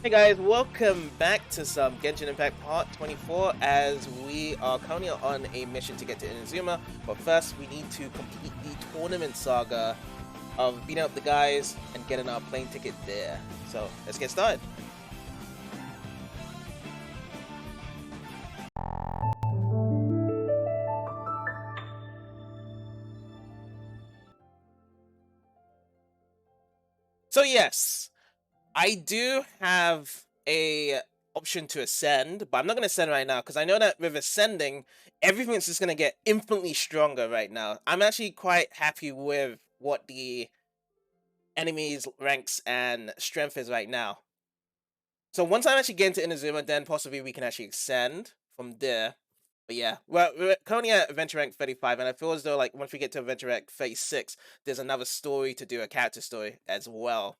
Hey guys, welcome back to some Genshin Impact Part 24 as we are currently on a mission to get to Inazuma, but first we need to complete the tournament saga of beating up the guys and getting our plane ticket there. So let's get started. So yes, I do have a option to ascend, but I'm not going to ascend right now because I know that with ascending, everything's just going to get infinitely stronger right now. I'm actually quite happy with what the enemies' ranks and strength is right now. So once I actually get into Inazuma, then possibly we can actually ascend from there. But yeah, we're currently at adventure rank 35, and I feel as though like once we get to adventure rank 36, there's another story to do, a character story as well.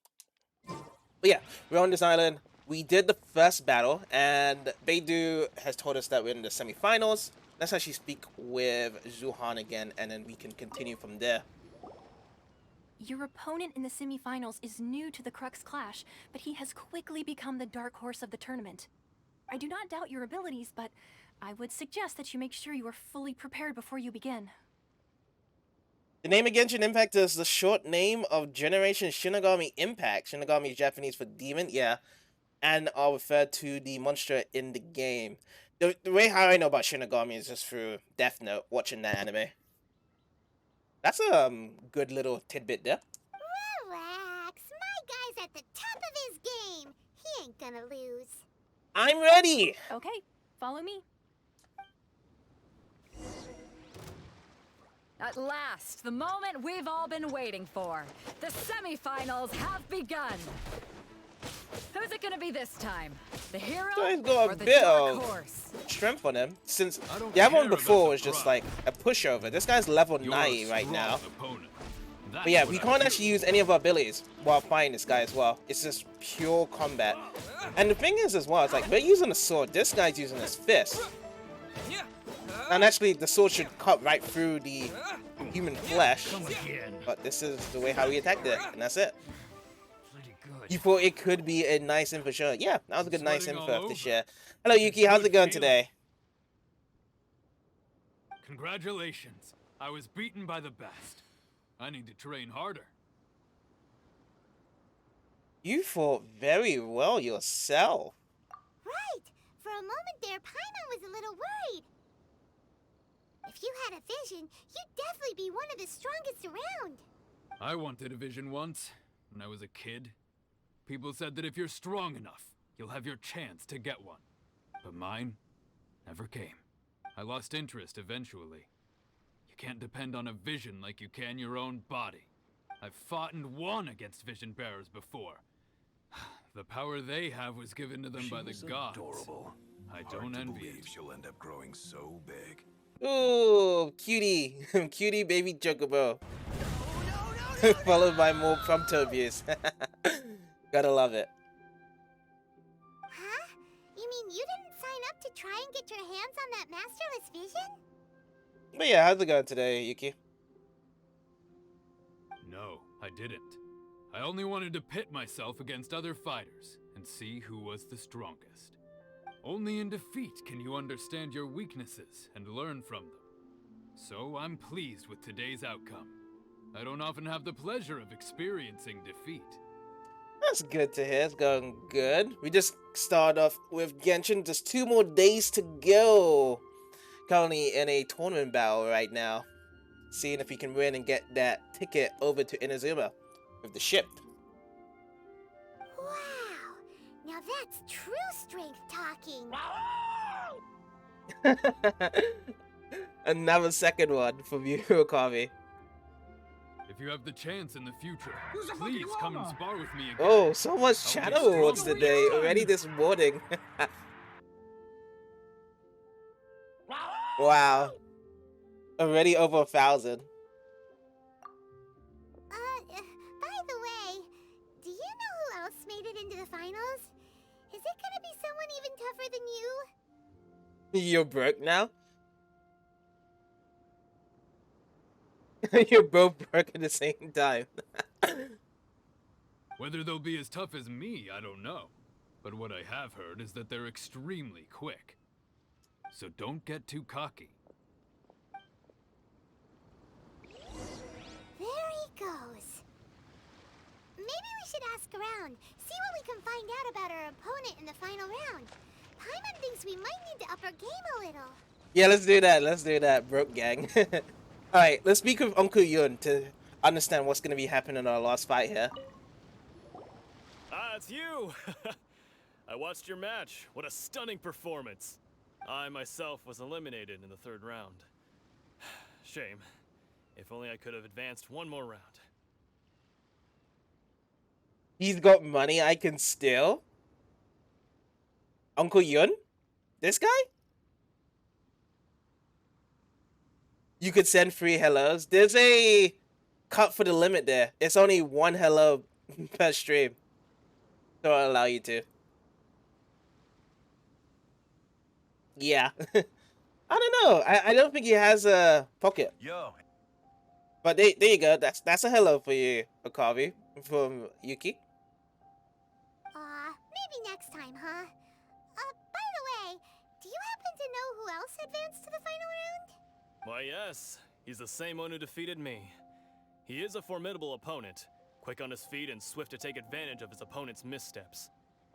But yeah, we're on this island. We did the first battle, and Beidou has told us that we're in the semifinals. Let's actually speak with Zuhan again, and then we can continue from there. Your opponent in the semifinals is new to the Crux Clash, but he has quickly become the dark horse of the tournament. I do not doubt your abilities, but I would suggest that you make sure you are fully prepared before you begin. The name of Genshin Impact is the short name of Generation Shinigami Impact. Shinigami is Japanese for demon, yeah, and are referred to the monster in the game. The way how I know about Shinigami is just through Death Note, watching that anime. That's a good little tidbit there. Relax, my guy's at the top of his game. He ain't gonna lose. I'm ready! Okay, follow me. At last, the moment we've all been waiting for. The semifinals have begun. Who's it gonna be this time? The hero So he's got or a the bit dark of horse? strength on him, since the other one before was just like a pushover. This guy's level 90 right now. But yeah, we can't actually use any of our abilities while fighting this guy as well. It's just pure combat. And the thing is as well, it's like we're using a sword, this guy's using his fist. And actually the sword should cut right through the human flesh. But this is the way how we attacked it, and that's it. You thought it could be a nice info show? Yeah, that was a good nice info to share. Hello Yuki, how's it going today? Congratulations. I was beaten by the best. I need to train harder. You fought very well yourself. Right. For a moment there, Paimon was a little worried. If you had a vision, you'd definitely be one of the strongest around. I wanted a vision once, when I was a kid. People said that if you're strong enough, you'll have your chance to get one. But mine never came. I lost interest eventually. You can't depend on a vision like you can your own body. I've fought and won against vision bearers before. The power they have was given to them by the gods. Adorable. I don't envy it. She'll end up growing so big. Ooh, cutie. Cutie baby chocobo. Followed by more prompto abuse. Gotta love it. Huh? You mean you didn't sign up to try and get your hands on that masterless vision? But yeah, how's it going today, Yuki? No, I didn't. I only wanted to pit myself against other fighters and see who was the strongest. Only in defeat can you understand your weaknesses and learn from them. So I'm pleased with today's outcome. I don't often have the pleasure of experiencing defeat. That's good to hear. It's going good. We just started off with Genshin. Just 2 more days to go. Currently in a tournament battle right now. Seeing if we can win and get that ticket over to Inazuma with the ship. Wow. Now that's true strength talking. Another second one from you, Okami. If you have the chance in the future, please come and spar with me again. Oh, so much I'll channel be awards strong. today, already this morning. Wow. Already over 1,000. By the way, do you know who else made it into the finals? Is it gonna be someone even tougher than you? You're broke now? You're both broke at the same time. Whether they'll be as tough as me, I don't know. But what I have heard is that they're extremely quick. So don't get too cocky. There he goes. Maybe we should ask around, see what we can find out about our opponent in the final round. Paimon thinks we might need to up our game a little. Yeah, let's do that. Let's do that, broke gang. Alright, let's speak with Uncle Yun to understand what's going to be happening in our last fight here. Ah, it's you! I watched your match. What a stunning performance. I myself was eliminated in the third round. Shame. If only I could have advanced one more round. He's got money I can steal? Uncle Yun? This guy? You could send 3 hellos. There's a cut for the limit there. It's only 1 hello per stream. So I'll allow you to. Yeah. I don't know. I don't think he has a pocket. Yo, But there you go. That's a hello for you, Okavi, from Yuki. Maybe next time, huh? By the way, do you happen to know who else advanced to the final round? Why, yes. He's the same one who defeated me. He is a formidable opponent, quick on his feet and swift to take advantage of his opponent's missteps.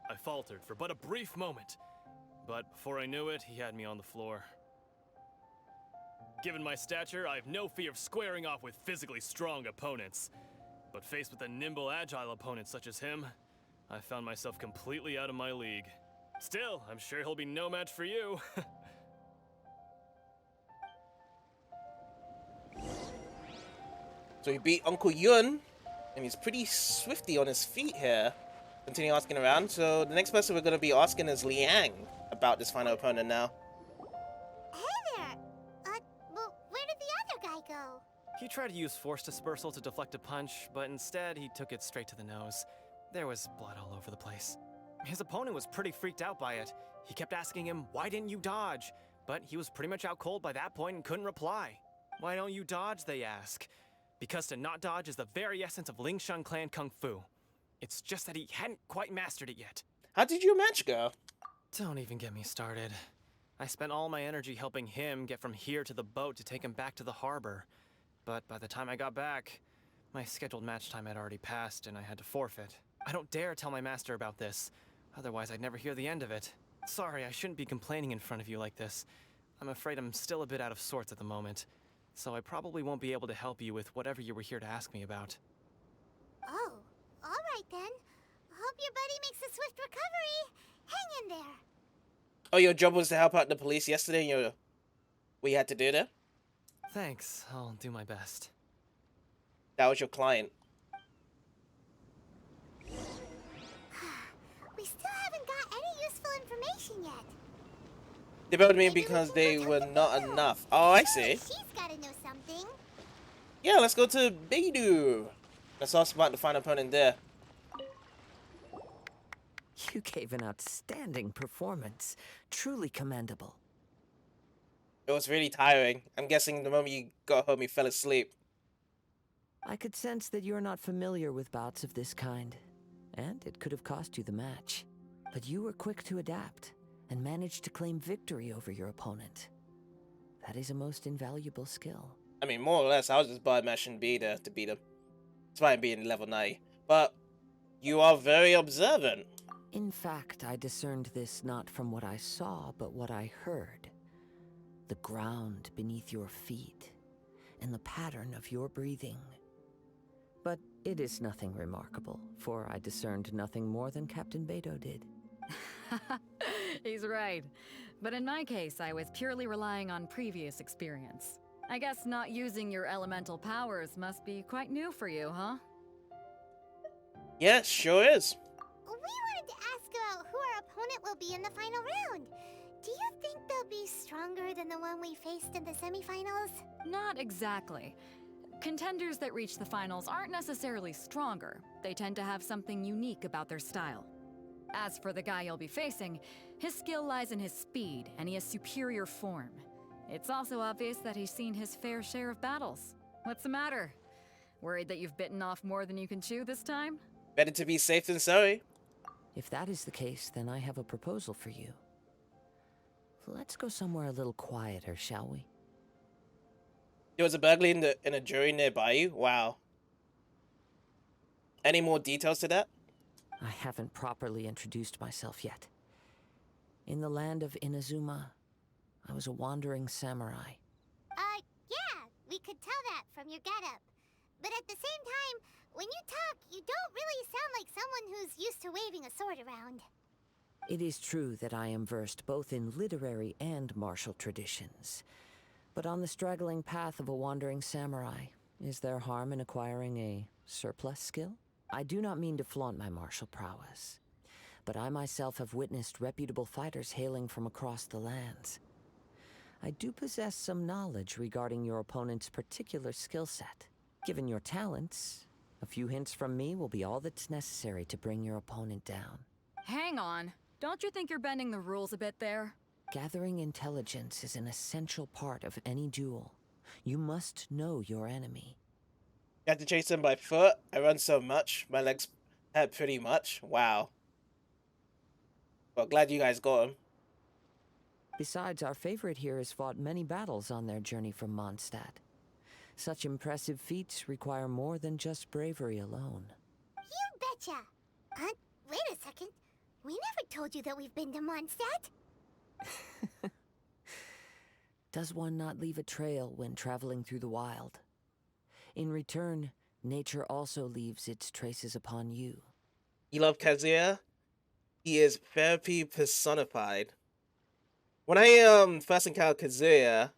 I faltered for but a brief moment, but before I knew it, he had me on the floor. Given my stature, I have no fear of squaring off with physically strong opponents. But faced with a nimble, agile opponent such as him, I found myself completely out of my league. Still, I'm sure he'll be no match for you. So he beat Uncle Yun, and he's pretty swifty on his feet here. Continue asking around. So the next person we're going to be asking is Liang about this final opponent now. Hey there! Well, where did the other guy go? He tried to use force dispersal to deflect a punch, but instead he took it straight to the nose. There was blood all over the place. His opponent was pretty freaked out by it. He kept asking him, "Why didn't you dodge?" But he was pretty much out cold by that point and couldn't reply. "Why don't you dodge?" they ask. Because to not dodge is the very essence of Lingshan clan kung fu. It's just that he hadn't quite mastered it yet. How did your match go? Don't even get me started. I spent all my energy helping him get from here to the boat to take him back to the harbor. But by the time I got back, my scheduled match time had already passed and I had to forfeit. I don't dare tell my master about this, otherwise I'd never hear the end of it. Sorry, I shouldn't be complaining in front of you like this. I'm afraid I'm still a bit out of sorts at the moment, so I probably won't be able to help you with whatever you were here to ask me about. Oh, alright then. Hope your buddy makes a swift recovery. Hang in there. Oh, your job was to help out the police yesterday, and what you had to do there? Thanks, I'll do my best. That was your client. We still haven't got any useful information yet. They voted me Maybe we because can they look were at the not video. enough. Oh, I Surely see. She's gotta know something. Yeah, let's go to Beidou. Let's ask about the final opponent there. You gave an outstanding performance. Truly commendable. It was really tiring. I'm guessing the moment you got home, you fell asleep. I could sense that you're not familiar with bouts of this kind, and it could have cost you the match. But you were quick to adapt, and managed to claim victory over your opponent. That is a most invaluable skill. I mean, more or less, I was just button mashing B to beat him. It's fine being level 90. But you are very observant. In fact, I discerned this not from what I saw, but what I heard. The ground beneath your feet, and the pattern of your breathing. But it is nothing remarkable, for I discerned nothing more than Captain Beidou did. He's right. But in my case, I was purely relying on previous experience. I guess not using your elemental powers must be quite new for you, huh? Yeah, it sure is. We wanted to ask about who our opponent will be in the final round. Do you think they'll be stronger than the one we faced in the semifinals? Not exactly. Contenders that reach the finals aren't necessarily stronger. They tend to have something unique about their style. As for the guy you'll be facing, his skill lies in his speed, and he has superior form. It's also obvious that he's seen his fair share of battles. What's the matter? Worried that you've bitten off more than you can chew this time? Better to be safe than sorry. If that is the case, then I have a proposal for you. Let's go somewhere a little quieter, shall we? There was a burglary in a jury nearby you? Wow. Any more details to that? I haven't properly introduced myself yet. In the land of Inazuma, I was a wandering samurai. Yeah, we could tell that from your getup. But at the same time, when you talk, you don't really sound like someone who's used to waving a sword around. It is true that I am versed both in literary and martial traditions. But on the straggling path of a wandering samurai, is there harm in acquiring a surplus skill? I do not mean to flaunt my martial prowess, but I myself have witnessed reputable fighters hailing from across the lands. I do possess some knowledge regarding your opponent's particular skill set. Given your talents, a few hints from me will be all that's necessary to bring your opponent down. Hang on. Don't you think you're bending the rules a bit there? Gathering intelligence is an essential part of any duel. You must know your enemy. You have to chase him by foot? I run so much, my legs hurt pretty much. Wow. Well, glad you guys got him. Besides, our favorite here has fought many battles on their journey from Mondstadt. Such impressive feats require more than just bravery alone. You betcha! Wait a second. We never told you that we've been to Mondstadt. Does one not leave a trail when traveling through the wild? In return, nature also leaves its traces upon you. You love Kazuya? He is therapy personified. When I first encountered Kazuya,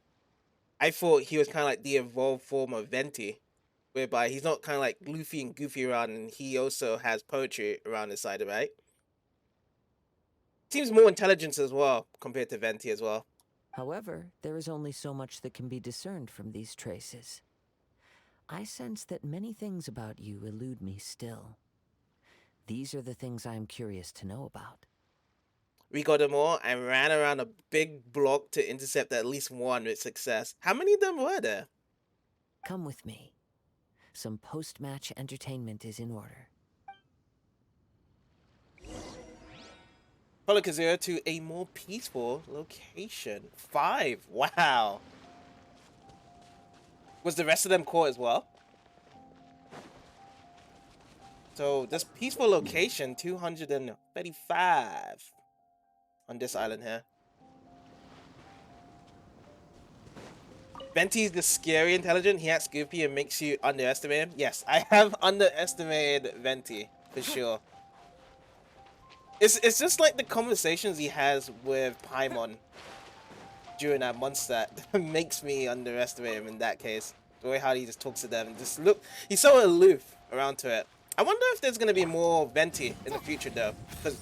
I thought he was kind of like the evolved form of Venti, whereby he's not kind of like Luffy and goofy around, and he also has poetry around his side, right? Seems more intelligence as well compared to Venti as well. However, there is only so much that can be discerned from these traces. I sense that many things about you elude me still. These are the things I am curious to know about. We got them all and ran around a big block to intercept at least one with success. How many of them were there? Come with me. Some post-match entertainment is in order. Follow Kazuya to a more peaceful location. 5. Wow. Was the rest of them caught as well? So this peaceful location, 235 on this island here. Venti's the scary intelligent. He acts goofy and makes you underestimate him. Yes, I have underestimated Venti for sure. It's just like the conversations he has with Paimon during that Mondstadt that makes me underestimate him in that case. The way how he just talks to them and just look, he's so aloof around to it. I wonder if there's gonna be more Venti in the future though, because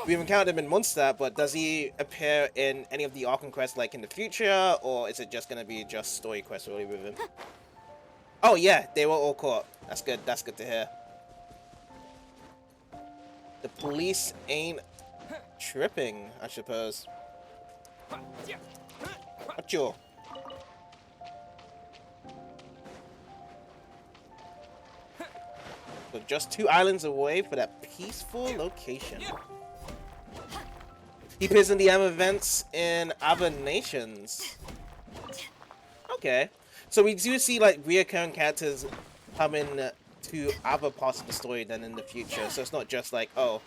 we've encountered him in Mondstadt, but does he appear in any of the Arkham quests like in the future, or is it just gonna be just story quests really with him? Oh yeah, they were all caught. That's good. That's good to hear. The police ain't tripping, I suppose. Acho. So just 2 islands away for that peaceful location. He appears in the events in other nations. Okay. So we do see like reoccurring characters coming to other parts of the story than in the future. So it's not just like, oh,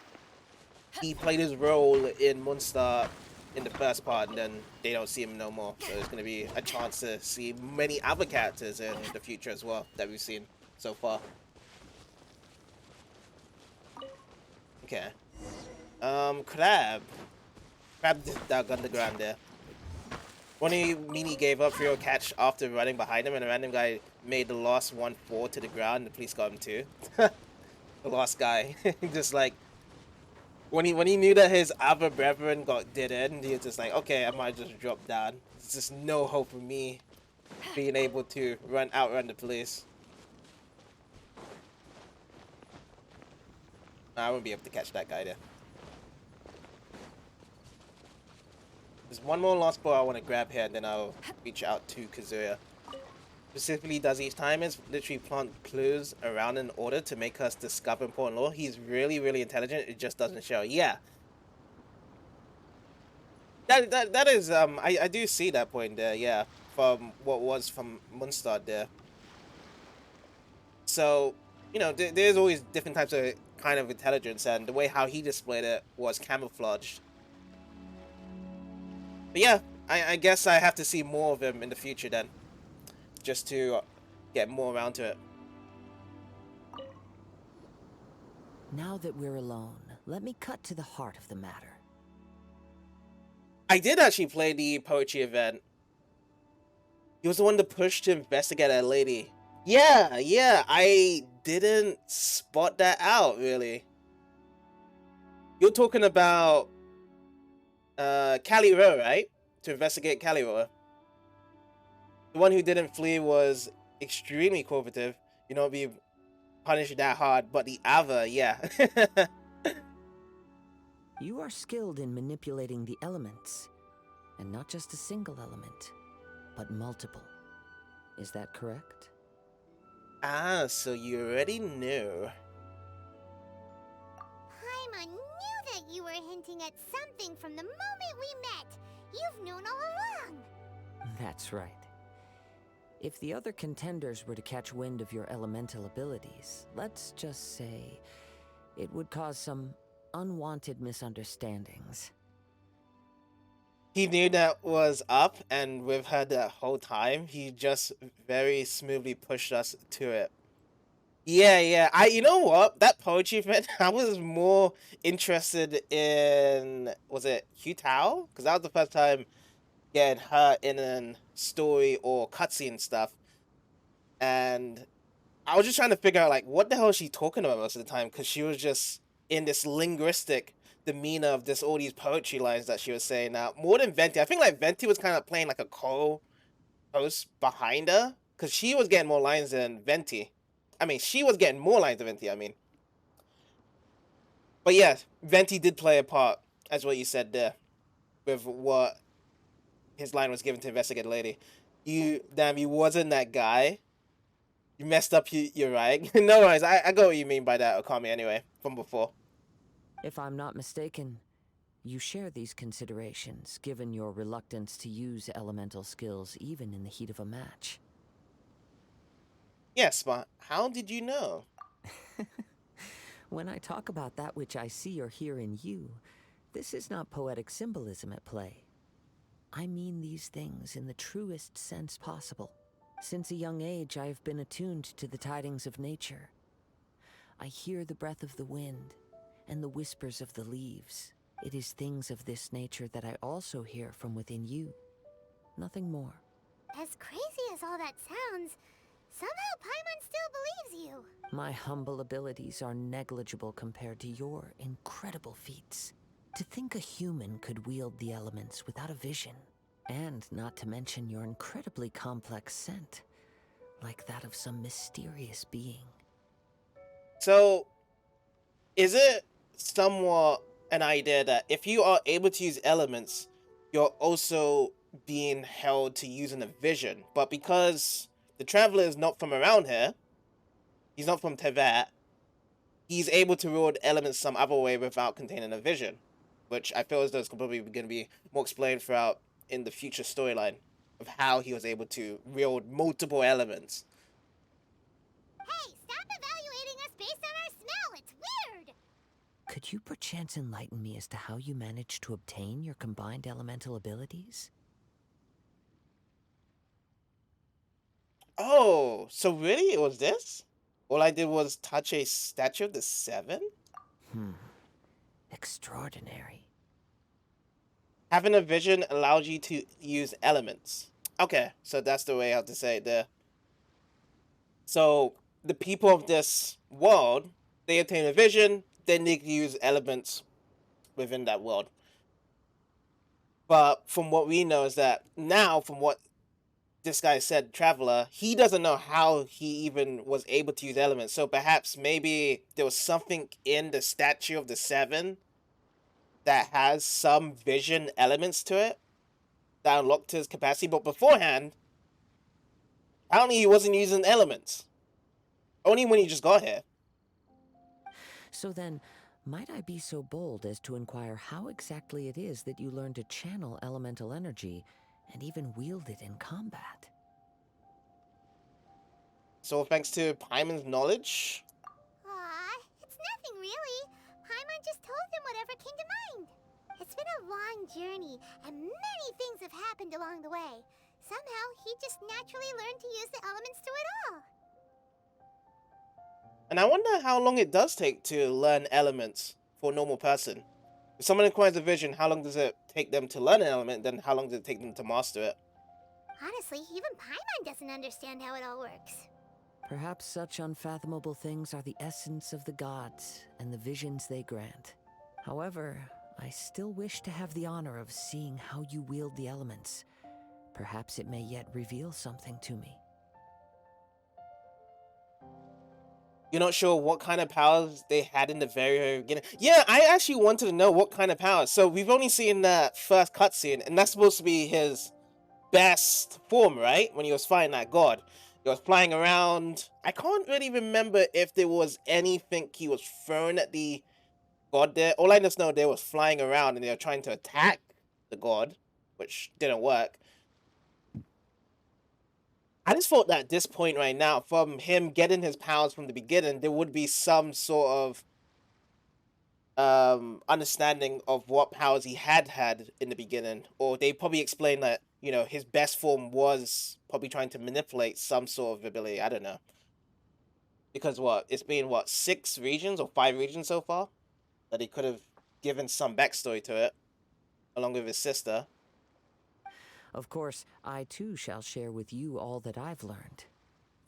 he played his role in Mondstadt in the first part and then they don't see him no more. So there's going to be a chance to see many other characters in the future as well that we've seen so far. Okay. Crab dug underground there. One Meanie gave up for your catch after running behind him, and a random guy made the last 1-4 to the ground, and the police got him too. The last guy. Just like, when he knew that his other brethren did in, he was just like, okay, I might just drop down. There's just no hope for me being able to outrun the police. I won't be able to catch that guy there. There's one more last ball I want to grab here, and then I'll reach out to Kazuya. specifically does each time is literally plant clues around in order to make us discover important lore. He's really, really intelligent. It just doesn't show. Yeah, that is I do see that point there. Yeah, from what was from Munstad there. So you know, there's always different types of kind of intelligence, and the way how he displayed it was camouflaged. But yeah, I guess I have to see more of him in the future then, just to get more around to it. Now that we're alone, let me cut to the heart of the matter. I did actually play the poetry event. He was the one to push to investigate that lady. Yeah, I didn't spot that out, really. You're talking about Cali Row, right? To investigate Cali Row. The one who didn't flee was extremely cooperative. You know, be punished that hard, but the other, yeah. You are skilled in manipulating the elements, and not just a single element, but multiple. Is that correct? Ah, so you already knew. Paimon knew that you were hinting at something from the moment we met. You've known all along. That's right. If the other contenders were to catch wind of your elemental abilities, let's just say it would cause some unwanted misunderstandings. He knew that was up, and we've had that whole time. He just very smoothly pushed us to it. Yeah. You know what? That poetry event, I was more interested in, was it Hu Tao? Because that was the first time getting her in a story or cutscene stuff. And I was just trying to figure out, like, what the hell is she talking about most of the time? Because she was just in this linguistic demeanor of this all these poetry lines that she was saying. Now, more than Venti, I think like Venti was kind of playing like a co-host behind her, because she was getting more lines than Venti. I mean, she was getting more lines than Venti, I mean. But yeah, Venti did play a part, as what you said there, with what his line was given to investigate the lady. You wasn't that guy. You messed up your right. No worries, I got what you mean by that, Okami, anyway, from before. If I'm not mistaken, you share these considerations, given your reluctance to use elemental skills even in the heat of a match. Yes, but how did you know? When I talk about that which I see or hear in you, this is not poetic symbolism at play. I mean these things in the truest sense possible. Since a young age, I have been attuned to the tidings of nature. I hear the breath of the wind and the whispers of the leaves. It is things of this nature that I also hear from within you. Nothing more. As crazy as all that sounds, somehow Paimon still believes you. My humble abilities are negligible compared to your incredible feats. To think a human could wield the elements without a vision, and not to mention your incredibly complex scent, like that of some mysterious being. So, is it somewhat an idea that if you are able to use elements, you're also being held to using a vision? But because the Traveler is not from around here, he's not from Tevat, he's able to wield elements some other way without containing a vision, which I feel as though it's probably going to be more explained throughout in the future storyline of how he was able to wield multiple elements. Hey, stop evaluating us based on our smell. It's weird. Could you perchance enlighten me as to how you managed to obtain your combined elemental abilities? Oh, so really it was this? All I did was touch a statue of the Seven? Extraordinary. Having a vision allows you to use elements. Okay, so that's the way I have to say it there. So the people of this world, they obtain a vision, then they can use elements within that world. But from what we know is that now, from what this guy said, Traveler, he doesn't know how he even was able to use elements. So perhaps maybe there was something in the statue of the Seven that has some vision elements to it that unlocked his capacity. But beforehand, Apparently he wasn't using elements. Only when he just got here. So then, might I be so bold as to inquire how exactly it is that you learn to channel elemental energy and even wield it in combat? So thanks to Paimon's knowledge. Aw, it's nothing really. Paimon just told him whatever came to mind. It's been a long journey, and many things have happened along the way. Somehow, he just naturally learned to use the elements through it all. And I wonder how long it does take to learn elements for a normal person. If someone acquires a vision, how long does it take them to learn an element, then how long does it take them to master it? Honestly, even Paimon doesn't understand how it all works. Perhaps such unfathomable things are the essence of the gods and the visions they grant. However, I still wish to have the honor of seeing how you wield the elements. Perhaps it may yet reveal something to me. You're not sure what kind of powers they had in the very beginning? Yeah, I actually wanted to know what kind of powers. So we've only seen that first cutscene, and that's supposed to be his best form, right? When he was fighting that god. He was flying around. I can't really remember if there was anything he was throwing at the god there. All I just know, they was flying around and they were trying to attack the god, which didn't work. I just thought that at this point right now, from him getting his powers from the beginning, there would be some sort of understanding of what powers he had in the beginning. Or they probably explain that, you know, his best form was probably trying to manipulate some sort of ability. I don't know. Because what? It's been, what, 6 regions or 5 regions so far? That he could have given some backstory to it, along with his sister. Of course, I too shall share with you all that I've learned.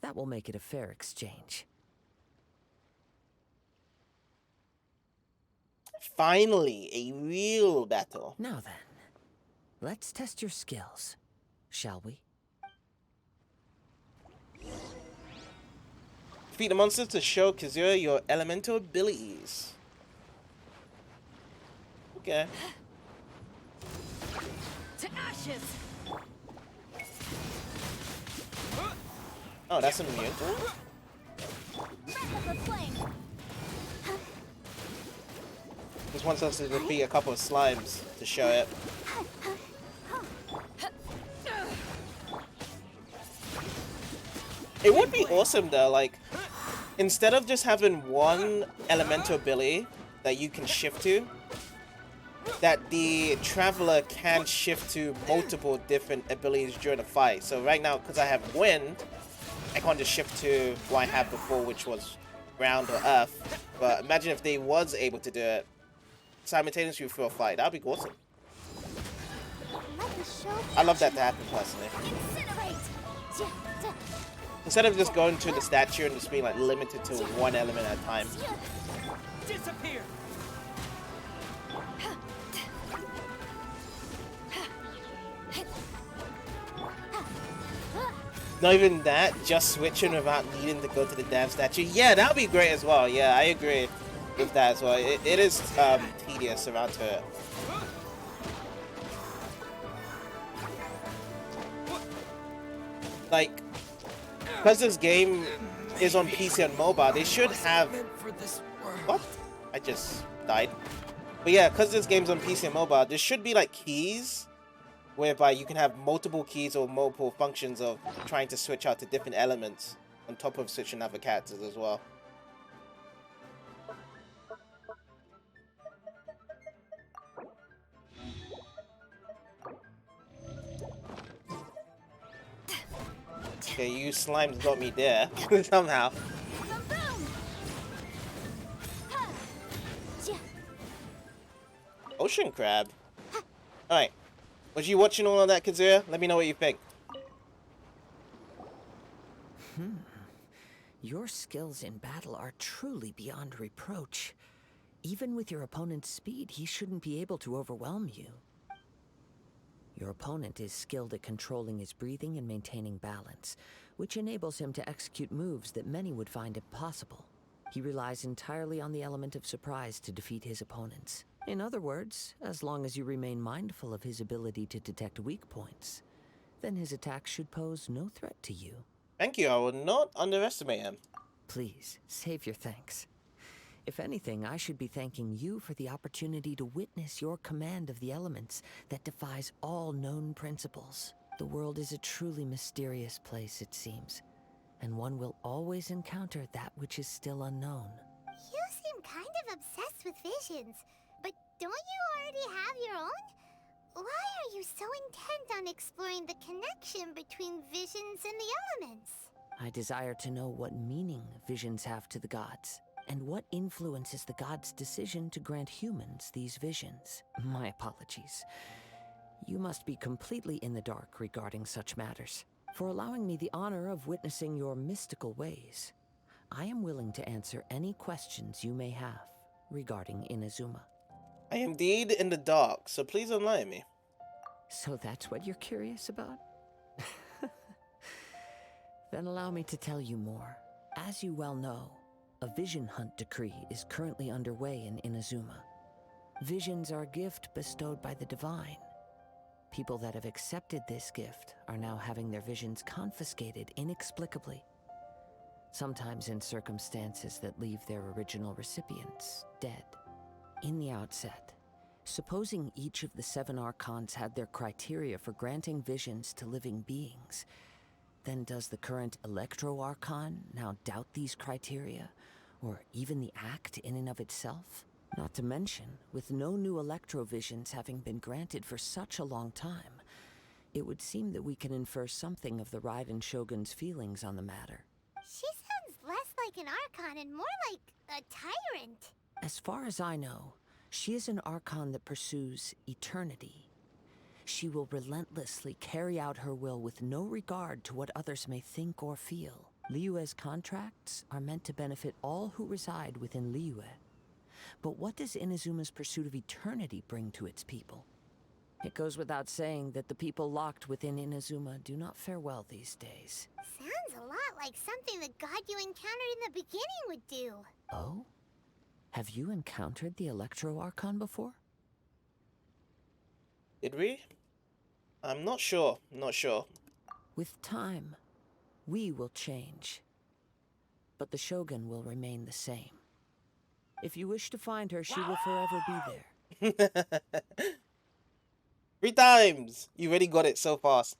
That will make it a fair exchange. Finally, a real battle. Now then, let's test your skills, shall we? Defeat the monsters to show Kazuya your elemental abilities. Okay. To ashes! Oh, that's an immune. Just wants us to defeat a couple of slimes to show it. It would be awesome though, like, instead of just having one elemental ability that you can shift to, that the Traveler can shift to multiple different abilities during a fight. So right now, because I have Wind, I can't just shift to what I had before, which was Ground or Earth. But imagine if they was able to do it simultaneously through a fight. That'd be awesome. I love that to happen personally. Instead of just going to the statue and just being like limited to one element at a time. Disappear! Not even that, just switching without needing to go to the damn statue. Yeah, that would be great as well. Yeah, I agree with that as well. It is tedious around to it. Like, because this game is on PC and mobile, they should have... What? I just died. But yeah, because this game's on PC and mobile, there should be like keys whereby you can have multiple keys or multiple functions of trying to switch out to different elements on top of switching other characters as well. Okay, you slimes got me there somehow. Ocean crab. Alright. Was you watching all of that, Kazuya? Let me know what you think. Your skills in battle are truly beyond reproach. Even with your opponent's speed, he shouldn't be able to overwhelm you. Your opponent is skilled at controlling his breathing and maintaining balance, which enables him to execute moves that many would find impossible. He relies entirely on the element of surprise to defeat his opponents. In other words, as long as you remain mindful of his ability to detect weak points, then his attacks should pose no threat to you. Thank you, I will not underestimate him. Please, save your thanks. If anything, I should be thanking you for the opportunity to witness your command of the elements that defies all known principles. The world is a truly mysterious place, it seems, and one will always encounter that which is still unknown. You seem kind of obsessed with visions, but don't you already have your own? Why are you so intent on exploring the connection between visions and the elements? I desire to know what meaning visions have to the gods, and what influences the gods' decision to grant humans these visions. My apologies. You must be completely in the dark regarding such matters. For allowing me the honor of witnessing your mystical ways, I am willing to answer any questions you may have regarding Inazuma. I am indeed in the dark, so please enlighten me. So that's what you're curious about? Then allow me to tell you more. As you well know, a vision hunt decree is currently underway in Inazuma. Visions are a gift bestowed by the divine. People that have accepted this gift are now having their visions confiscated inexplicably. Sometimes in circumstances that leave their original recipients dead. In the outset, supposing each of the 7 archons had their criteria for granting visions to living beings, then does the current Electro-Archon now doubt these criteria, or even the act in and of itself? Not to mention, with no new Electro-Visions having been granted for such a long time, it would seem that we can infer something of the Raiden Shogun's feelings on the matter. She sounds less like an Archon and more like a tyrant. As far as I know, she is an Archon that pursues eternity. She will relentlessly carry out her will with no regard to what others may think or feel. Liyue's contracts are meant to benefit all who reside within Liyue. But what does Inazuma's pursuit of eternity bring to its people? It goes without saying that the people locked within Inazuma do not fare well these days. Sounds a lot like something the god you encountered in the beginning would do. Oh? Have you encountered the Electro-Archon before? Did we? I'm not sure. Not sure. With time, we will change. But the Shogun will remain the same. If you wish to find her, she will forever be there. 3 times! You already got it so fast.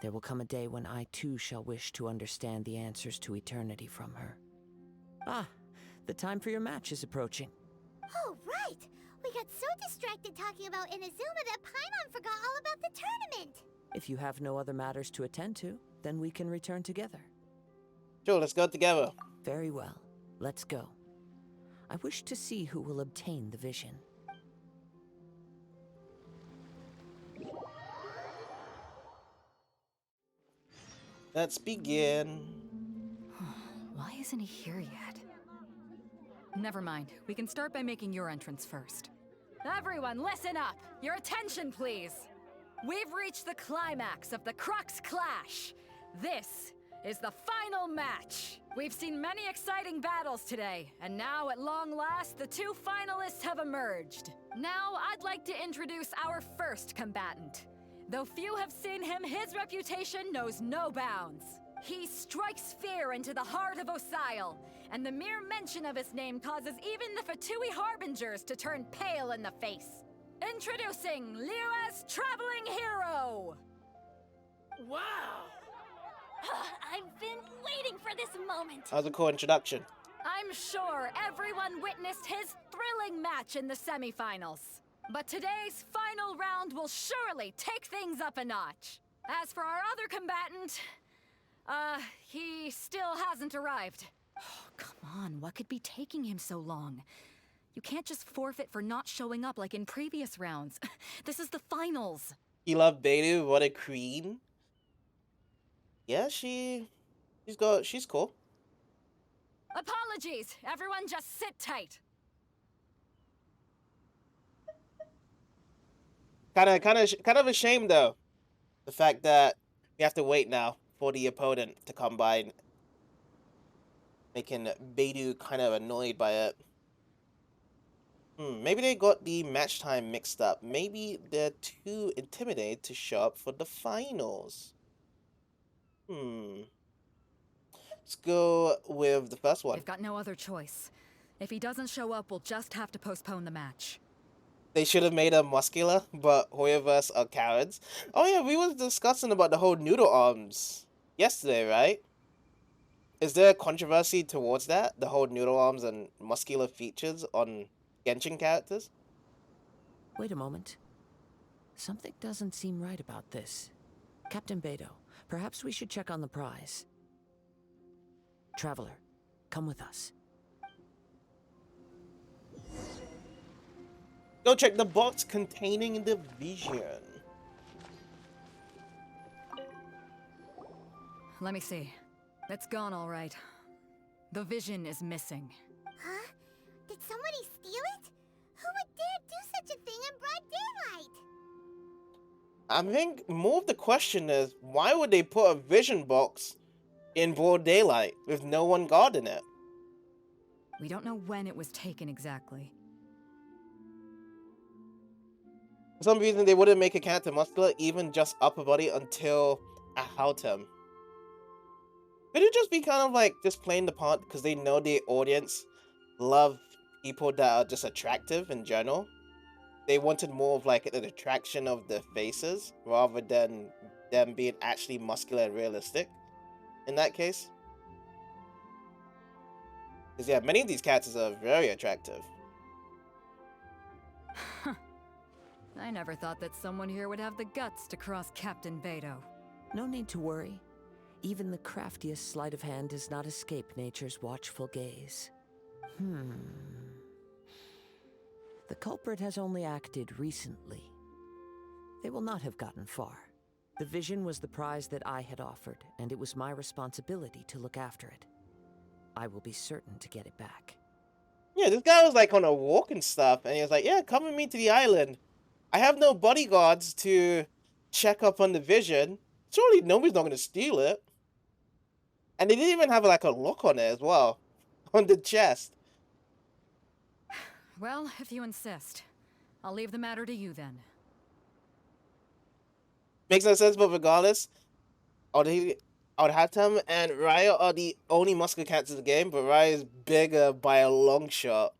There will come a day when I too shall wish to understand the answers to eternity from her. Ah, the time for your match is approaching. Oh, right! We got so distracted talking about Inazuma that Paimon forgot all about the tournament! If you have no other matters to attend to, then we can return together. Sure, let's go together. Very well. Let's go. I wish to see who will obtain the vision. Let's begin. Why isn't he here yet? Never mind. We can start by making your entrance first. Everyone, listen up! Your attention, please! We've reached the climax of the Crux Clash! This is the final match! We've seen many exciting battles today, and now at long last, the 2 finalists have emerged. Now, I'd like to introduce our first combatant. Though few have seen him, his reputation knows no bounds. He strikes fear into the heart of Osile, and the mere mention of his name causes even the Fatui Harbingers to turn pale in the face. Introducing Liyue's traveling hero! Wow! I've been waiting for this moment. That was a cool introduction. I'm sure everyone witnessed his thrilling match in the semifinals. But today's final round will surely take things up a notch. As for our other combatant, he still hasn't arrived. Oh, come on, what could be taking him so long? You can't just forfeit for not showing up like in previous rounds. This is the finals. You love Beidou, what a queen. Yeah, she's cool. Apologies, everyone just sit tight. Kind of a shame though, the fact that we have to wait now for the opponent to come by, making Beidou kind of annoyed by it. Maybe they got the match time mixed up. Maybe they're too intimidated to show up for the finals. Let's go with the first one. They've got no other choice. If he doesn't show up, we'll just have to postpone the match. They should have made him muscular, but Hoyoverse are cowards. Oh yeah, we was discussing about the whole noodle arms yesterday, right? Is there a controversy towards that? The whole noodle arms and muscular features on Genshin characters? Wait a moment. Something doesn't seem right about this. Captain Beto, perhaps we should check on the prize. Traveler, come with us. Go check the box containing the vision. Let me see. It's gone all right. The vision is missing. Huh? Did somebody steal it? Who would dare do such a thing in broad daylight? I think more of the question is, why would they put a vision box in broad daylight with no one guarding it? We don't know when it was taken exactly. For some reason, they wouldn't make a character muscular, even just upper body, until a Houghton. Could it just be kind of like just playing the part because they know the audience love people that are just attractive in general? They wanted more of like an attraction of the faces rather than them being actually muscular and realistic in that case. Because yeah, many of these characters are very attractive. I never thought that someone here would have the guts to cross Captain Beto. No need to worry. Even the craftiest sleight of hand does not escape nature's watchful gaze. The culprit has only acted recently. They will not have gotten far. The vision was the prize that I had offered, and it was my responsibility to look after it. I will be certain to get it back. Yeah, this guy was like on a walk and stuff, and he was like, yeah, come with me to the island. I have no bodyguards to check up on the vision. Surely nobody's not going to steal it. And they didn't even have like a lock on it as well. On the chest. Well, if you insist. I'll leave the matter to you then. Makes no sense, but regardless, Hatem and Raya are the only muscular characters in the game, but Raya is bigger by a long shot.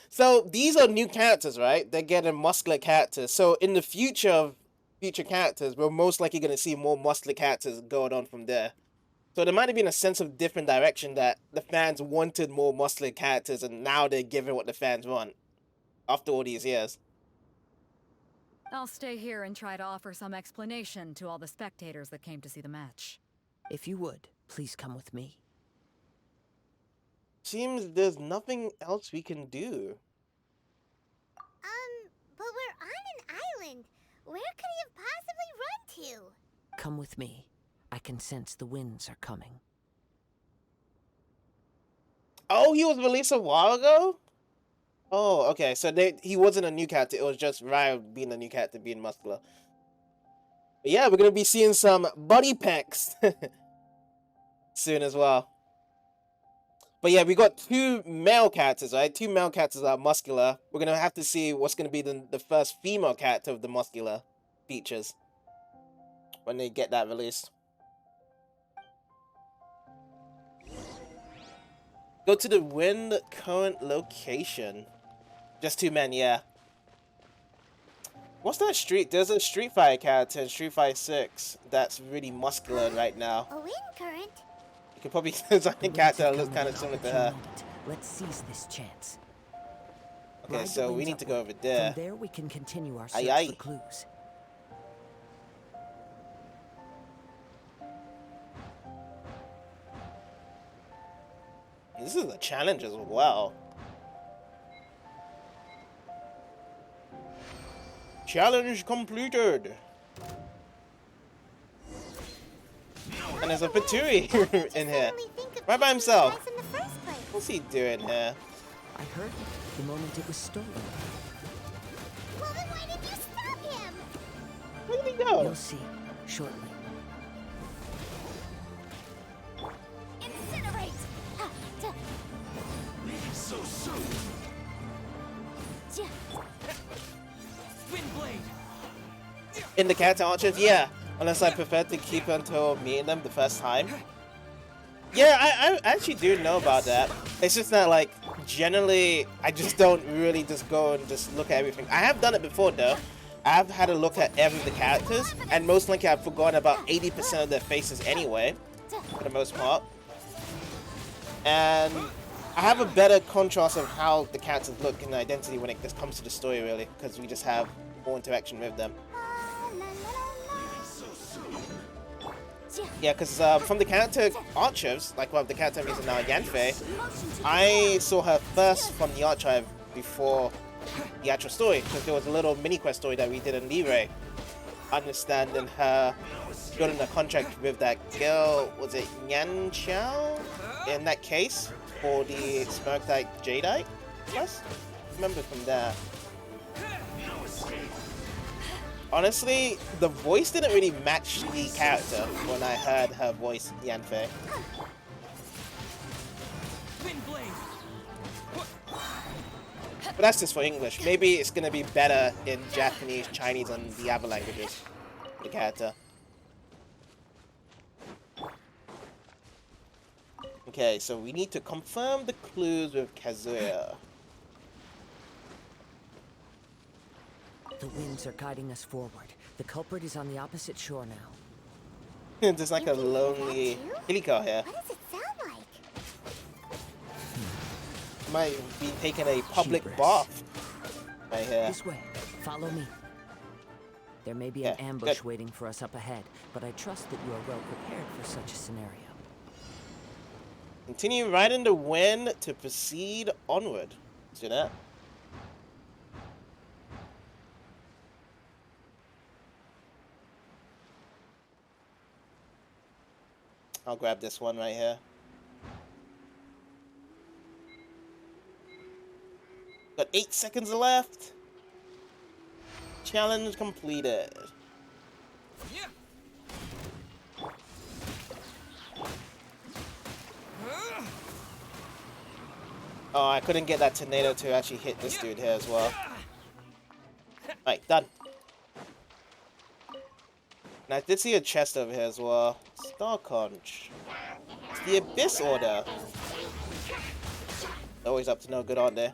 So these are new characters, right? They're getting muscular characters. So in the future of future characters, we're most likely going to see more muscular characters going on from there. So there might have been a sense of different direction that the fans wanted more muscular characters, and now they're giving what the fans want after all these years. I'll stay here and try to offer some explanation to all the spectators that came to see the match. If you would, please come with me. Seems there's nothing else we can do. But we're on an island. Where could he have possibly run to? Come with me. I can sense the winds are coming. Oh, he was released a while ago? Oh, okay. So he wasn't a new character. It was just Raya being a new character, being muscular. But yeah, we're going to be seeing some body pecs soon as well. But yeah, we got two male characters, right? Two male characters that are muscular. We're going to have to see what's going to be the first female character of the muscular features when they get that released. Go to the wind current location. Just two men, yeah. What's that street? There's a Street Fighter character in Street Fighter 6 that's really muscular right now. A wind current? You could probably design a character that looks kind of similar to her. Let's seize this chance. Okay, Ride so the we winds need to go upward. over there. From there we can continue our Aye, search aye. for clues. This is a challenge as well. Challenge completed. And there's a Fatui in here. Right by himself. What's he doing here? I heard it the moment it was stolen. Well, then why did you stop him? Where did he go? You'll see shortly. Incinerate! So soon. In the character archers? Yeah. Unless I prefer to keep until meeting them the first time. Yeah, I actually do know about that. It's just that, like, generally, I just don't really just go and just look at everything. I have done it before, though. I've had a look at every of the characters, and most likely I've forgotten about 80% of their faces anyway, for the most part. And I have a better contrast of how the characters look in Identity when it just comes to the story, really, because we just have more interaction with them. Yeah, because from the character archives, like the character I'm using now, Yanfei, I saw her first from the archive before the actual story, because there was a little mini quest story that we did in Libre, understanding her building a contract with that girl, was it Yan Xiao? In that case, for the Smirkite Jadeite? Yes? Remember from there. Honestly, the voice didn't really match the character when I heard her voice, Yanfei. But that's just for English. Maybe it's gonna be better in Japanese, Chinese, and the other languages. The character. Okay, so we need to confirm the clues with Kazuya. The winds are guiding us forward. The culprit is on the opposite shore now. There's like a lonely Hilico here. What does it sound like? Might be taking a public Hubris. bath right here. This way. Follow me. There may be an ambush waiting for us up ahead, but I trust that you are well prepared for such a scenario. Continue riding the wind to proceed onward. See that? I'll grab this one right here. Got 8 seconds left. Challenge completed. Oh, I couldn't get that tornado to actually hit this dude here as well. Alright, done. And I did see a chest over here as well. Star Conch. It's the Abyss Order. Always up to no good, aren't they?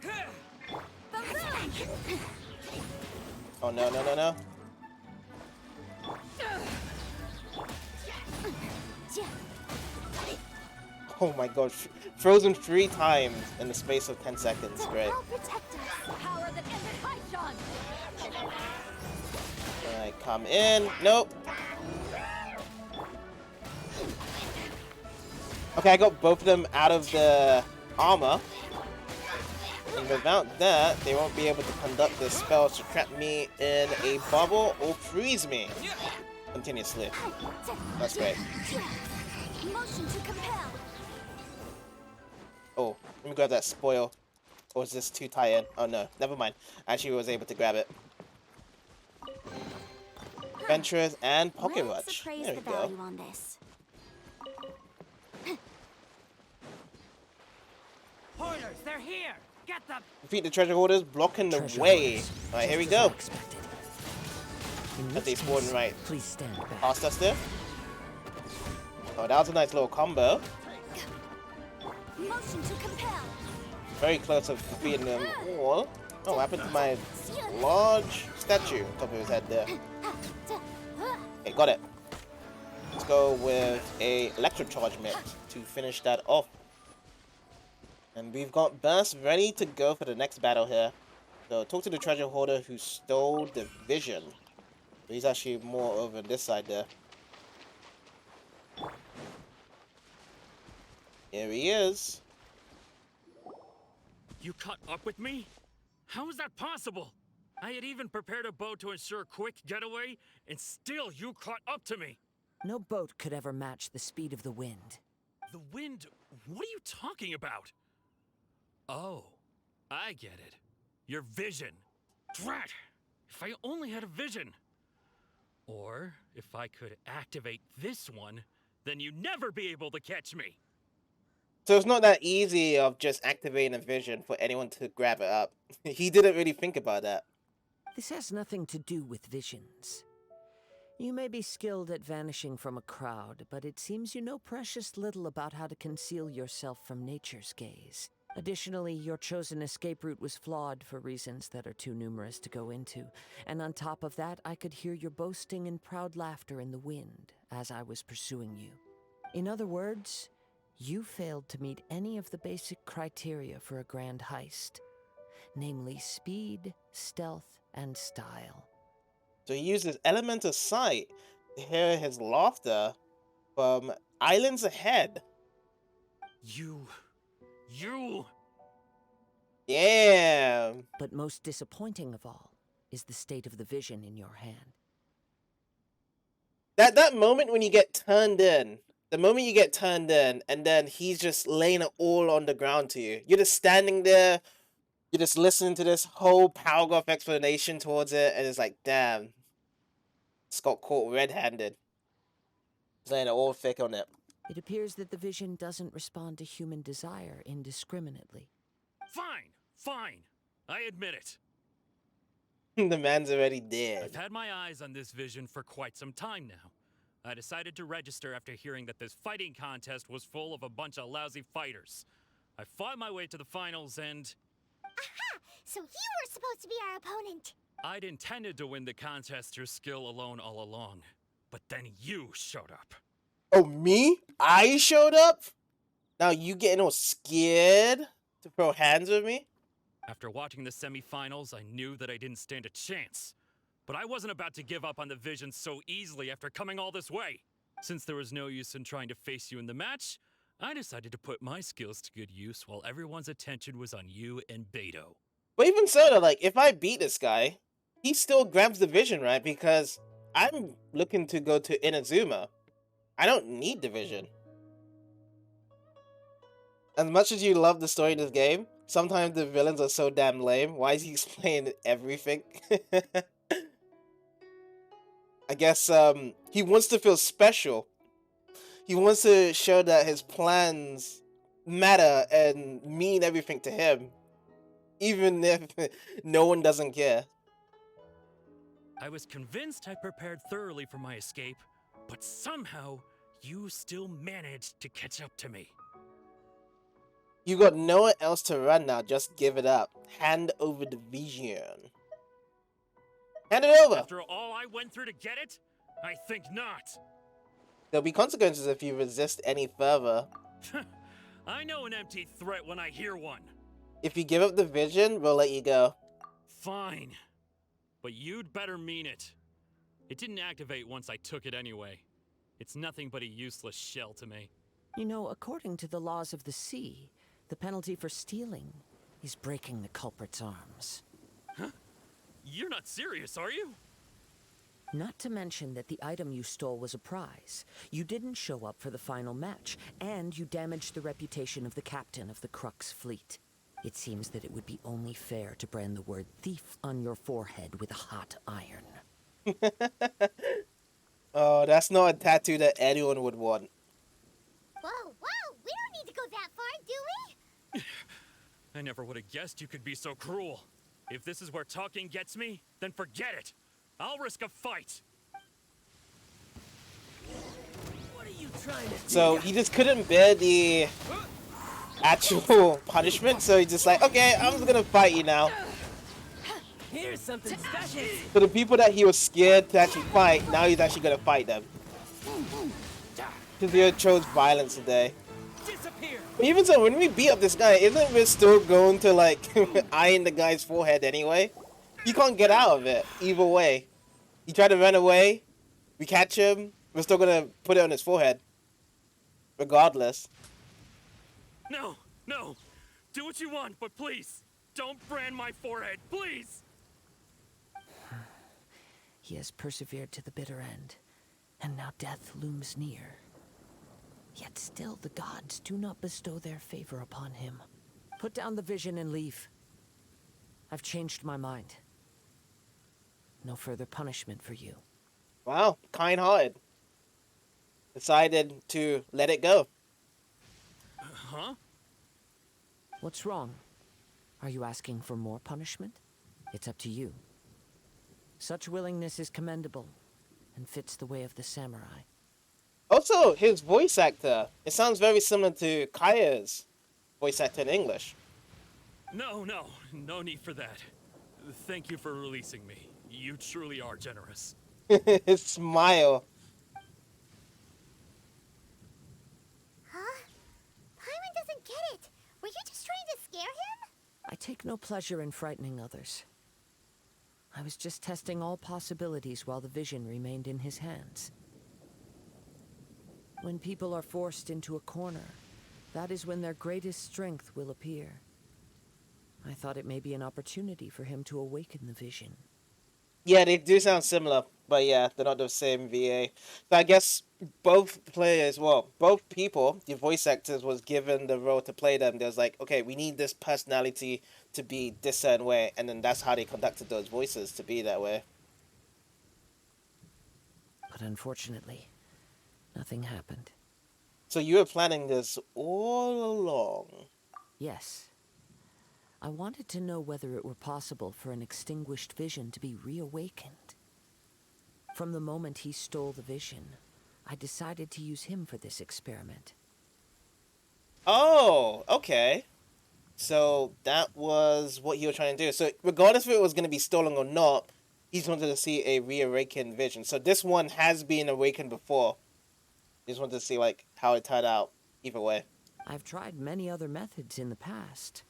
Oh no, no, no, no. Oh my god, frozen 3 times in the space of 10 seconds. Great. Alright, come in. Nope. Okay, I got both of them out of the armor. And without that, they won't be able to conduct their spells to trap me in a bubble or freeze me continuously. That's great. Motion to compel. Oh, let me grab that spoil. Or is this too tie-in? Oh no, never mind. I actually was able to grab it. Adventurers and Pocket Rush. There we go. On this. Hoarders, they're here! Get them! Defeat the treasure hoarders, blocking the Treasure way. hoarders, Alright, here we just as I go. expected. In But which they spawned case, right Please stand back. past us there. Oh, that was a nice little combo. Motion to compel. Very close to defeating them all. Oh, what happened to my large statue on top of his head there? Okay, got it. Let's go with a electro charge mix to finish that off. And we've got Burst ready to go for the next battle here. So talk to the treasure hoarder who stole the vision. He's actually more over this side there. Here he is. You caught up with me? How is that possible? I had even prepared a boat to ensure a quick getaway, and still you caught up to me. No boat could ever match the speed of the wind. The wind? What are you talking about? Oh, I get it. Your vision. Drat! If I only had a vision. Or if I could activate this one, then you'd never be able to catch me. So it's not that easy of just activating a vision for anyone to grab it up. He didn't really think about that. This has nothing to do with visions. You may be skilled at vanishing from a crowd, but it seems you know precious little about how to conceal yourself from nature's gaze. Additionally, your chosen escape route was flawed for reasons that are too numerous to go into. And on top of that, I could hear your boasting and proud laughter in the wind as I was pursuing you. In other words, you failed to meet any of the basic criteria for a grand heist, namely speed, stealth, and style. So he uses elemental sight to hear his laughter from islands ahead. You. Damn. But most disappointing of all is the state of the vision in your hand. That moment when you get turned in, the moment you get turned in, and then he's just laying it all on the ground to you. You're just standing there, you're just listening to this whole paragraph explanation towards it, and it's like, damn. It's got caught red-handed. He's laying it all thick on it. It appears that the vision doesn't respond to human desire indiscriminately. Fine. I admit it. The man's already dead. I've had my eyes on this vision for quite some time now. I decided to register after hearing that this fighting contest was full of a bunch of lousy fighters. I fought my way to the finals and... Aha! So you were supposed to be our opponent. I'd intended to win the contest through skill alone all along. But then you showed up. Oh, me? I showed up? Now you getting all scared to throw hands with me? After watching the semifinals, I knew that I didn't stand a chance. But I wasn't about to give up on the vision so easily after coming all this way. Since there was no use in trying to face you in the match, I decided to put my skills to good use while everyone's attention was on you and Beto. But even so, though, like, if I beat this guy, he still grabs the vision, right? Because I'm looking to go to Inazuma. I don't need the vision. As much as you love the story of this game, sometimes the villains are so damn lame. Why is he explaining everything? I guess he wants to feel special. He wants to show that his plans matter and mean everything to him, even if no one doesn't care. I was convinced I prepared thoroughly for my escape, but somehow you still managed to catch up to me. You got nowhere else to run now, just give it up. Hand over the vision. Hand it over! After all I went through to get it? I think not. There'll be consequences if you resist any further. I know an empty threat when I hear one. If you give up the vision, we'll let you go. Fine. But you'd better mean it. It didn't activate once I took it anyway. It's nothing but a useless shell to me. You know, according to the laws of the sea, the penalty for stealing is breaking the culprit's arms. Huh? You're not serious, are you? Not to mention that the item you stole was a prize. You didn't show up for the final match, and you damaged the reputation of the captain of the Crux fleet. It seems that it would be only fair to brand the word thief on your forehead with a hot iron. Oh, that's not a tattoo that anyone would want. Whoa, we don't need to go that far, do we? I never would have guessed you could be so cruel. If this is where talking gets me, then forget it. I'll risk a fight. What are you trying to do? So he just couldn't bear the actual punishment, so he's just like, okay, I'm just gonna fight you now. Here's something special. So the people that he was scared to actually fight, now he's actually gonna fight them. Because he chose violence today. Disappear. But even so, when we beat up this guy, isn't we still going to like iron the guy's forehead anyway? He can't get out of it either way. He tried to run away, we catch him, we're still gonna put it on his forehead. Regardless. No. Do what you want, but please, don't brand my forehead, please! He has persevered to the bitter end, and now death looms near. Yet still the gods do not bestow their favor upon him. Put down the vision and leave. I've changed my mind. No further punishment for you. Wow, kind-hearted. Decided to let it go. Huh? What's wrong? Are you asking for more punishment? It's up to you. Such willingness is commendable, and fits the way of the samurai. Also, his voice actor, it sounds very similar to Kaya's voice actor in English. No, no need for that. Thank you for releasing me. You truly are generous. His smile. Huh? Paimon doesn't get it. Were you just trying to scare him? I take no pleasure in frightening others. I was just testing all possibilities while the vision remained in his hands. When people are forced into a corner, that is when their greatest strength will appear. I thought it may be an opportunity for him to awaken the vision. Yeah, they do sound similar, but yeah, they're not the same VA. So I guess both players, well, both people, the voice actors, was given the role to play them. There's like, okay, we need this personality to be this certain way, and then that's how they conducted those voices to be that way. But unfortunately, nothing happened. So you were planning this all along? Yes. I wanted to know whether it were possible for an extinguished vision to be reawakened. From the moment he stole the vision, I decided to use him for this experiment. Oh, okay. So that was what you were trying to do. So regardless if it was going to be stolen or not, he just wanted to see a reawakened vision. So this one has been awakened before. Just wanted to see like how it turned out either way. I've tried many other methods in the past,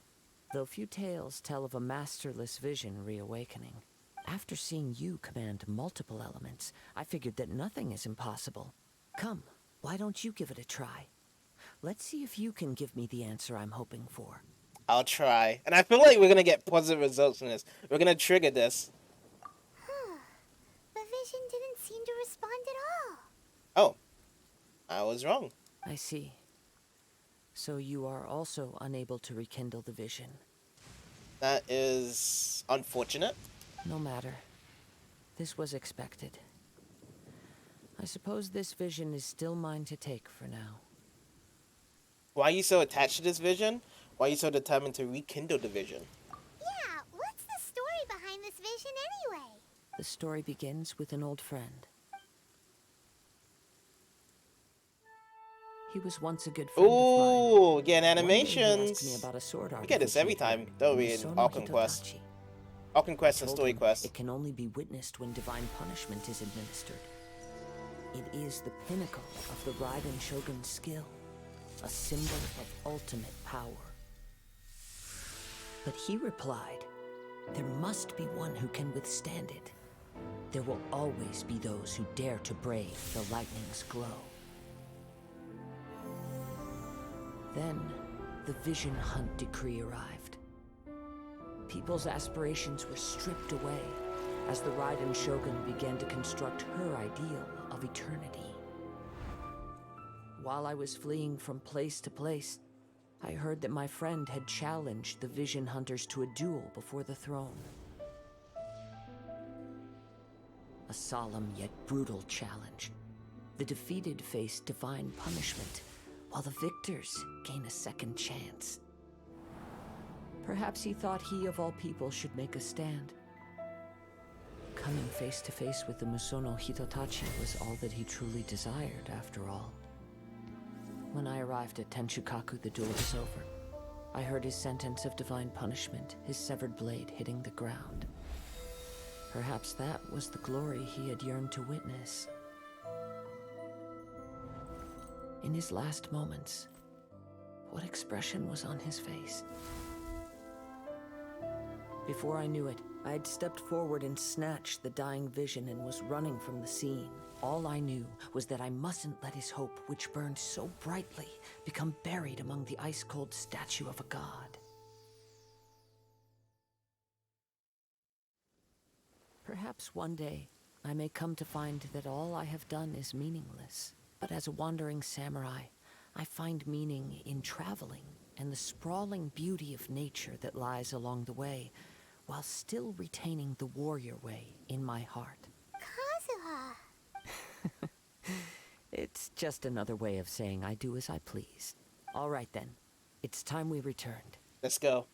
though few tales tell of a masterless vision reawakening. After seeing you command multiple elements, I figured that nothing is impossible. Come, why don't you give it a try? Let's see if you can give me the answer I'm hoping for. I'll try. And I feel like we're going to get positive results from this. We're going to trigger this. The vision didn't seem to respond at all. Oh, I was wrong. I see. So you are also unable to rekindle the vision. That is unfortunate. No matter. This was expected. I suppose this vision is still mine to take for now. Why are you so attached to this vision? Why are you so determined to rekindle the vision? Yeah, what's the story behind this vision anyway? The story begins with an old friend. He was once a good friend of mine. Ooh, getting One day he asked me animations. about a sword art We get this every time, don't we, in Alchemy Quest? Alchemy Quest and Story Quest. It can only be witnessed when divine punishment is administered. It is the pinnacle of the Raiden Shogun's skill, a symbol of ultimate power. But he replied, there must be one who can withstand it. There will always be those who dare to brave the lightning's glow. Then, the Vision Hunt decree arrived. People's aspirations were stripped away as the Raiden Shogun began to construct her ideal of eternity. While I was fleeing from place to place, I heard that my friend had challenged the Vision Hunters to a duel before the throne. A solemn yet brutal challenge. The defeated face divine punishment, while the victors gain a second chance. Perhaps he thought he of all people should make a stand. Coming face to face with the Musono Hitotachi was all that he truly desired, after all. When I arrived at Tenshukaku, the duel was over. I heard his sentence of divine punishment, his severed blade hitting the ground. Perhaps that was the glory he had yearned to witness. In his last moments, what expression was on his face? Before I knew it, I had stepped forward and snatched the dying vision and was running from the scene. All I knew was that I mustn't let his hope, which burned so brightly, become buried among the ice-cold statue of a god. Perhaps one day, I may come to find that all I have done is meaningless. But as a wandering samurai, I find meaning in traveling and the sprawling beauty of nature that lies along the way, while still retaining the warrior way in my heart. Kazuha! It's just another way of saying I do as I please. All right then, it's time we returned. Let's go.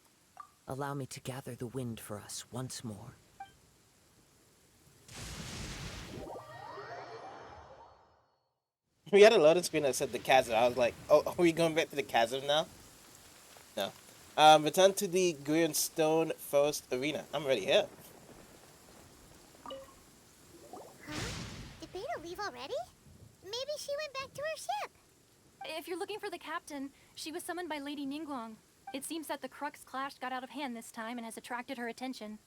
Allow me to gather the wind for us once more. We had a loading screen that said the chasm. I was like, oh, are we going back to the chasm now? No. Return to the Greenstone Forest Arena. I'm already here. Huh? Did Beta leave already? Maybe she went back to her ship. If you're looking for the captain, she was summoned by Lady Ningguang. It seems that the Crux Clash got out of hand this time and has attracted her attention.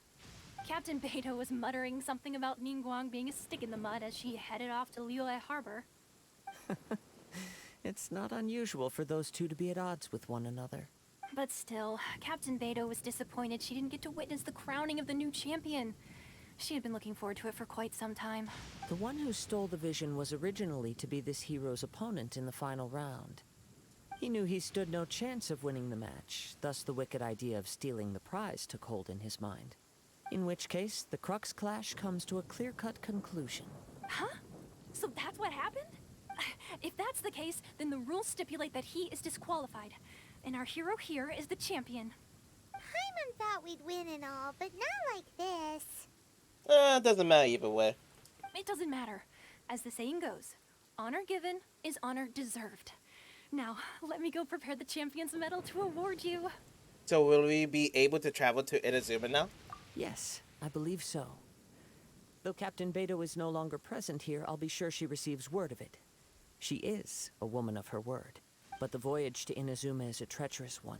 Captain Beidou was muttering something about Ningguang being a stick in the mud as she headed off to Liyue Harbor. It's not unusual for those two to be at odds with one another. But still, Captain Beidou was disappointed she didn't get to witness the crowning of the new champion. She had been looking forward to it for quite some time. The one who stole the vision was originally to be this hero's opponent in the final round. He knew he stood no chance of winning the match, thus the wicked idea of stealing the prize took hold in his mind. In which case, the Crux Clash comes to a clear-cut conclusion. Huh? So that's what happened? If that's the case, then the rules stipulate that he is disqualified. And our hero here is the champion. Paimon thought we'd win and all, but not like this. It doesn't matter either way. It doesn't matter. As the saying goes, honor given is honor deserved. Now, let me go prepare the champion's medal to award you. So will we be able to travel to Inazuma now? Yes, I believe so. Though Captain Beidou is no longer present here, I'll be sure she receives word of it. She is a woman of her word, but the voyage to Inazuma is a treacherous one.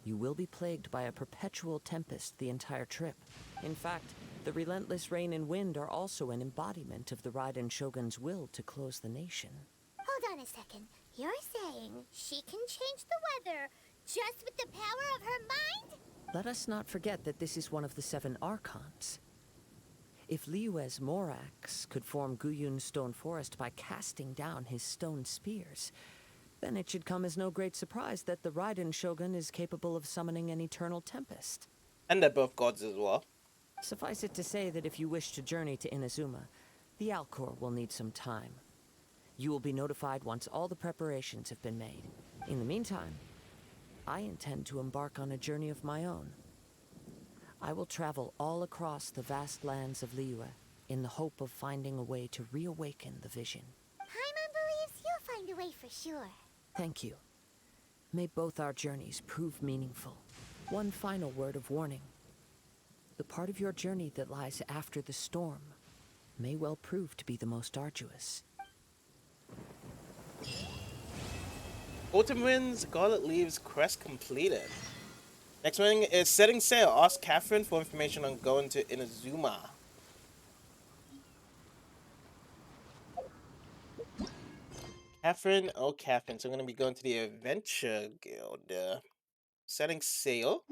You will be plagued by a perpetual tempest the entire trip. In fact, the relentless rain and wind are also an embodiment of the Raiden Shogun's will to close the nation. Hold on a second. You're saying she can change the weather just with the power of her mind? Let us not forget that this is one of the 7 Archons. If Liyue's Morax could form Guyun's stone forest by casting down his stone spears, then it should come as no great surprise that the Raiden Shogun is capable of summoning an eternal tempest. And they're both gods as well. Suffice it to say that if you wish to journey to Inazuma, the Alcor will need some time. You will be notified once all the preparations have been made. In the meantime, I intend to embark on a journey of my own. I will travel all across the vast lands of Liyue in the hope of finding a way to reawaken the vision. Paimon believes you'll find a way for sure. Thank you. May both our journeys prove meaningful. One final word of warning. The part of your journey that lies after the storm may well prove to be the most arduous. Autumn winds, Scarlet Leaves, quest completed. Next one is setting sail. Ask Catherine for information on going to Inazuma. Catherine, oh Catherine, so I'm gonna be going to the Adventure Guild. Setting sail.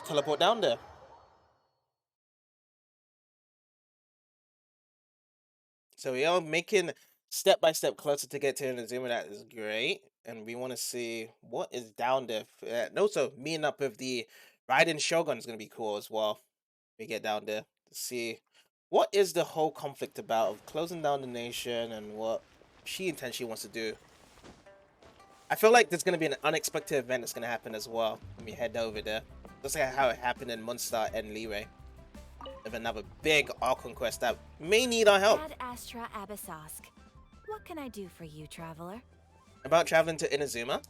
Teleport down there. So we are making step by step closer to get to Inazuma. That is great. And we want to see what is down there. And also, meeting up with the Raiden Shogun is going to be cool as well. We get down there to see what is the whole conflict about of closing down the nation and what she intentionally wants to do. I feel like there's going to be an unexpected event that's going to happen as well when we head over there. Just like how it happened in Munster and Liyue. Of another big Archon quest that may need our help. Ad Astra Abyssosk. What can I do for you, traveler? About traveling to Inazuma?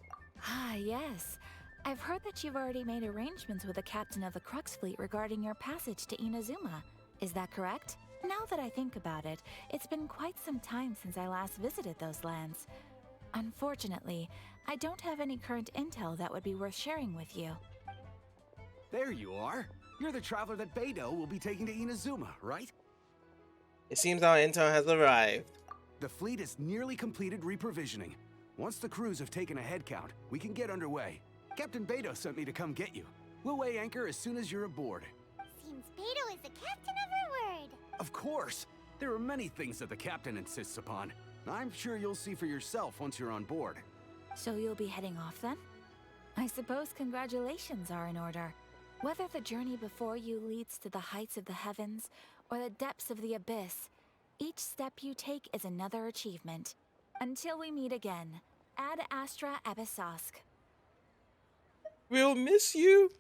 Ah, yes. I've heard that you've already made arrangements with the captain of the Crux fleet regarding your passage to Inazuma. Is that correct? Now that I think about it, it's been quite some time since I last visited those lands. Unfortunately, I don't have any current intel that would be worth sharing with you. There you are. You're the traveler that Beidou will be taking to Inazuma, right? It seems our intel has arrived. The fleet has nearly completed reprovisioning. Once the crews have taken a head count, we can get underway. Captain Beidou sent me to come get you. We'll weigh anchor as soon as you're aboard. Seems Beidou is the captain of her word. Of course! There are many things that the captain insists upon. I'm sure you'll see for yourself once you're on board. So you'll be heading off then? I suppose congratulations are in order. Whether the journey before you leads to the heights of the heavens or the depths of the abyss, each step you take is another achievement. Until we meet again, Ad Astra Abyssosk. We'll miss you.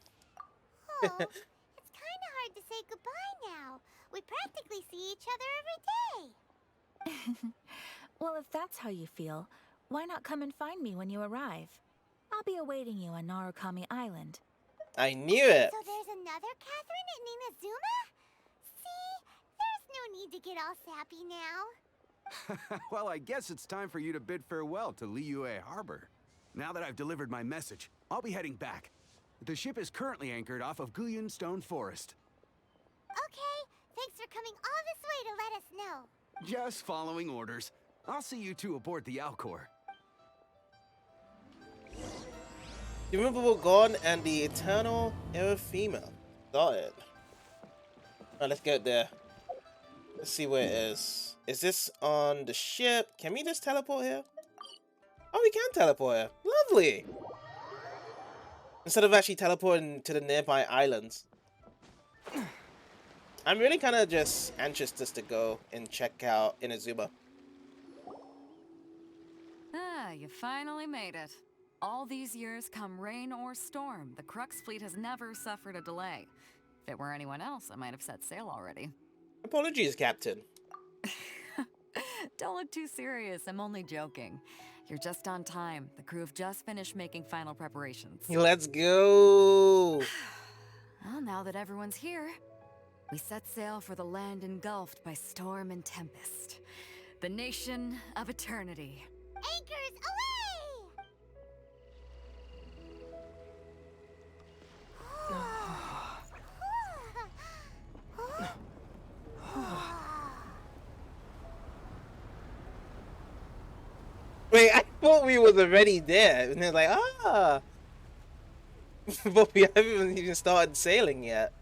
Oh, it's kinda hard to say goodbye now. We practically see each other every day. Well, if that's how you feel, why not come and find me when you arrive? I'll be awaiting you on Narukami Island. I knew it. So there's another Catherine in Inazuma? See? There's no need to get all sappy now. Well, I guess it's time for you to bid farewell to Liyue Harbor. Now that I've delivered my message, I'll be heading back. The ship is currently anchored off of Guyun Stone Forest. Okay, thanks for coming all this way to let us know. Just following orders. I'll see you two aboard the Alcor. The Immovable God and the Eternal Erythema. Got it. Alright, let's get there. Let's see where it is. Is this on the ship? Can we just teleport here? Oh, we can teleport here. Lovely! Instead of actually teleporting to the nearby islands. I'm really kind of just anxious just to go and check out Inazuma. Ah, you finally made it. All these years, come rain or storm, the Crux fleet has never suffered a delay. If it were anyone else, I might have set sail already. Apologies, Captain. Don't look too serious, I'm only joking. You're just on time. The crew have just finished making final preparations. Let's go! Well, now that everyone's here, we set sail for the land engulfed by storm and tempest. The nation of eternity. Anchors away! Wait, I thought we was already there. And they're like, ah! But we haven't even started sailing yet.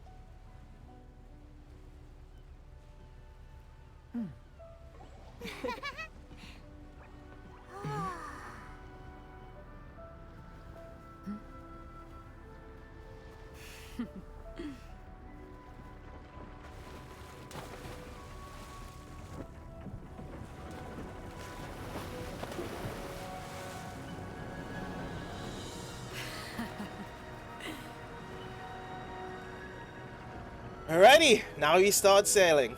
Alrighty, now we start sailing.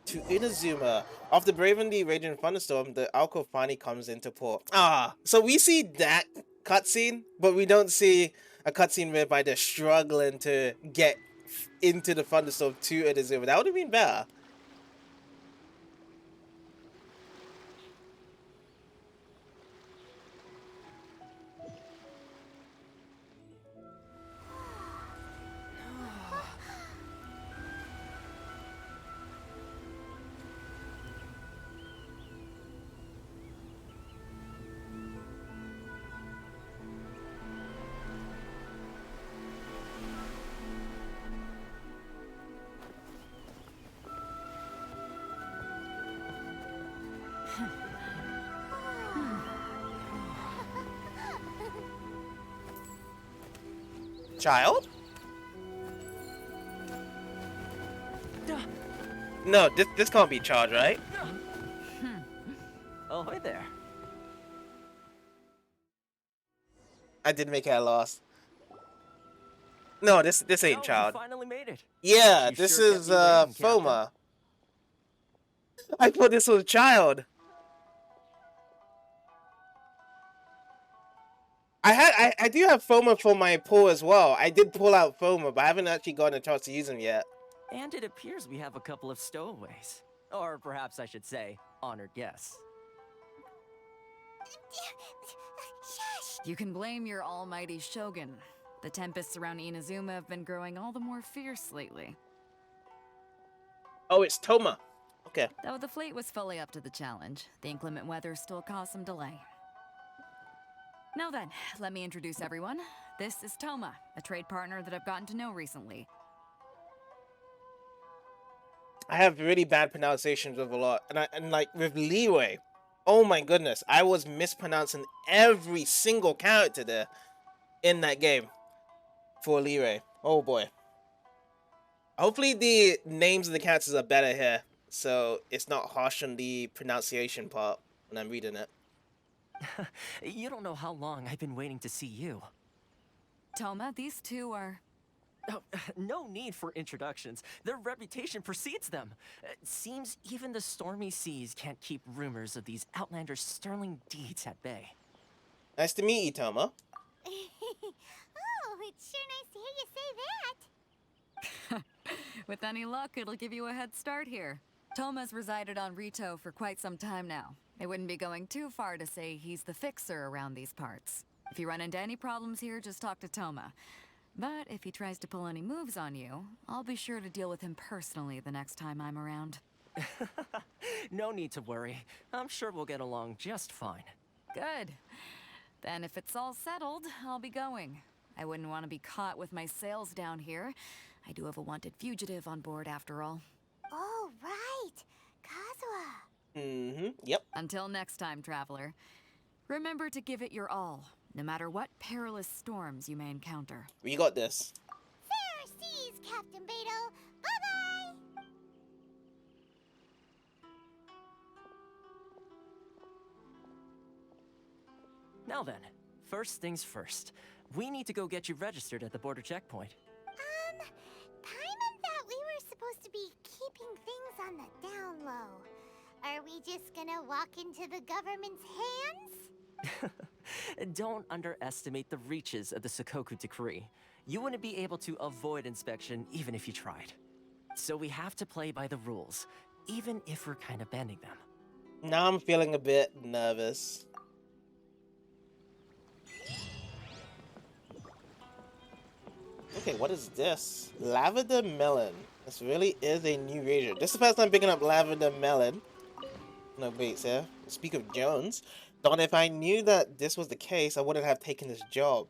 To Inazuma. After braving the raging thunderstorm, the Alcor finally comes into port. Ah, so we see that cutscene, but we don't see a cutscene whereby they're struggling to get into the thunderstorm to Inazuma. That would have been better. Child? No, this can't be child, right? Oh, hi there. I did make it a loss. No, this ain't child. You finally made it. Yeah, You this sure is kept me waiting, Captain. Foma. I thought this was child. I do have Foma for my pull as well. I did pull out Foma, but I haven't actually gotten a chance to use him yet. And it appears we have a couple of stowaways. Or perhaps I should say, honored guests. You can blame your almighty Shogun. The tempests around Inazuma have been growing all the more fierce lately. Oh, it's Toma. Okay. Though the fleet was fully up to the challenge, the inclement weather still caused some delay. Now then, let me introduce everyone. This is Toma, a trade partner that I've gotten to know recently. I have really bad pronunciations of a lot, and like with Leeway, oh my goodness, I was mispronouncing every single character there in that game for Leeway. Oh boy. Hopefully the names of the characters are better here, so it's not harsh on the pronunciation part when I'm reading it. You don't know how long I've been waiting to see you. Toma, these two are Oh, no need for introductions. Their reputation precedes them. It seems even the stormy seas can't keep rumors of these outlanders' sterling deeds at bay. Nice to meet you, Toma. Oh, it's sure nice to hear you say that. With any luck, it'll give you a head start here. Toma's resided on Rito for quite some time now. It wouldn't be going too far to say he's the fixer around these parts. If you run into any problems here, just talk to Toma. But if he tries to pull any moves on you, I'll be sure to deal with him personally the next time I'm around. No need to worry. I'm sure we'll get along just fine. Good. Then if it's all settled, I'll be going. I wouldn't want to be caught with my sails down here. I do have a wanted fugitive on board after all. Oh, right. Kazuha. Yep. Until next time, traveler. Remember to give it your all, no matter what perilous storms you may encounter. We got this. Fair seas, Captain Beto. Bye-bye. Now then, first things first. We need to go get you registered at the border checkpoint. Paimon thought we were supposed to be keeping things on the down low. Are we just gonna walk into the government's hands? Don't underestimate the reaches of the Sakoku Decree. You wouldn't be able to avoid inspection even if you tried. So we have to play by the rules, even if we're kind of bending them. Now I'm feeling a bit nervous. Okay, what is this? Lavender melon. This really is a new region. This is the first time picking up lavender melon. No, wait, sir. Speak of Jones. Thought if I knew that this was the case, I wouldn't have taken this job.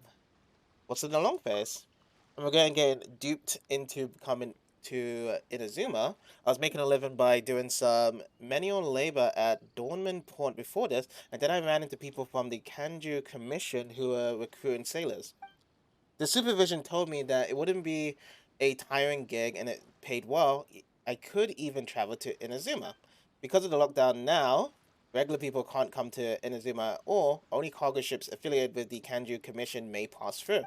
What's in the long face? I'm going to get duped into coming to Inazuma. I was making a living by doing some manual labor at Dawnman Port before this, and then I ran into people from the Kanju Commission who were recruiting sailors. The supervision told me that it wouldn't be a tiring gig and it paid well. I could even travel to Inazuma. Because of the lockdown now, regular people can't come to Inazuma, or only cargo ships affiliated with the Kanju Commission may pass through.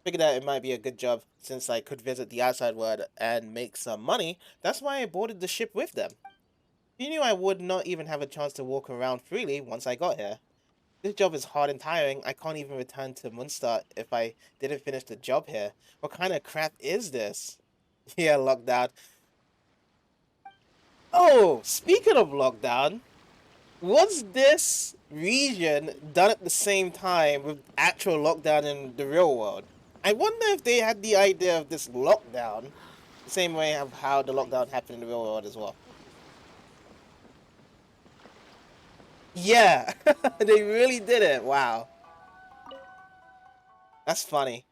Figured that it might be a good job since I could visit the outside world and make some money. That's why I boarded the ship with them. You knew I would not even have a chance to walk around freely once I got here. This job is hard and tiring. I can't even return to Munster if I didn't finish the job here. What kind of crap is this? Yeah, lockdown. Oh, speaking of lockdown, was this region done at the same time with actual lockdown in the real world? I wonder if they had the idea of this lockdown the same way of how the lockdown happened in the real world as well. Yeah, they really did it. Wow. That's funny.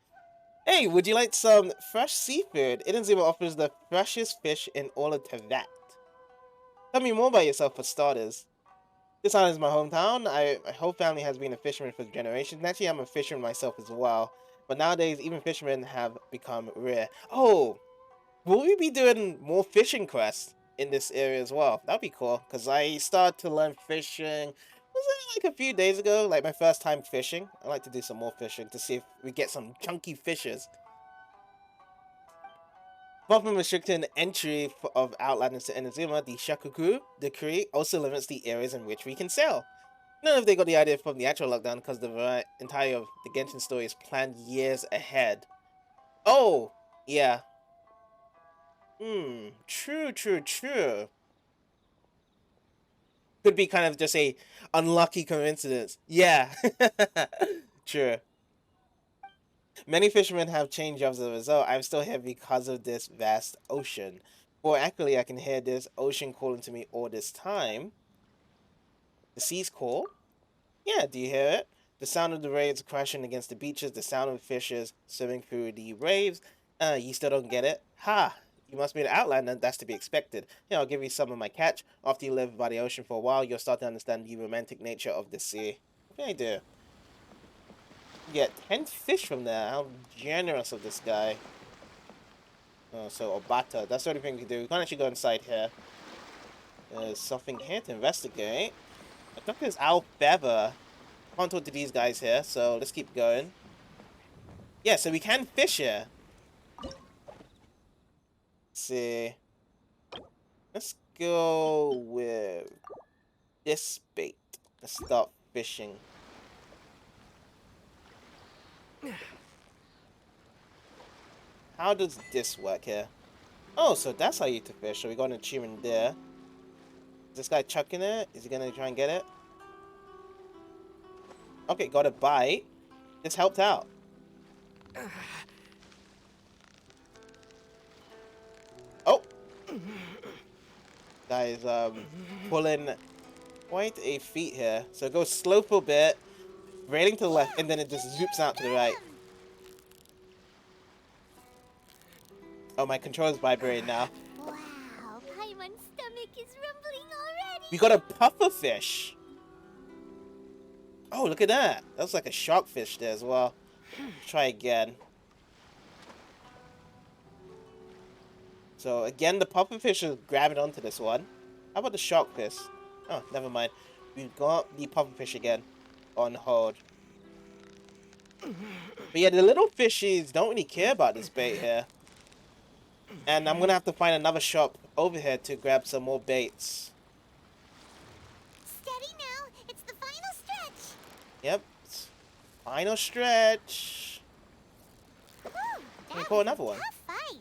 Hey, would you like some fresh seafood? Inazuma offers the freshest fish in all of Teyvat. Tell me more about yourself for starters. This island is my hometown. My whole family has been a fisherman for generations. Actually, I'm a fisherman myself as well. But nowadays, even fishermen have become rare. Oh, will we be doing more fishing quests in this area as well? That'd be cool, because I started to learn fishing, was it like a few days ago? Like my first time fishing. I'd like to do some more fishing to see if we get some chunky fishes. Apart from restricting entry of outlanders to Inazuma, the Shakuku decree also limits the areas in which we can sail. I don't know if they got the idea from the actual lockdown, because the entire of the Genshin story is planned years ahead. Oh, yeah. True. Could be kind of just a unlucky coincidence. Yeah. True. Many fishermen have changed jobs as a result. I'm still here because of this vast ocean. More accurately, I can hear this ocean calling to me all this time. The sea's call? Yeah, do you hear it? The sound of the waves crashing against the beaches, the sound of fishes swimming through the waves. You still don't get it? Ha! You must be an outlander, that's to be expected. Yeah, I'll give you some of my catch. After you live by the ocean for a while, you'll start to understand the romantic nature of the sea. Okay, I do. You get 10 fish from there. How generous of this guy. Oh, so Obata, that's the only thing we can do. We can't actually go inside here. There's something here to investigate. I think there's Owl Feather. Can't talk to these guys here, so let's keep going. Yeah, so we can fish here. see. Let's go with this bait. Let's start fishing. How does this work here? Oh, so that's how you eat the fish. So we got an achievement there. Is this guy chucking it? Is he gonna try and get it? Okay, got a bite. This helped out. Oh! Guys, pulling quite a feat here. So it goes slow for a bit, railing to the left, and then it just zoops out to the right. Oh, my controller's vibrating now. Wow, Paimon's stomach is rumbling already. We got a puffer fish. Oh, look at that. That was like a shark fish there as well. Try again. So again, the puffer fish is grabbing onto this one. How about the shark fish? Oh, never mind. We've got the puffer fish again on hold. But yeah, the little fishies don't really care about this bait here. And I'm gonna have to find another shop over here to grab some more baits. Steady now, it's the final stretch. Yep. Final stretch. Whew, Let me that pull was a another one. tough fight.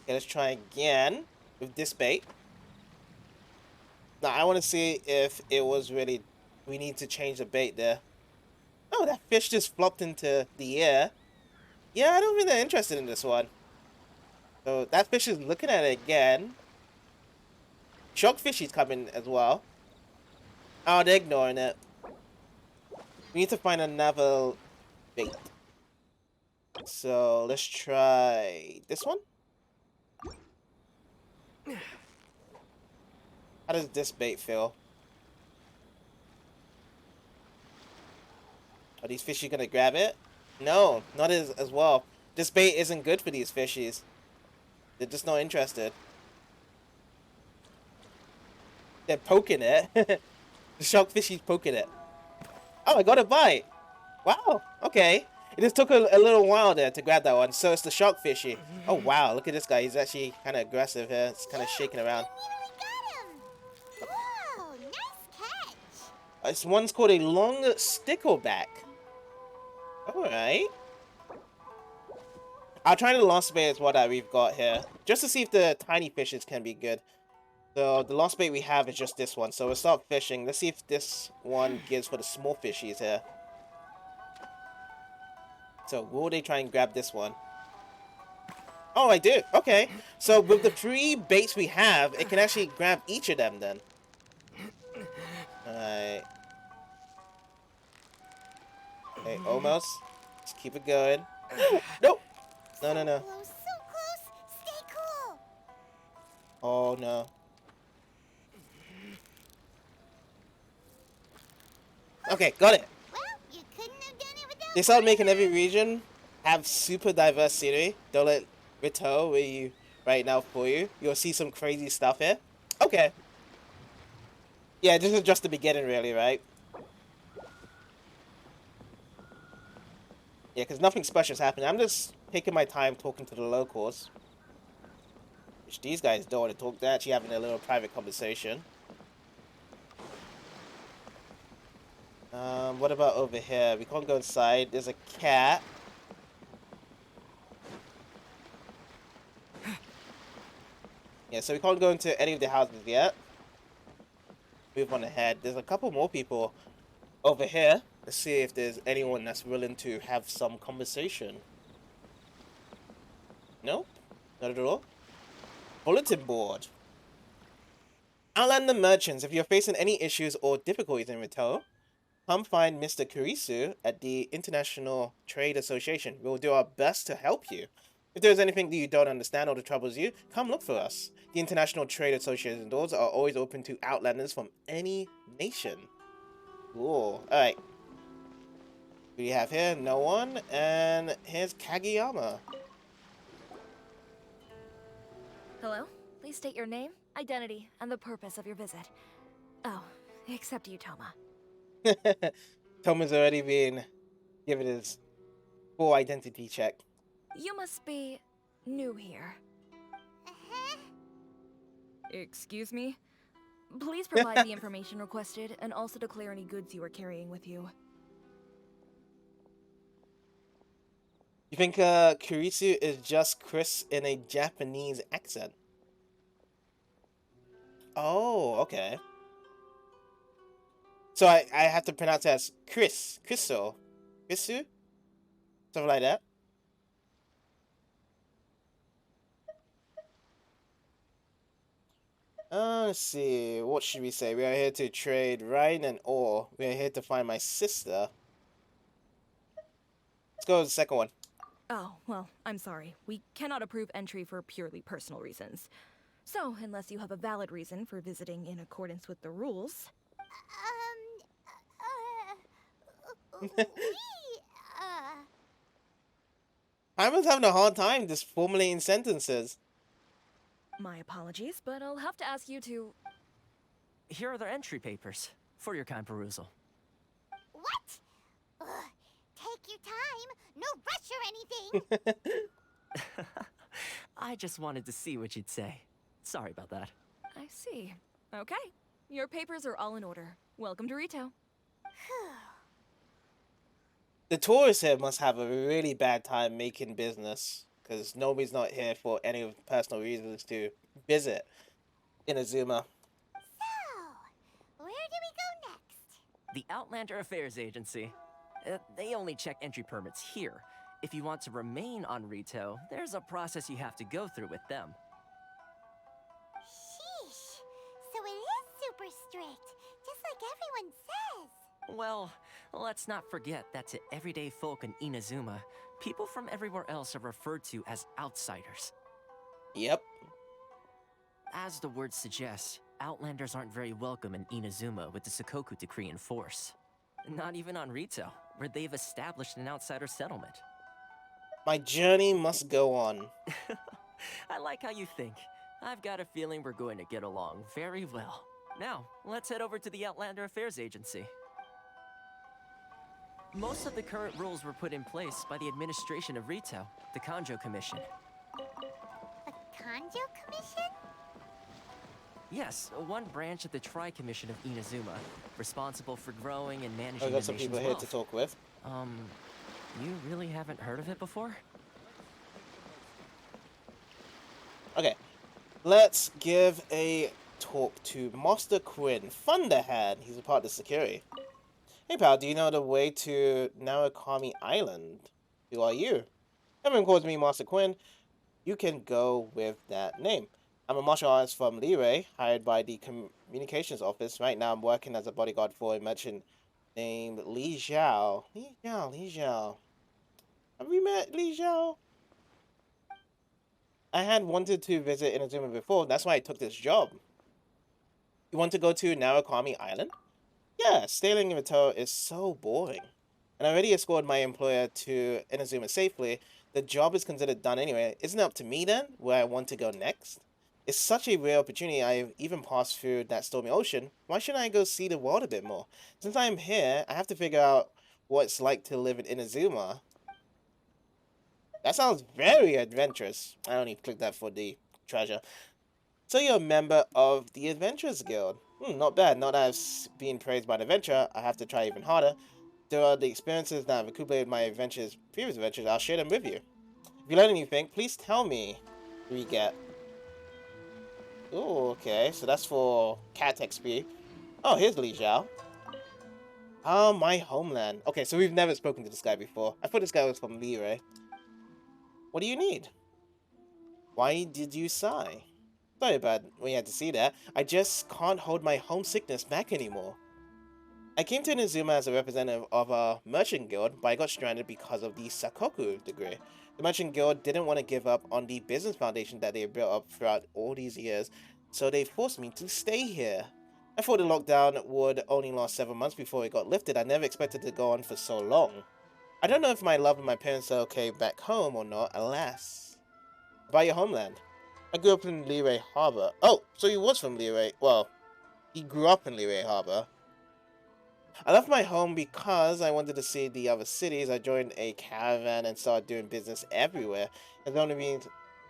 Okay, let's try again with this bait. Now, I want to see if it was really... We need to change the bait there. Oh, that fish just flopped into the air. Yeah, I don't think they're interested in this one. So, that fish is looking at it again. Sharkfishy's coming as well. Oh, they're ignoring it. We need to find another bait. So, let's try this one. How does this bait feel? Are these fishies gonna grab it? No, not as well. This bait isn't good for these fishies. They're just not interested. They're poking it. The shark fishy's poking it. Oh, I got a bite. Wow, okay. It just took a little while there to grab that one. So it's the shark fishy. Oh, wow, look at this guy. He's actually kind of aggressive here. It's kind of shaking around. You nearly got him. Whoa, nice catch. This one's called a long stickleback. Alright. I'll try the lost bait as well that we've got here. Just to see if the tiny fishes can be good. So the lost bait we have is just this one. So we'll start fishing. Let's see if this one gives for the small fishies here. So will they try and grab this one? Oh, I do. Okay. So with the 3 baits we have, it can actually grab each of them then. Alright. Okay, almost. Let's keep it going. Nope. No, no, no. Close, so close. Stay cool. Oh, no. Okay, got it. Well, you couldn't have done it without They started making every region have super diverse scenery. Don't let Rito where you right now for you. You'll see some crazy stuff here. Okay. Yeah, this is just the beginning really, right? Yeah, because nothing special is happening. I'm just taking my time talking to the locals. Which these guys don't want to talk. They're actually having a little private conversation. What about over here? We can't go inside. There's a cat. Yeah, so we can't go into any of the houses yet. Move on ahead. There's a couple more people over here. Let's see if there's anyone that's willing to have some conversation. Nope, not at all. Bulletin board. Outlander merchants, if you're facing any issues or difficulties in Rito, come find Mr. Kurisu at the International Trade Association. We'll do our best to help you. If there's anything that you don't understand or that troubles you, come look for us. The International Trade Association doors are always open to Outlanders from any nation. Cool. Alright. Who do you have here? No one. And here's Kageyama. Hello? Please state your name, identity, and the purpose of your visit. Oh, except you, Toma. Toma's already been given his full identity check. You must be new here. Uh-huh. Excuse me? Please provide the information requested and also declare any goods you are carrying with you. You think Kurisu is just Chris in a Japanese accent? Oh, okay. So I have to pronounce it as Chrisu, something like that. Let's see. What should we say? We are here to trade Ryan and ore. We are here to find my sister. Let's go with the second one. Oh, well, I'm sorry. We cannot approve entry for purely personal reasons. So, unless you have a valid reason for visiting in accordance with the rules... Hyman's having a hard time just formulating sentences. My apologies, but I'll have to ask you to... Here are their entry papers, for your kind perusal. What? Ugh, take your time. No rush or anything. I just wanted to see what you'd say. Sorry about that. I see. Okay. Your papers are all in order. Welcome to Rito. The tourists here must have a really bad time making business, because nobody's not here for any personal reasons to visit Inazuma. So, where do we go next? The Outlander Affairs Agency. They only check entry permits here. If you want to remain on Rito, there's a process you have to go through with them. Sheesh. So it is super strict, just like everyone says. Well, let's not forget that to everyday folk in Inazuma, people from everywhere else are referred to as outsiders. Yep. As the word suggests, Outlanders aren't very welcome in Inazuma with the Sakoku Decree in force. Not even on Rito, where they've established an outsider settlement. My journey must go on. I like how you think. I've got a feeling we're going to get along very well. Now, let's head over to the Outlander Affairs Agency. Most of the current rules were put in place by the administration of Rito, the Kanjo Commission. A Kanjo Commission? Yes, one branch of the Tri-Commission of Inazuma, responsible for growing and managing I the got some people nation's here wealth. to talk with. You really haven't heard of it before? Okay, let's give a talk to Master Quinn Thunderhand. He's a part of the security. Hey pal, do you know the way to Narukami Island? Who are you? Everyone calls me Master Quinn. You can go with that name. I'm a martial artist from Liyue, hired by the communications office. Right now I'm working as a bodyguard for a merchant named Li Xiao. Li Xiao. Have we met Li Xiao? I had wanted to visit Inazuma before, that's why I took this job. You want to go to Narukami Island? Yeah, sailing in a tow is so boring. And I already escorted my employer to Inazuma safely. The job is considered done anyway. Isn't it up to me then, where I want to go next? It's such a rare opportunity. I've even passed through that stormy ocean. Why shouldn't I go see the world a bit more? Since I'm here, I have to figure out what it's like to live in Inazuma. That sounds very adventurous. I only clicked that for the treasure. So you're a member of the Adventurers Guild. Not bad. Now that I've been praised by an adventurer, I have to try even harder. There are the experiences that have accumulated my previous adventures. I'll share them with you. If you learn anything, please tell me. What do we get? Oh, okay. So that's for cat XP. Oh, here's Li Xiao. My homeland. Okay, so we've never spoken to this guy before. I thought this guy was from Liyue. What do you need? Why did you sigh? Sorry about when you had to see that. I just can't hold my homesickness back anymore. I came to Inazuma as a representative of a merchant guild, but I got stranded because of the Sakoku Decree. The merchant guild didn't want to give up on the business foundation that they built up throughout all these years, so they forced me to stay here. I thought the lockdown would only last 7 months before it got lifted. I never expected it to go on for so long. I don't know if my love and my parents are okay back home or not, alas. By your homeland. I grew up in Liyue Harbor. Oh, so he was from Liyue. Well, he grew up in Liyue Harbor. I left my home because I wanted to see the other cities. I joined a caravan and started doing business everywhere. It's only been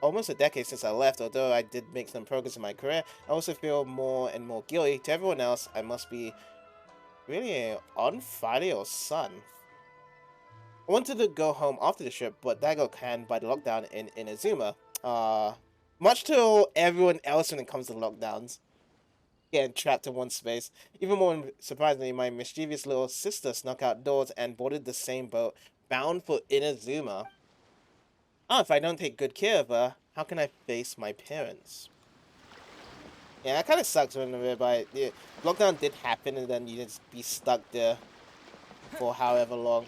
almost a decade since I left. Although I did make some progress in my career, I also feel more and more guilty. To everyone else, I must be really on Friday or Sun. I wanted to go home after the trip, but that got canned by the lockdown in Inazuma. Much to everyone else when it comes to lockdowns. Getting trapped in one space. Even more surprisingly, my mischievous little sister snuck outdoors and boarded the same boat, bound for Inazuma. Oh, if I don't take good care of her, how can I face my parents? Yeah, that kind of sucks when the lockdown did happen and then you just be stuck there for however long.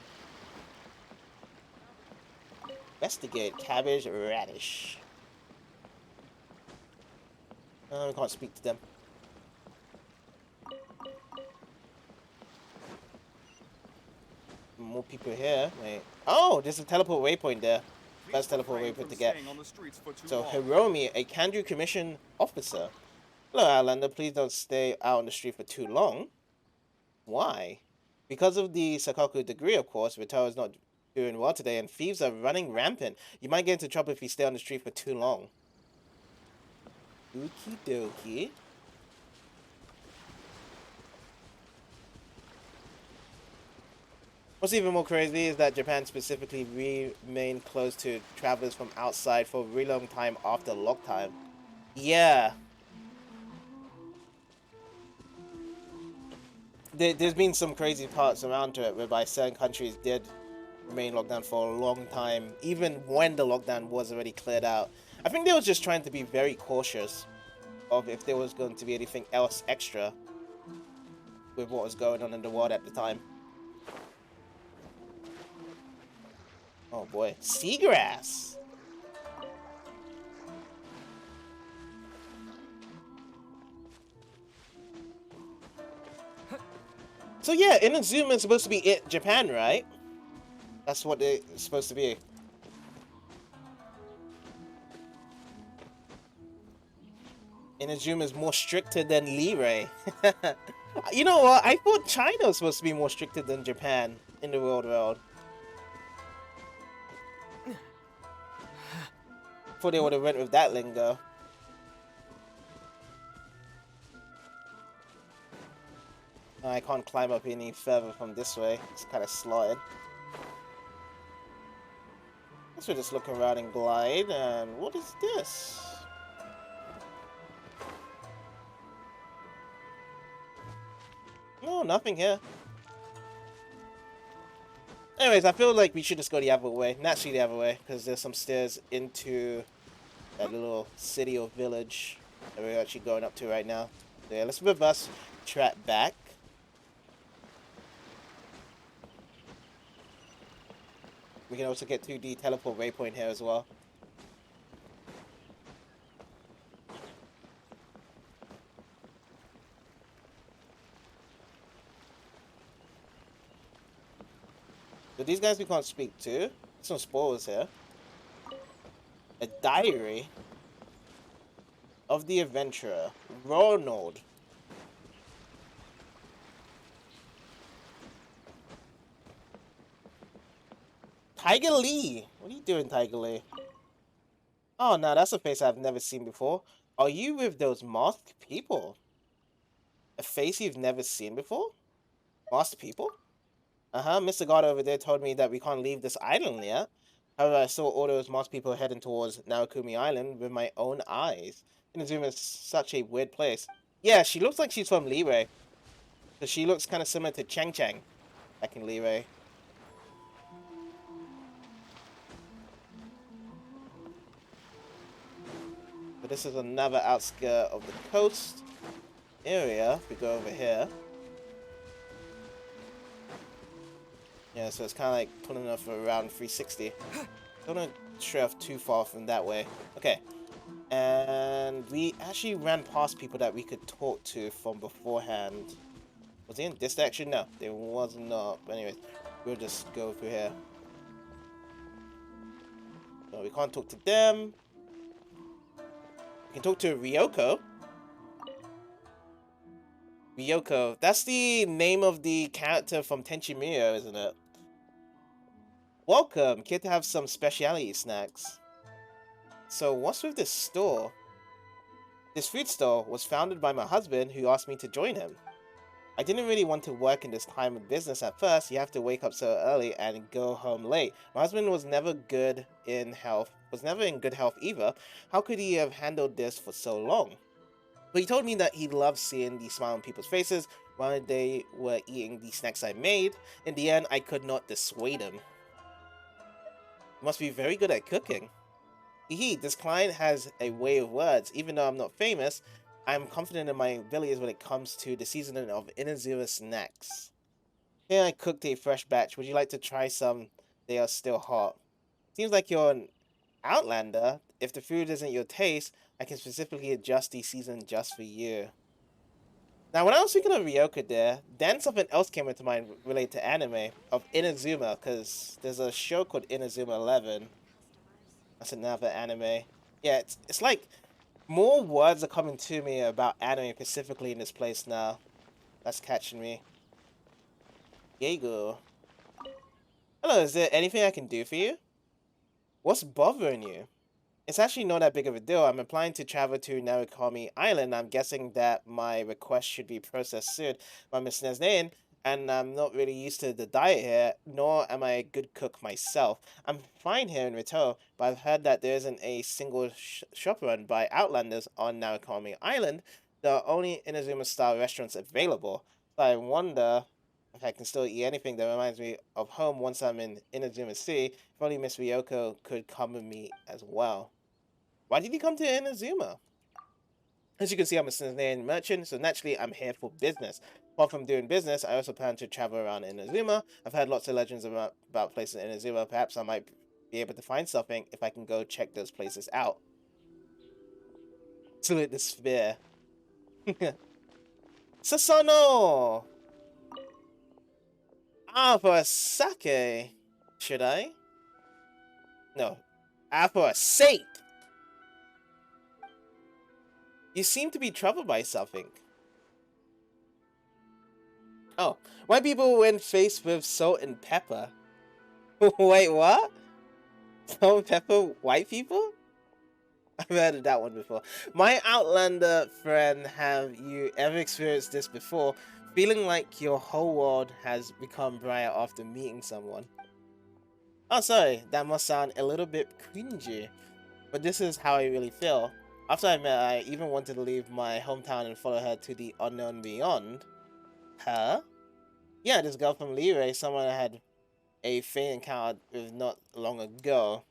Investigate cabbage radish. We can't speak to them. More people here. Wait. Oh, there's a teleport waypoint there. Best teleport waypoint to get. So Hiromi, a Kanju Commission officer. Hello, Outlander. Please don't stay out on the street for too long. Why? Because of the Sakoku degree, of course. Vitaro is not doing well today, and thieves are running rampant. You might get into trouble if you stay on the street for too long. Okie dokie. What's even more crazy is that Japan specifically remained closed to travelers from outside for a really long time after lockdown. Yeah. There's been some crazy parts around to it whereby certain countries did remain locked down for a long time, even when the lockdown was already cleared out. I think they were just trying to be very cautious of if there was going to be anything else extra with what was going on in the world at the time. Oh boy, seagrass! So yeah, Inazuma is supposed to be Japan, right? That's what it's supposed to be. Inazuma is more stricter than Lirei. You know what? I thought China was supposed to be more stricter than Japan in the world. Thought they would have went with that lingo. I can't climb up any further from this way. It's kind of slide. Guess we're just looking around and glide. And what is this? No, nothing here. Anyways, I feel like we should just go the other way. Naturally the other way, because there's some stairs into that little city or village that we're actually going up to right now. So yeah, let's reverse track back. We can also get to the teleport waypoint here as well. So these guys we can't speak to. Some spoilers here. A diary of the adventurer, Ronald. Tiger Lee! What are you doing, Tiger Lee? Oh, no, that's a face I've never seen before. Are you with those masked people? A face you've never seen before? Masked people? Mr. God over there told me that we can't leave this island yet. However, I saw all those masked people heading towards Naokumi Island with my own eyes. Inazuma is such a weird place. Yeah, she looks like she's from Lirei. So she looks kind of similar to Chang Chang back in Lirei. But this is another outskirt of the coast area. If we go over here. Yeah, so it's kind of like pulling off around 360. Don't want to stray off too far from that way. Okay. And we actually ran past people that we could talk to from beforehand. Was he in this direction? No, there was not. But anyways, we'll just go through here. No, we can't talk to them. We can talk to Ryoko. Ryoko. That's the name of the character from Tenchi Muyo, isn't it? Welcome. Care to have some specialty snacks? So what's with this store? This food store was founded by my husband who asked me to join him. I didn't really want to work in this time of business at first. You have to wake up so early and go home late. My husband was never in good health either. How could he have handled this for so long? But he told me that he loved seeing the smile on people's faces while they were eating the snacks I made. In the end, I could not dissuade him. He must be very good at cooking. This client has a way of words. Even though I'm not famous, I'm confident in my abilities when it comes to the seasoning of Inazuma snacks. Here I cooked a fresh batch. Would you like to try some? They are still hot. Seems like you're an outlander. If the food isn't your taste, I can specifically adjust the season just for you. Now, when I was thinking of Ryoka there, then something else came into mind related to anime of Inazuma, because there's a show called Inazuma 11. That's another anime. Yeah, it's like more words are coming to me about anime specifically in this place now. That's catching me. Diego. Hello, is there anything I can do for you? What's bothering you? It's actually not that big of a deal. I'm applying to travel to Narukami Island. I'm guessing that my request should be processed soon by Miss Nesnain, and I'm not really used to the diet here, nor am I a good cook myself. I'm fine here in Rito, but I've heard that there isn't a single shop run by Outlanders on Narukami Island. There are only Inazuma-style restaurants available, so I wonder if I can still eat anything that reminds me of home once I'm in Inazuma City. If only Miss Ryoko could come with me as well. Why did he come to Inazuma? As you can see, I'm a Cincinnati merchant, so naturally I'm here for business. Apart from doing business, I also plan to travel around Inazuma. I've heard lots of legends about places in Inazuma. Perhaps I might be able to find something if I can go check those places out. Salute the sphere. Sasano! Ah, for a sake. Should I? No. Ah, for a sake! You seem to be troubled by something. Oh, white people when faced with salt and pepper. Wait, what? Salt and pepper white people? I've heard of that one before. My Outlander friend, have you ever experienced this before? Feeling like your whole world has become brighter after meeting someone. Oh, sorry, that must sound a little bit cringy. But this is how I really feel. After I met her, I even wanted to leave my hometown and follow her to the unknown beyond. Her? Yeah, this girl from Liyue, someone I had a faint encounter with not long ago.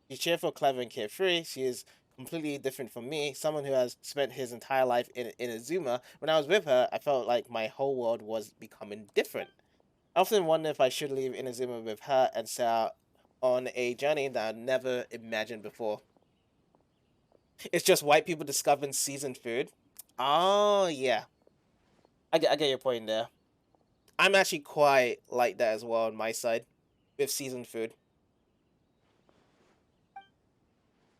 She's cheerful, clever, and carefree. She is completely different from me, someone who has spent his entire life in Inazuma. When I was with her, I felt like my whole world was becoming different. I often wonder if I should leave Inazuma with her and set out on a journey that I'd never imagined before. It's just white people discovering seasoned food. Oh, yeah. I get your point there. I'm actually quite like that as well on my side with seasoned food.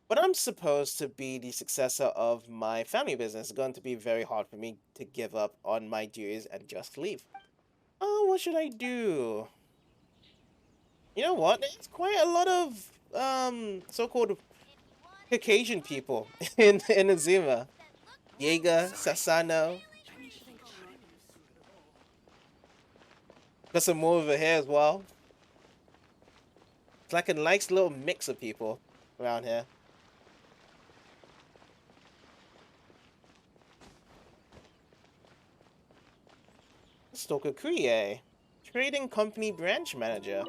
But I'm supposed to be the successor of my family business. It's going to be very hard for me to give up on my duties and just leave. Oh, what should I do? You know what? There's quite a lot of so-called Caucasian people in Inazuma. Yeager, Sasano. Got some more over here as well. It's like a nice little mix of people around here. Stoker Kriye, Trading Company Branch Manager.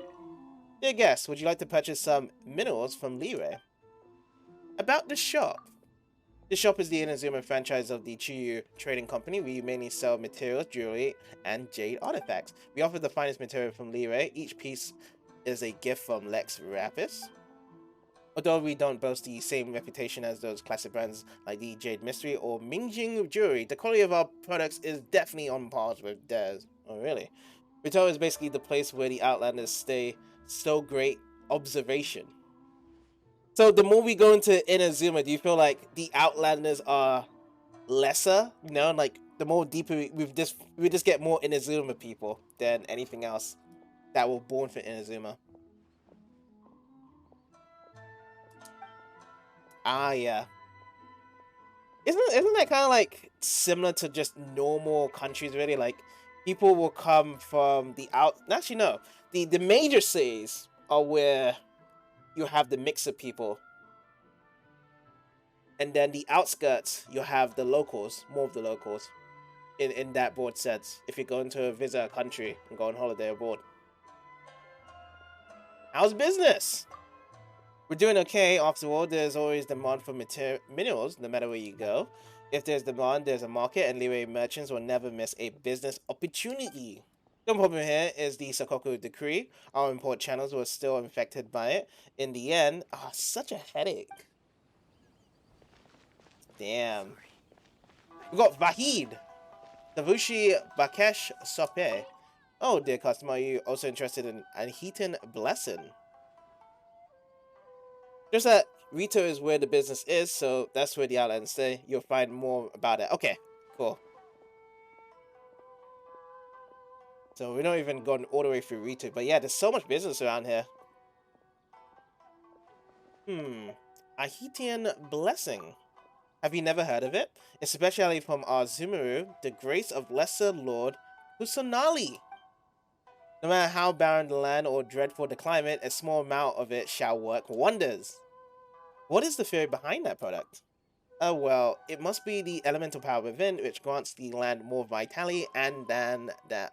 Dear guest, would you like to purchase some minerals from Liyue? About the shop. The shop is the Inazuma franchise of the Chiyu Trading Company. We mainly sell materials, jewelry, and jade artifacts. We offer the finest material from Liyue. Each piece is a gift from Lex Rapis. Although we don't boast the same reputation as those classic brands like the Jade Mystery or Mingjing Jewelry, the quality of our products is definitely on par with theirs. Oh, really? Rito is basically the place where the Outlanders stay. So great observation. So the more we go into Inazuma, do you feel like the Outlanders are lesser? You know, like the more deeper we just get more Inazuma people than anything else that were born for Inazuma. Ah, yeah. Isn't that kind of like similar to just normal countries? Really, like people will come from the out. Actually, no. The major cities are where you have the mix of people, and then the outskirts you have the locals, more of the locals. In that broad sense, if you're going to visit a country and go on holiday abroad. How's business? We're doing okay. After all, there's always demand for minerals, no matter where you go. If there's demand, there's a market, and Liyue merchants will never miss a business opportunity. The problem here is the Sakoku Decree. Our import channels were still infected by it. In the end, such a headache. Damn. We got Vahid. Tavushi Bakesh Sope. Oh, dear customer, are you also interested in Anhitan Blessing? Just that Rito is where the business is, so that's where the outlets stay. You'll find more about it. Okay, cool. So we're not even going all the way through Rito, but yeah, there's so much business around here. Ahitian Blessing. Have you never heard of it? Especially from our Zumuru, the grace of Lesser Lord Kusanali. No matter how barren the land or dreadful the climate, a small amount of it shall work wonders. What is the theory behind that product? Well, it must be the elemental power within, which grants the land more vitality, and then that,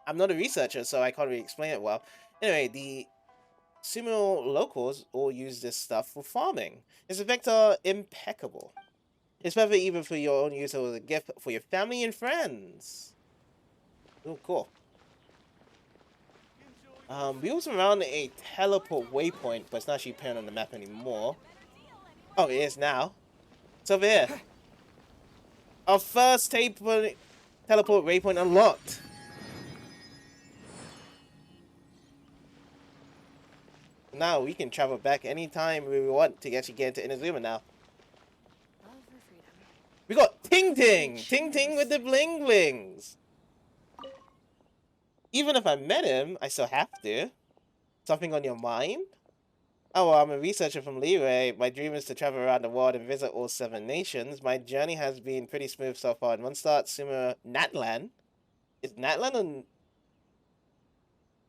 I'm not a researcher, so I can't really explain it well. Anyway, the Sumo locals all use this stuff for farming. Its effects are impeccable. It's perfect even for your own use or as a gift for your family and friends. Oh, cool. We also found a teleport waypoint, but it's not actually appearing on the map anymore. Oh, it is now. It's over here. Our first teleport waypoint unlocked. Now we can travel back anytime we want to actually get into Inazuma now. We got Ting Ting! Ting Ting with the bling blings! Even if I met him, I still have to. Something on your mind? Oh, well, I'm a researcher from Liyue. My dream is to travel around the world and visit all 7 nations. My journey has been pretty smooth so far. In one start, Sumo Natlan. Is Natlan an...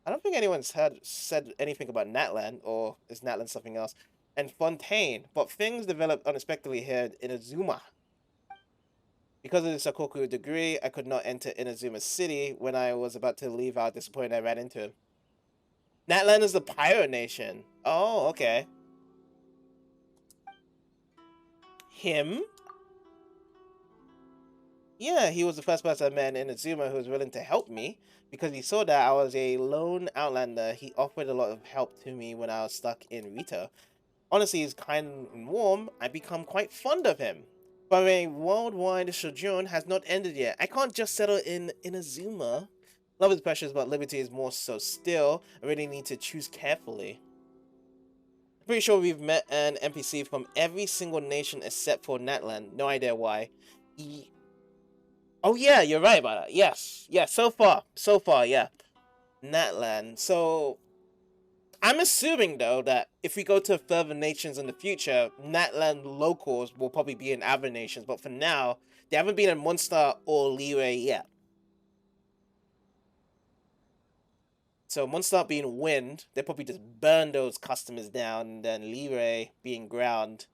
I don't think anyone's said anything about Natlan, or is Natlan something else? And Fontaine, but things developed unexpectedly here in Inazuma. Because of the Sakoku degree, I could not enter Inazuma City. When I was about to leave, I was disappointed I ran into him. Natlan is the pirate nation. Oh, okay. Him? Yeah, he was the first person I met in Inazuma who was willing to help me. Because he saw that I was a lone outlander, he offered a lot of help to me when I was stuck in Rito. Honestly, he's kind and warm. I become quite fond of him. But a worldwide sojourn has not ended yet. I can't just settle in Inazuma. Love is precious, but liberty is more so still. I really need to choose carefully. I'm pretty sure we've met an NPC from every single nation except for Natlan. No idea why. Oh yeah, you're right about that. Yes. Yeah, so far, yeah. Natlan. So... I'm assuming, though, that if we go to further nations in the future, Natlan locals will probably be in other nations, but for now, they haven't been in Mondstadt or Liyue yet. So Mondstadt being wind, they probably just burn those customers down, and then Liyue being ground.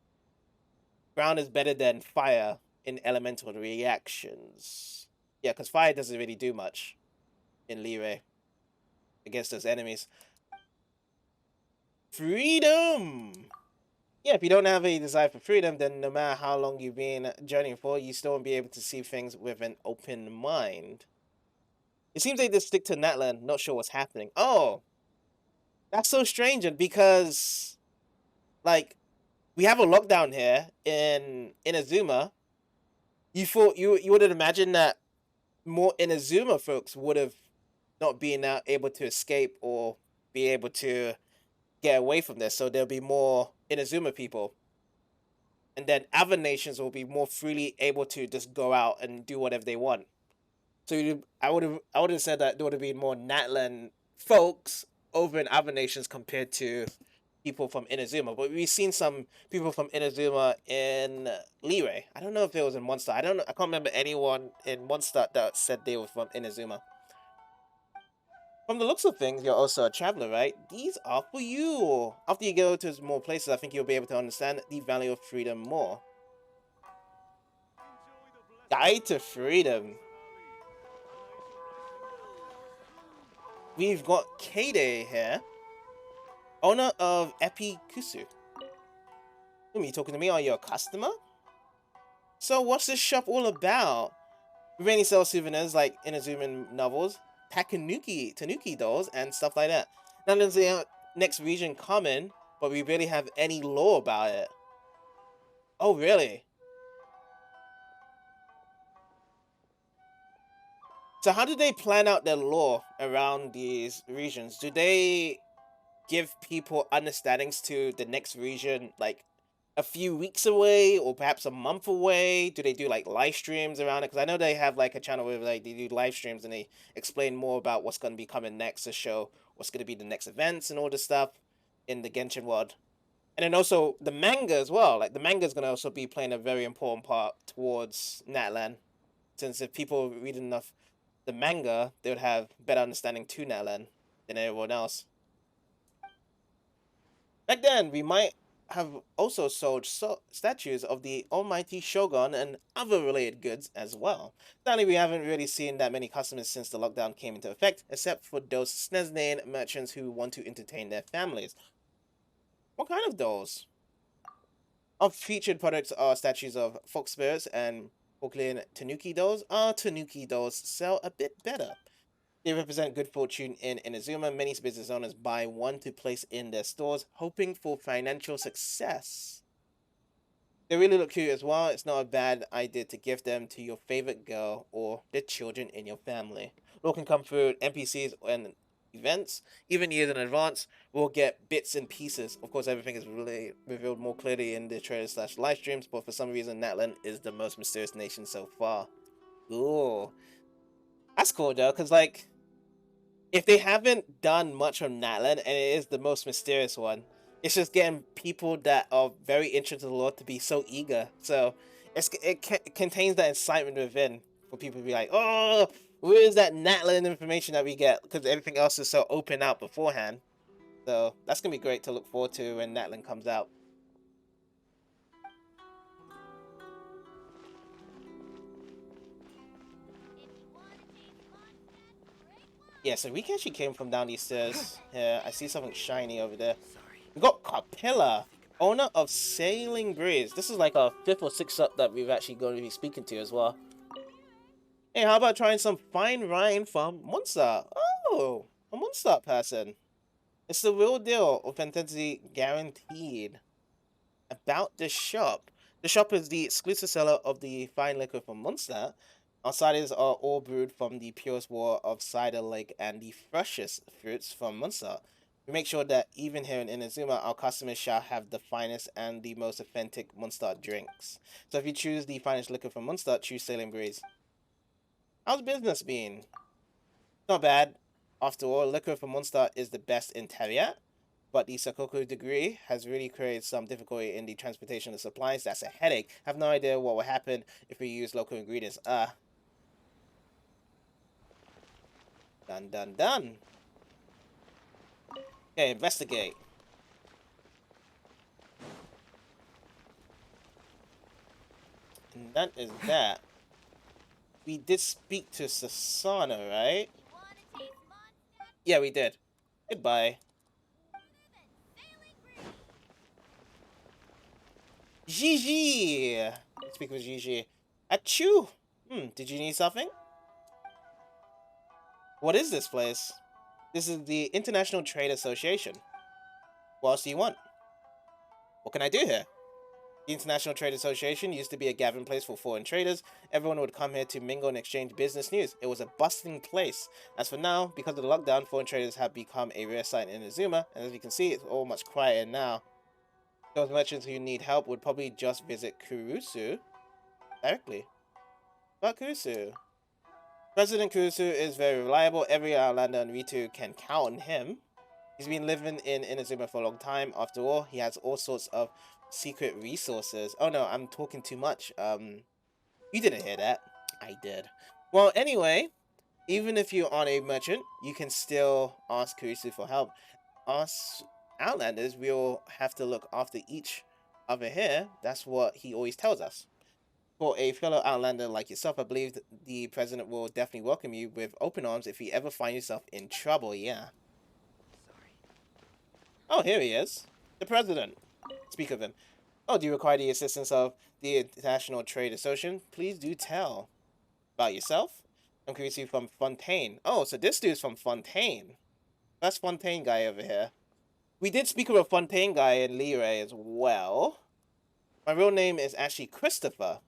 Ground is better than fire in elemental reactions. Yeah, because fire doesn't really do much in Liyue against those enemies. Freedom! Yeah, if you don't have a desire for freedom, then no matter how long you've been journeying for, you still won't be able to see things with an open mind. It seems they just stick to Natlan, not sure what's happening. Oh! That's so strange, because, like, we have a lockdown here in Inazuma. You thought, you would have imagined that more Inazuma folks would have not been able to escape or be able to get away from this, so there'll be more Inazuma people, and then other nations will be more freely able to just go out and do whatever they want. So I would have said that there would have been more Natlan folks over in other nations compared to people from Inazuma, but we've seen some people from Inazuma in Leeway. I don't know if it was in Monster. I don't know. I can't remember anyone in Monster that said they were from Inazuma. From the looks of things, you're also a traveler, right? These are for you. After you go to more places, I think you'll be able to understand the value of freedom more. Guide to Freedom. We've got Kade here, owner of Epikusu. Who are you talking to me? Are you a customer? So what's this shop all about? We mainly sell souvenirs like Inazuma novels, Tanuki dolls, and stuff like that. Now there's the next region common, but we barely have any lore about it. Oh, really? So how do they plan out their lore around these regions? Do they give people understandings to the next region like a few weeks away or perhaps a month away? Do they do like live streams around it? Because I know they have like a channel where like they do live streams and they explain more about what's going to be coming next to show what's going to be the next events and all this stuff in the Genshin world. And then also the manga as well. Like the manga is going to also be playing a very important part towards Natlan, since if people read enough the manga, they would have better understanding to Natlan than everyone else. Back then, we might have also sold statues of the almighty Shogun and other related goods as well. Sadly, we haven't really seen that many customers since the lockdown came into effect, except for those Sneznane merchants who want to entertain their families. What kind of dolls? Our featured products are statues of folk spirits and Brooklyn Tanuki dolls. Our Tanuki dolls sell a bit better. They represent good fortune in Inazuma. Many business owners buy one to place in their stores, hoping for financial success. They really look cute as well. It's not a bad idea to gift them to your favorite girl or the children in your family. Lore can come through NPCs and events, even years in advance. We'll get bits and pieces. Of course, everything is really revealed more clearly in the trailers / live streams, but for some reason, Natlan is the most mysterious nation so far. Ooh. That's cool though, because like, if they haven't done much on Natlan and it is the most mysterious one, it's just getting people that are very interested in the lore to be so eager. So it contains that excitement within for people to be like, oh, where is that Natlan information that we get? Because everything else is so open out beforehand. So that's gonna be great to look forward to when Natlan comes out. Yeah, so we actually came from down these stairs. Yeah, I see something shiny over there. We got Capilla, owner of Sailing Breeze. This is like our 5th or 6th up that we've actually going to be speaking to as well. Hey, how about trying some fine wine from Monster? Oh, a Monster person. It's the real deal, authenticity guaranteed. About the shop. The shop is the exclusive seller of the fine liquor from Monster. Our ciders are all brewed from the purest water of Cider Lake and the freshest fruits from Munster. We make sure that even here in Inazuma, our customers shall have the finest and the most authentic Munster drinks. So if you choose the finest liquor from Munster, choose Sailing Breeze. How's business been? Not bad. After all, liquor from Munster is the best in Tariat, but the Sakoku degree has really created some difficulty in the transportation of supplies. That's a headache. I have no idea what will happen if we use local ingredients. Done. Okay, investigate. And that is that. We did speak to Sasana, right? Yeah, we did. Goodbye. Gigi! Let's speak with Gigi. Achoo! Did you need something? What is this place? This is the International Trade Association. What else do you want? What can I do here? The International Trade Association used to be a gathering place for foreign traders. Everyone would come here to mingle and exchange business news. It was a bustling place. As for now, because of the lockdown, foreign traders have become a rare sight in Inazuma, and as you can see, it's all much quieter now. Those merchants who need help would probably just visit Kurusu directly. But Kurusu. President Kurusu is very reliable. Every Outlander and Ritu can count on him. He's been living in Inazuma for a long time. After all, he has all sorts of secret resources. Oh no, I'm talking too much. You didn't hear that. I did. Well, anyway, even if you aren't a merchant, you can still ask Kurisu for help. Us Outlanders, we'll have to look after each other here. That's what he always tells us. For a fellow Outlander like yourself, I believe the president will definitely welcome you with open arms if you ever find yourself in trouble, yeah. Oh, here he is. The president. Speak of him. Oh, do you require the assistance of the International Trade Association? Please do tell. About yourself? I'm Kurisu from Fontaine. Oh, so this dude's from Fontaine. That's Fontaine guy over here. We did speak of a Fontaine guy in Leray as well. My real name is actually Christopher.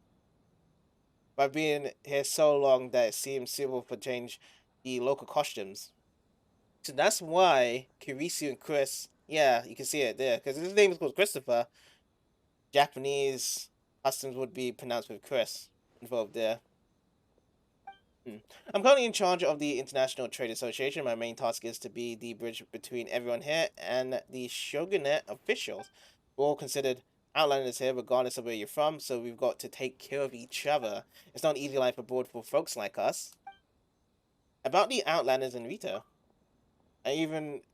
But I've been here so long that it seems suitable for change the local costumes. So that's why Kurisu and Chris, yeah, you can see it there. Because his name is called Christopher. Japanese customs would be pronounced with Chris involved there. I'm currently in charge of the International Trade Association. My main task is to be the bridge between everyone here and the Shogunate officials. We're all considered Outlanders here, regardless of where you're from, so we've got to take care of each other. It's not an easy life abroad for folks like us. About the Outlanders in Rito, I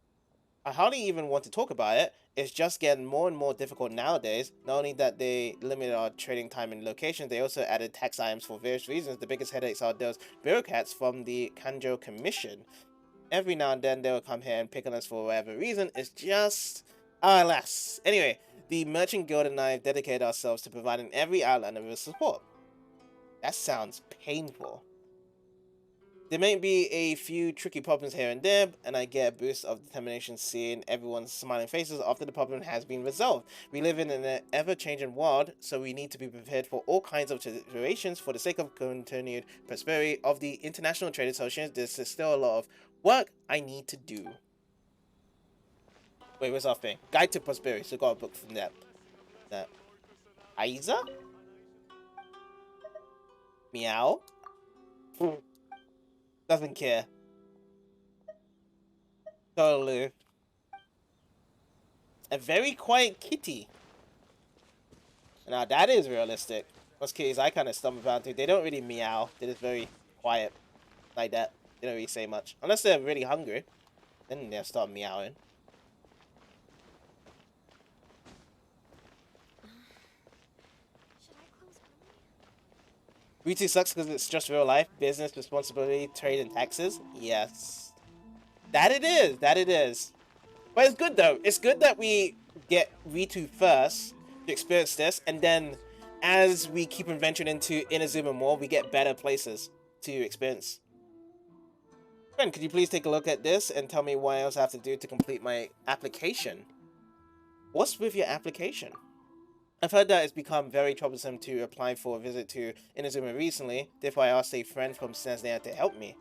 hardly even want to talk about it. It's just getting more and more difficult nowadays. Not only that they limited our trading time and location, they also added tax items for various reasons. The biggest headaches are those bureaucrats from the Kanjo Commission. Every now and then they'll come here and pick on us for whatever reason. It's just... alas. Anyway, the Merchant Guild and I have dedicated ourselves to providing every Outlander with support. That sounds painful. There may be a few tricky problems here and there, and I get a boost of determination seeing everyone's smiling faces after the problem has been resolved. We live in an ever-changing world, so we need to be prepared for all kinds of situations for the sake of continued prosperity of the International Trade Association. There's still a lot of work I need to do. Wait, where's our thing? Guide to Prosperity, so got a book from that. Aiza? Meow? Doesn't care. Totally. A very quiet kitty. Now that is realistic. Most kitties I kind of stumble around to, they don't really meow. They're just very quiet. Like that. They don't really say much. Unless they're really hungry. Then they'll start meowing. Rito sucks because it's just real life, business, responsibility, trade, and taxes. Yes. That it is. That it is. But it's good though. It's good that we get Rito first to experience this, and then as we keep venturing into Inazuma more, we get better places to experience. Friend, could you please take a look at this and tell me what else I have to do to complete my application? What's with your application? I've heard that it's become very troublesome to apply for a visit to Inazuma recently, therefore I asked a friend from Sneznia to help me.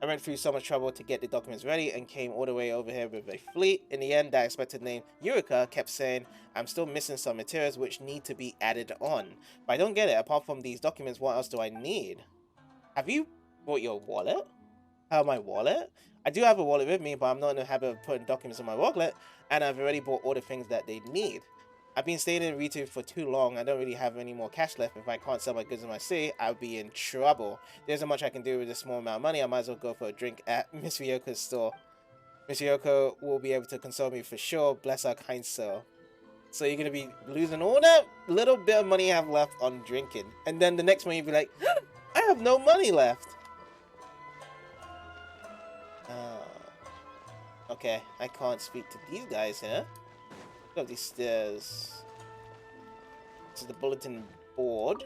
I went through so much trouble to get the documents ready and came all the way over here with a fleet. In the end, that expected name, Yurika, kept saying I'm still missing some materials which need to be added on. But I don't get it, apart from these documents, what else do I need? Have you brought your wallet? How my wallet? I do have a wallet with me, but I'm not in the habit of putting documents in my wallet, and I've already bought all the things that they need. I've been staying in Rito for too long. I don't really have any more cash left. If I can't sell my goods in my city, I'll be in trouble. There isn't much I can do with this small amount of money. I might as well go for a drink at Miss Ryoko's store. Miss Ryoko will be able to console me for sure. Bless our kind soul. So you're going to be losing all that little bit of money you have left on drinking. And then the next one you'll be like, I have no money left. Okay, I can't speak to these guys here. Go up these stairs. This is the bulletin board.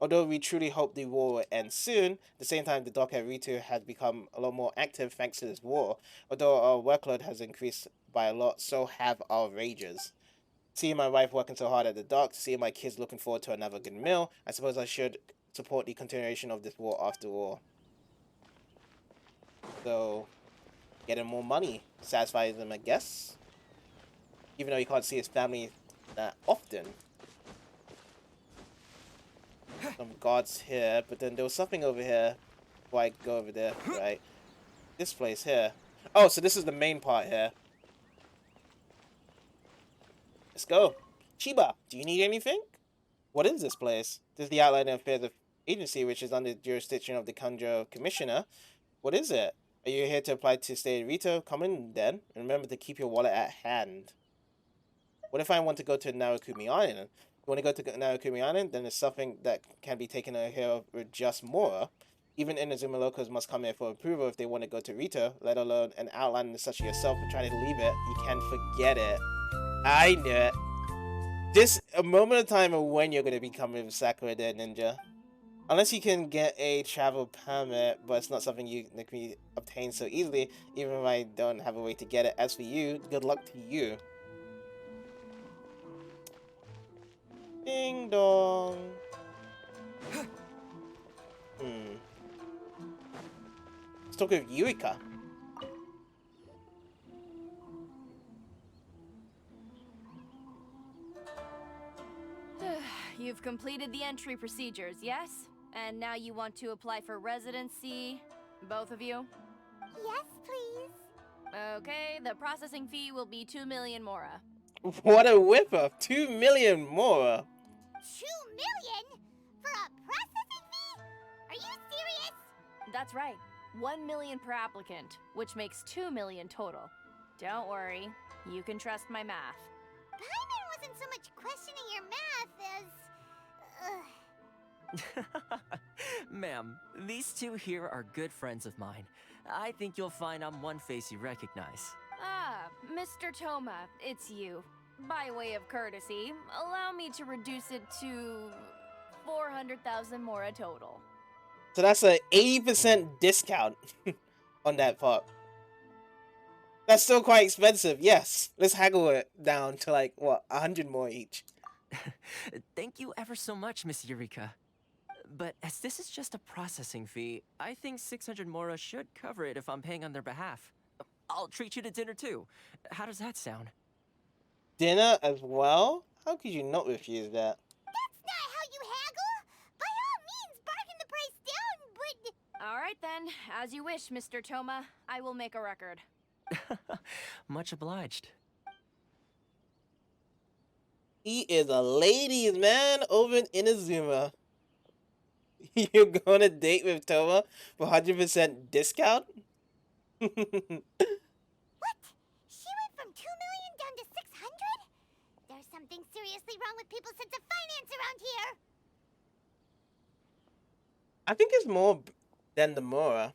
Although we truly hope the war will end soon, at the same time the dock at Rito has become a lot more active thanks to this war. Although our workload has increased by a lot, so have our rages. Seeing my wife working so hard at the dock, seeing my kids looking forward to another good meal, I suppose I should support the continuation of this war after all. So, getting more money satisfies them, I guess. Even though he can't see his family that often. Some guards here, but then there was something over here before I go over there, right? This place here. Oh, so this is the main part here. Let's go. Chiba, do you need anything? What is this place? This is the Outline Affairs of Agency, which is under the jurisdiction of the Kanjo Commissioner. What is it? Are you here to apply to stay in Rito? Come in then. And remember to keep your wallet at hand. What if I want to go to Narukumi Island? You want to go to Narukumi Island? Then there's something that can be taken care of with just Mora. Even Inazuma locals must come here for approval if they want to go to Rito, let alone an outlander such as yourself for trying to leave it. You can forget it. I knew it. Just a moment of time of when you're going to become a Sakura the Ninja. Unless you can get a travel permit, but it's not something you can obtain so easily, even if I don't have a way to get it. As for you, good luck to you. Ding dong. Let's talk with Eureka. You've completed the entry procedures, yes? And now you want to apply for residency? Both of you? Yes, please. Okay, the processing fee will be 2 million Mora. What a whip-up! 2 million Mora! 2 million? For a processing fee? Are you serious? That's right. 1 million per applicant, which makes 2 million total. Don't worry, you can trust my math. Paimon wasn't so much questioning your math as... Ma'am, these two here are good friends of mine. I think you'll find I'm one face you recognize. Ah, Mr. Toma, it's you. By way of courtesy, allow me to reduce it to 400,000 Mora total. So that's an 80% discount on that part. That's still quite expensive, yes. Let's haggle it down to like, what, 100 more each. Thank you ever so much, Miss Eureka. But as this is just a processing fee, I think 600 Mora should cover it if I'm paying on their behalf. I'll treat you to dinner too. How does that sound? Dinner as well? How could you not refuse that? That's not how you haggle! By all means, bargain the price down, but... Alright then, as you wish, Mr. Toma. I will make a record. Much obliged. He is a ladies' man over in Inazuma. You're going to date with Toma for 100% discount? What? She went from 2 million down to 600? There's something seriously wrong with people's sense of finance around here! I think it's more than the Mora.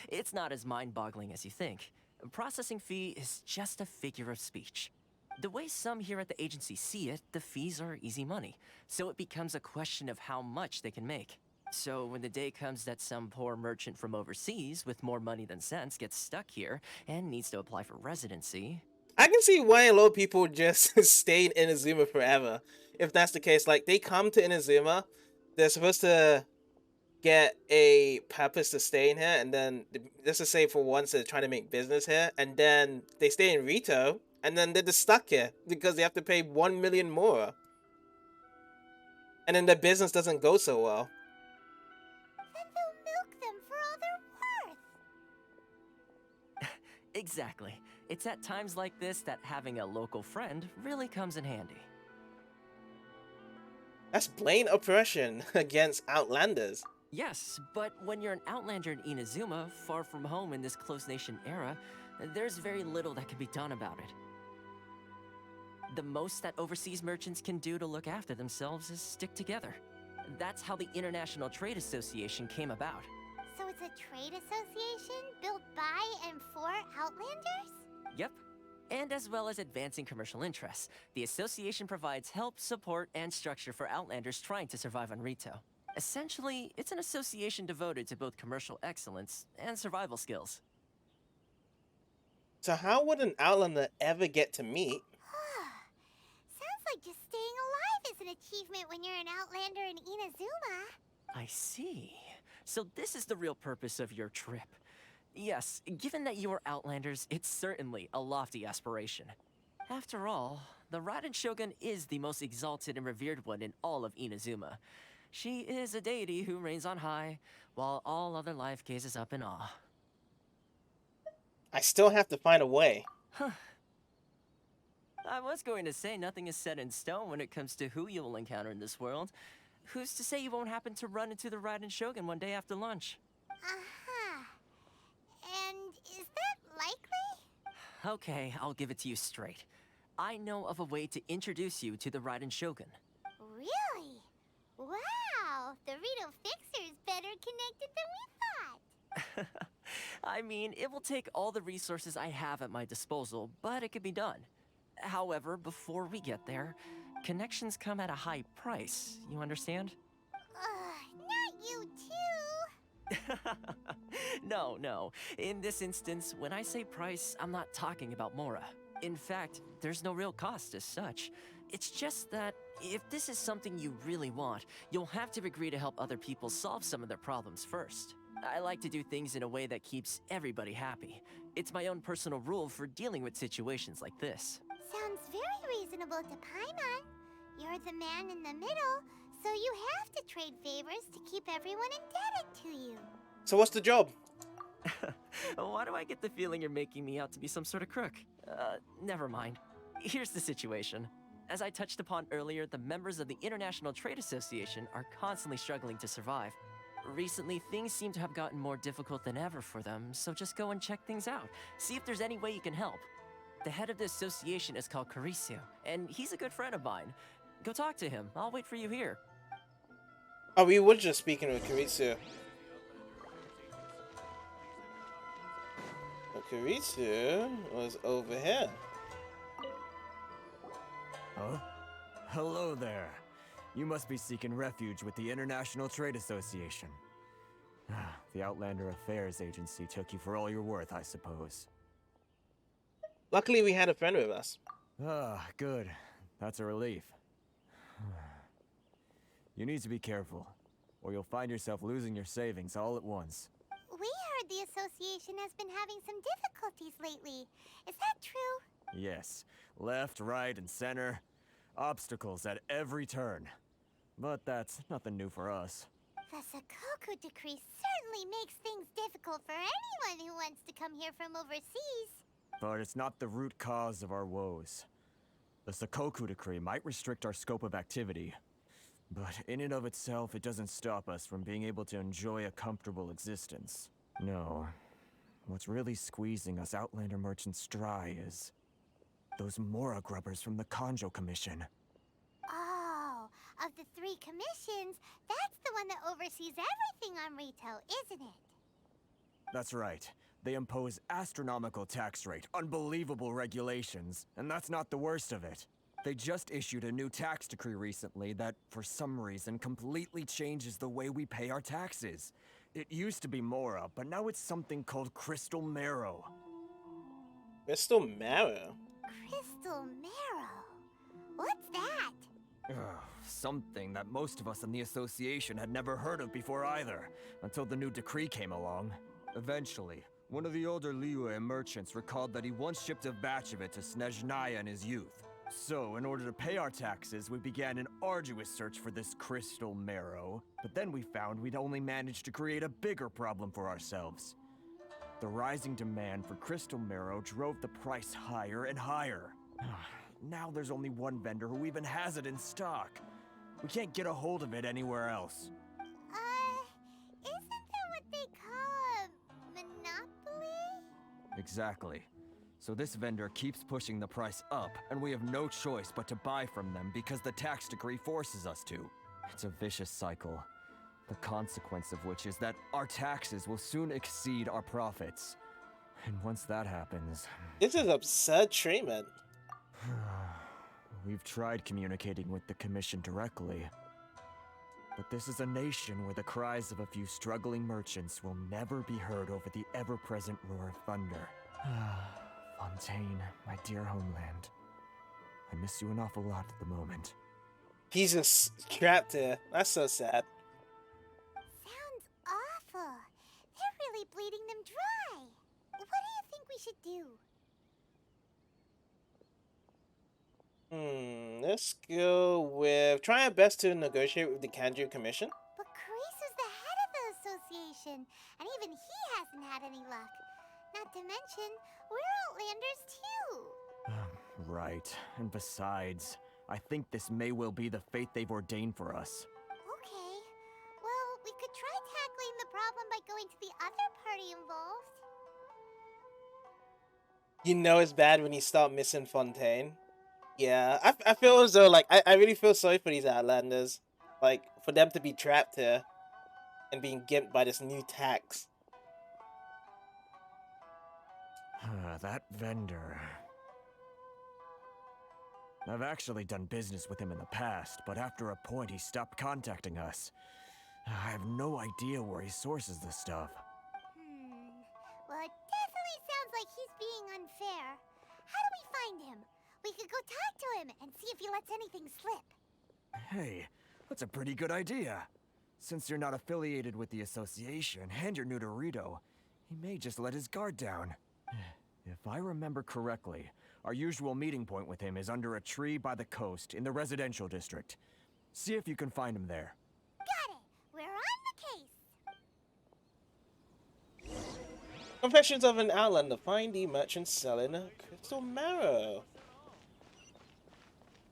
It's not as mind-boggling as you think. A processing fee is just a figure of speech. The way some here at the agency see it, the fees are easy money, so it becomes a question of how much they can make. So when the day comes that some poor merchant from overseas with more money than sense gets stuck here and needs to apply for residency... I can see why a lot of people just stay in Inazuma forever. If that's the case, like, they come to Inazuma, they're supposed to get a purpose to stay in here, and then, let's just say for once they're trying to make business here, and then they stay in Rito, and then they're just stuck here because they have to pay 1 million more. And then their business doesn't go so well. Then they'll milk them for all they're worth. Exactly. It's at times like this that having a local friend really comes in handy. That's plain oppression against Outlanders. Yes, but when you're an outlander in Inazuma, far from home in this closed nation era, there's very little that can be done about it. The most that overseas merchants can do to look after themselves is stick together. That's how the International Trade Association came about. So it's a trade association built by and for Outlanders? Yep. And as well as advancing commercial interests, the association provides help, support, and structure for Outlanders trying to survive on Rito. Essentially, it's an association devoted to both commercial excellence and survival skills. So how would an Outlander ever get to meet? Sounds like just staying alive is an achievement when you're an Outlander in Inazuma. I see. So this is the real purpose of your trip. Yes, given that you are Outlanders, it's certainly a lofty aspiration. After all, the Raiden Shogun is the most exalted and revered one in all of Inazuma. She is a deity who reigns on high, while all other life gazes up in awe. I still have to find a way. I was going to say nothing is set in stone when it comes to who you will encounter in this world. Who's to say you won't happen to run into the Raiden Shogun one day after lunch? Uh-huh. And is that likely? Okay, I'll give it to you straight. I know of a way to introduce you to the Raiden Shogun. Really? Wow, the Rito Fixer is better connected than we thought. I mean, it will take all the resources I have at my disposal, but it could be done. However, before we get there, connections come at a high price, you understand? Not you too. No. In this instance, when I say price, I'm not talking about Mora. In fact, there's no real cost as such. It's just that if this is something you really want, you'll have to agree to help other people solve some of their problems first. I like to do things in a way that keeps everybody happy. It's my own personal rule for dealing with situations like this. Sounds very reasonable to Paimon. You're the man in the middle, so you have to trade favors to keep everyone indebted to you. So what's the job? Why do I get the feeling you're making me out to be some sort of crook? Never mind. Here's the situation. As I touched upon earlier, the members of the International Trade Association are constantly struggling to survive. Recently, things seem to have gotten more difficult than ever for them, so just go and check things out. See if there's any way you can help. The head of the association is called Karisu, and he's a good friend of mine. Go talk to him. I'll wait for you here. Oh, we were just speaking with Karisu. Well, Karisu was over here. Huh? Hello there. You must be seeking refuge with the International Trade Association. The Outlander Affairs Agency took you for all you're worth, I suppose. Luckily, we had a friend with us. Ah, good. That's a relief. You need to be careful, or you'll find yourself losing your savings all at once. We heard the association has been having some difficulties lately. Is that true? Yes. Left, right, and center. Obstacles at every turn. But that's nothing new for us. The Sakoku decree certainly makes things difficult for anyone who wants to come here from overseas. But it's not the root cause of our woes. The Sakoku decree might restrict our scope of activity, but in and of itself, it doesn't stop us from being able to enjoy a comfortable existence. No. What's really squeezing us Outlander merchants dry is those Mora grubbers from the Kanjo Commission. Oh, of the 3 commissions, that's the one that oversees everything on retail, isn't it? That's right. They impose astronomical tax rate, unbelievable regulations, and that's not the worst of it. They just issued a new tax decree recently that, for some reason, completely changes the way we pay our taxes. It used to be Mora, but now it's something called Crystal Marrow. Crystal Marrow? Crystal Marrow? What's that? Something that most of us in the association had never heard of before either, until the new decree came along. Eventually, one of the older Liyue merchants recalled that he once shipped a batch of it to Snezhnaya in his youth. So, in order to pay our taxes, we began an arduous search for this Crystal Marrow. But then we found we'd only managed to create a bigger problem for ourselves. The rising demand for Crystal Marrow drove the price higher and higher. Now there's only one vendor who even has it in stock. We can't get a hold of it anywhere else. Isn't that what they call a monopoly? Exactly. So this vendor keeps pushing the price up, and we have no choice but to buy from them because the tax decree forces us to. It's a vicious cycle. The consequence of which is that our taxes will soon exceed our profits. And once that happens... This is absurd treatment. We've tried communicating with the Commission directly. But this is a nation where the cries of a few struggling merchants will never be heard over the ever-present roar of thunder. Fontaine, my dear homeland. I miss you an awful lot at the moment. He's just trapped here. That's so sad. Sounds awful. They're really bleeding them dry. What do you think we should do? Let's go with try our best to negotiate with the Kanju Commission. But Karisu's the head of the association, and even he hasn't had any luck. Not to mention, we're Outlanders too. Right. And besides, I think this may well be the fate they've ordained for us. Okay. Well, we could try tackling the problem by going to the other party involved. You know it's bad when you start missing Fontaine. Yeah, I feel as though, like, I really feel sorry for these Outlanders. Like, for them to be trapped here and being gimped by this new tax. That vendor. I've actually done business with him in the past, but after a point he stopped contacting us. I have no idea where he sources this stuff. Well, it definitely sounds like he's being unfair. How do we find him? We could go talk to him and see if he lets anything slip. Hey, that's a pretty good idea. Since you're not affiliated with the association and you're new to Rito, he may just let his guard down. If I remember correctly, our usual meeting point with him is under a tree by the coast in the residential district. See if you can find him there. Got it! We're on the case! Confessions of an Outlander. Find the merchant selling a crystal marrow.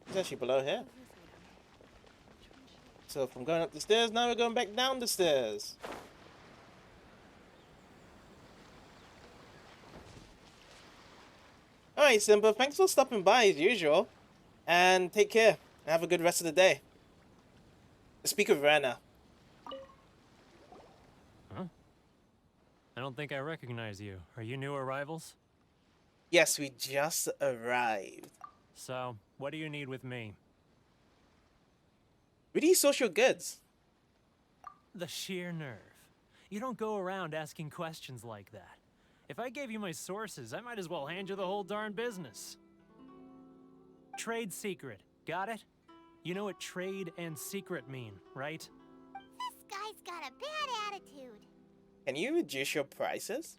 It's actually below here. So from going up the stairs, now we're going back down the stairs. Alright, Simba, thanks for stopping by as usual. And take care. And have a good rest of the day. Speak of Rana. Huh? I don't think I recognize you. Are you new arrivals? Yes, we just arrived. So, what do you need with me? We need social goods. The sheer nerve. You don't go around asking questions like that. If I gave you my sources, I might as well hand you the whole darn business. Trade secret. Got it? You know what trade and secret mean, right? This guy's got a bad attitude. Can you reduce your prices?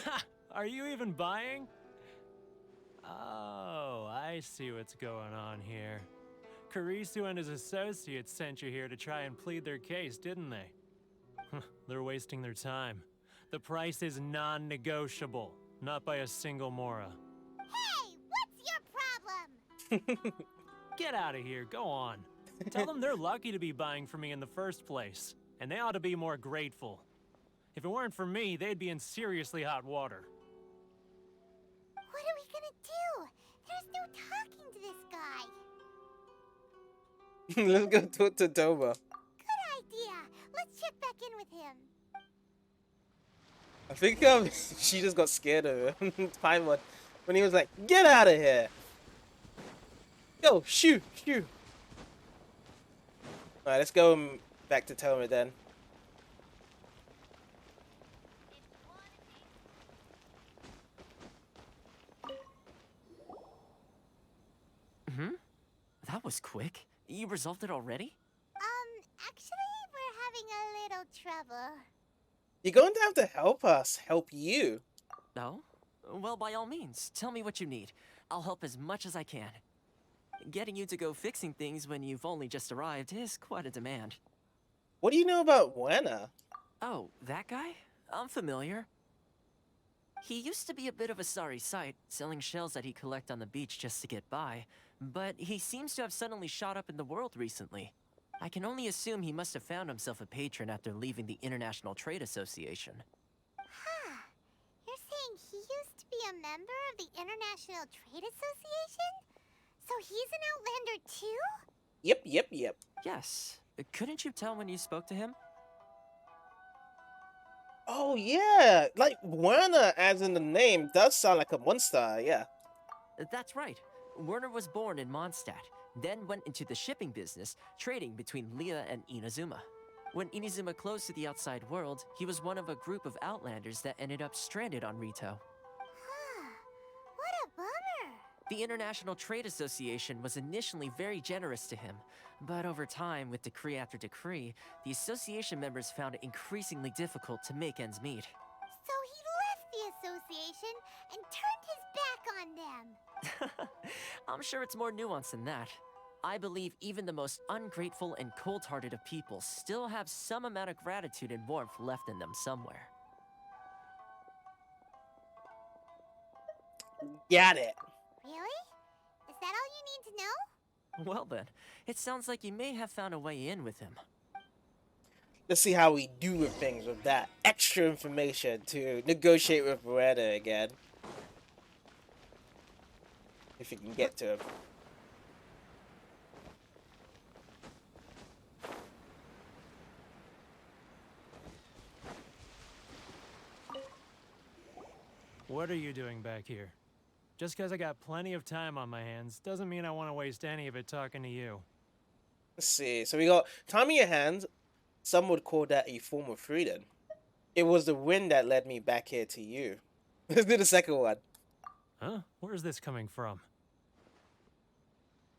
Ha! Are you even buying? Oh, I see what's going on here. Karisu and his associates sent you here to try and plead their case, didn't they? They're wasting their time. The price is non-negotiable, not by a single Mora. Hey, what's your problem? Get out of here, go on. Tell them they're lucky to be buying from me in the first place, and they ought to be more grateful. If it weren't for me, they'd be in seriously hot water. What are we gonna do? There's no talking to this guy. Let's go talk to Doba. Good idea. Let's check back in with him. I think she just got scared of him. Paimon, when he was like, "Get out of here!" Go, shoo, shoo. All right, let's go back to Toma then. That was quick. You resolved it already? Actually, we're having a little trouble. You're going to have to help us help you. No? Well, by all means, tell me what you need. I'll help as much as I can. Getting you to go fixing things when you've only just arrived is quite a demand. What do you know about Wena? Oh, that guy? I'm familiar. He used to be a bit of a sorry sight, selling shells that he collect on the beach just to get by, but he seems to have suddenly shot up in the world recently. I can only assume he must have found himself a patron after leaving the International Trade Association. Huh. You're saying he used to be a member of the International Trade Association? So he's an Outlander too? Yep. Yes. Couldn't you tell when you spoke to him? Oh yeah, like Werner, as in the name, does sound like a monster. Yeah. That's right. Werner was born in Mondstadt, then went into the shipping business, trading between Leah and Inazuma. When Inazuma closed to the outside world, he was one of a group of Outlanders that ended up stranded on Rito. Huh. What a bummer. The International Trade Association was initially very generous to him, but over time, with decree after decree, the association members found it increasingly difficult to make ends meet. So he left the association and turned his back on them. I'm sure it's more nuanced than that. I believe even the most ungrateful and cold-hearted of people still have some amount of gratitude and warmth left in them somewhere. Got it. Really? Is that all you need to know? Well then, it sounds like you may have found a way in with him. Let's see how we do with things with that extra information to negotiate with Beretta again. If you can get to him. What are you doing back here? Just because I got plenty of time on my hands doesn't mean I want to waste any of it talking to you. Let's see. So we got time in your hands. Some would call that a form of freedom. It was the wind that led me back here to you. Let's do the second one. Huh? Where's this coming from?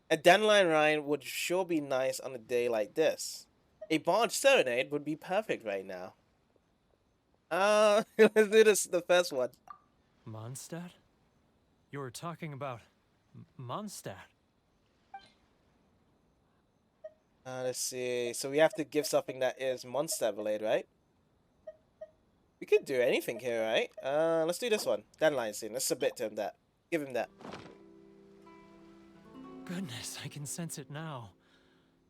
A dandelion rind would sure be nice on a day like this. A barge serenade would be perfect right now. Let's do this, the first one. Mondstadt? You were talking about Mondstadt. Let's see. So we have to give something that is Mondstadt related, right? We could do anything here, right? Let's do this one. Dandelion scene. Let's submit to him that. Give him that. Goodness, I can sense it now.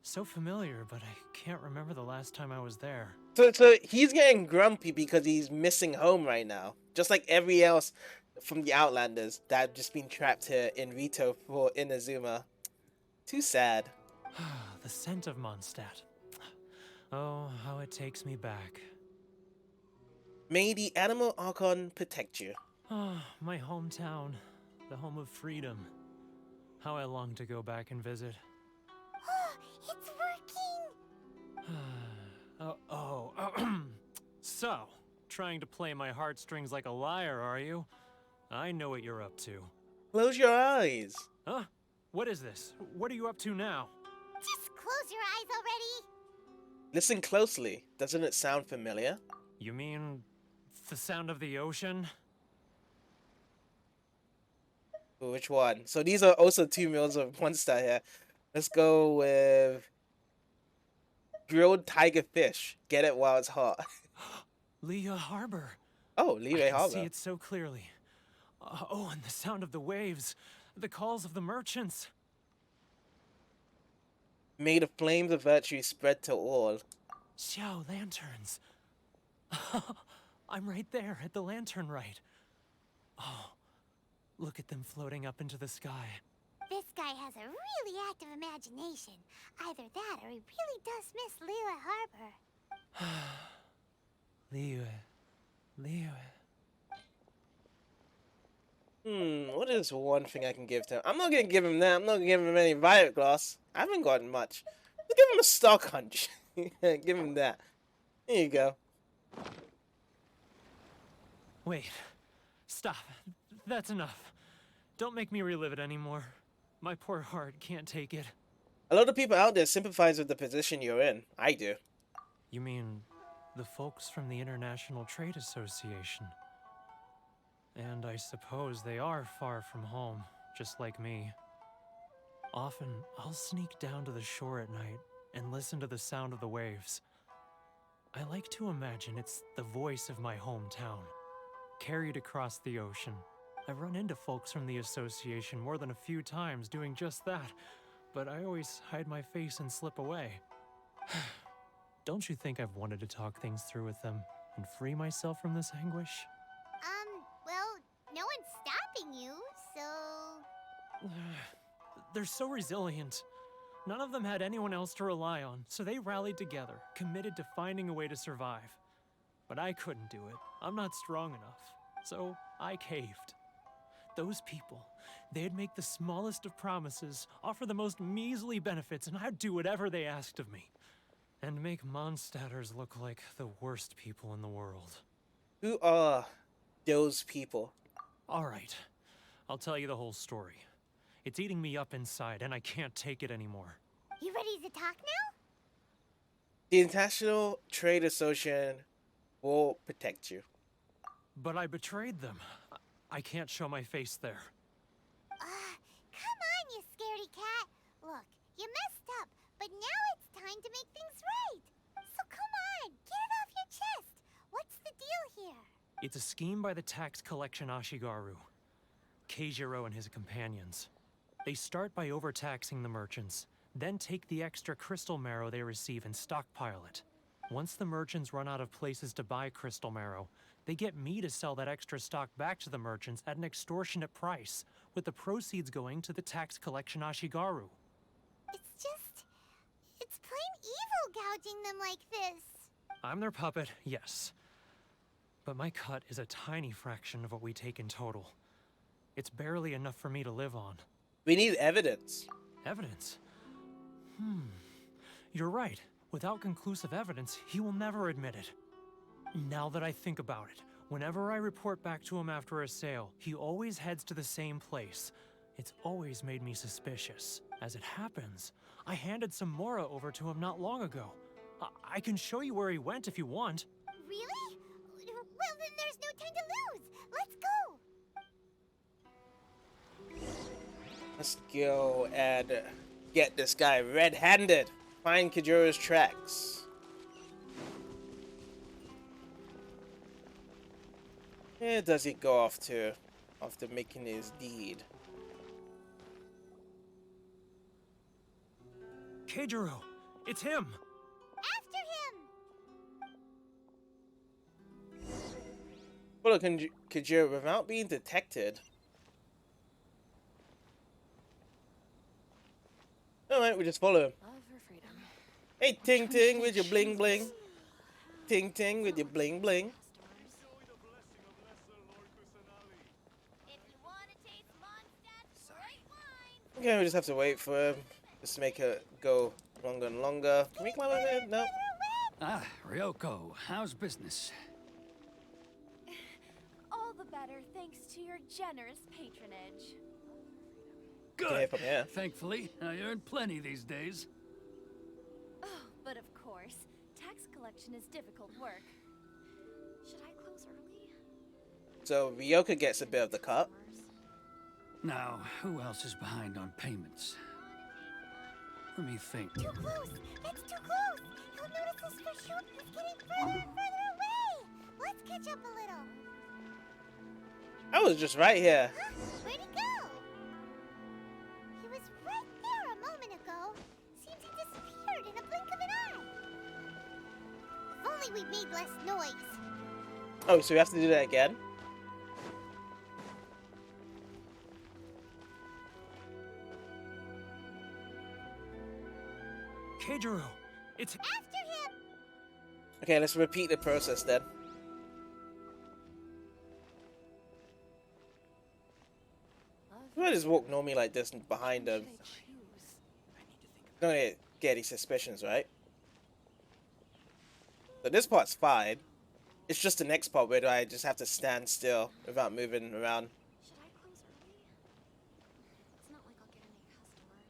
So familiar, but I can't remember the last time I was there. So he's getting grumpy because he's missing home right now. Just like every else from the Outlanders that have just been trapped here in Rito for Inazuma. Too sad. The scent of Mondstadt. Oh, how it takes me back. May the animal Archon protect you. Oh, my hometown. The home of freedom. How I long to go back and visit. It's working! So, trying to play my heartstrings like a liar, are you? I know what you're up to. Close your eyes. Huh? What is this? What are you up to now? Just close your eyes already! Listen closely. Doesn't it sound familiar? You mean the sound of the ocean? Ooh, which one? So these are also 2 meals of one star here. Let's go with grilled tiger fish. Get it while it's hot. Liyue Harbor. Oh, Liyue Harbor. I see it so clearly. Oh, and the sound of the waves. The calls of the merchants. May the flames of virtue spread to all. Xiao lanterns. I'm right there at the lantern right. Oh, look at them floating up into the sky. This guy has a really active imagination. Either that or he really does miss Liyue Harbor. Liyue. What is one thing I can give to him? I'm not gonna give him that. I'm not gonna give him any violet gloss. I haven't gotten much. Let's give him a stock hunch. Give him that. There you go. Wait. Stop. That's enough. Don't make me relive it anymore. My poor heart can't take it. A lot of people out there sympathize with the position you're in. I do. You mean the folks from the International Trade Association? And I suppose they are far from home, just like me. Often, I'll sneak down to the shore at night and listen to the sound of the waves. I like to imagine it's the voice of my hometown, carried across the ocean. I've run into folks from the association more than a few times doing just that, but I always hide my face and slip away. Don't you think I've wanted to talk things through with them and free myself from this anguish? Well, no one's stopping you, so... They're so resilient. None of them had anyone else to rely on, so they rallied together, committed to finding a way to survive. But I couldn't do it. I'm not strong enough. So I caved. Those people, they'd make the smallest of promises, offer the most measly benefits, and I'd do whatever they asked of me. And make Mondstadters look like the worst people in the world. Who are those people? All right. I'll tell you the whole story. It's eating me up inside, and I can't take it anymore. You ready to talk now? The International Trade Association will protect you. But I betrayed them. I can't show my face there. Come on, you scaredy cat. Look, you messed up, but now it's time to make things right. So come on, get it off your chest. What's the deal here? It's a scheme by the tax collection Ashigaru. Keijiro and his companions. They start by overtaxing the merchants, then take the extra crystal marrow they receive and stockpile it. Once the merchants run out of places to buy crystal marrow, they get me to sell that extra stock back to the merchants at an extortionate price, with the proceeds going to the tax collection Ashigaru. It's plain evil gouging them like this. I'm their puppet, yes. But my cut is a tiny fraction of what we take in total. It's barely enough for me to live on. We need evidence. Evidence? You're right. Without conclusive evidence, he will never admit it. Now that I think about it, whenever I report back to him after a sale, he always heads to the same place. It's always made me suspicious. As it happens, I handed some Mora over to him not long ago. I can show you where he went if you want. Really? Well, then there's no time to lose. Let's go. Let's go and get this guy red-handed. Find Kijiro's tracks. Where does he go off to after making his deed? Keijiro! It's him! After him! Follow Kijiro without being detected. Alright, we just follow him. Hey, Ting Ting with your bling bling. Ting Ting with your bling bling. Okay, we just have to wait for him. Just to make it go longer and longer. Can we climb over here? No. Ah, Ryoko, how's business? All the better thanks to your generous patronage. Good. From here. Thankfully, I earn plenty these days. Oh, but of course, tax collection is difficult work. Should I close early? So Ryoka gets a bit of the cut. Now, who else is behind on payments? Let me think. Too close! That's too close! He'll notice us for sure. He's getting further and further away! Let's catch up a little. I was just right here. Huh? Where'd he go? He was right there a moment ago. Seems he disappeared in a blink of an eye. If only we made less noise. Oh, so we have to do that again? Keijiro! It's... After him! Okay, let's repeat the process then. I just walk normally like this and behind him. Don't get any suspicions, right? So this part's fine. It's just the next part where I just have to stand still without moving around.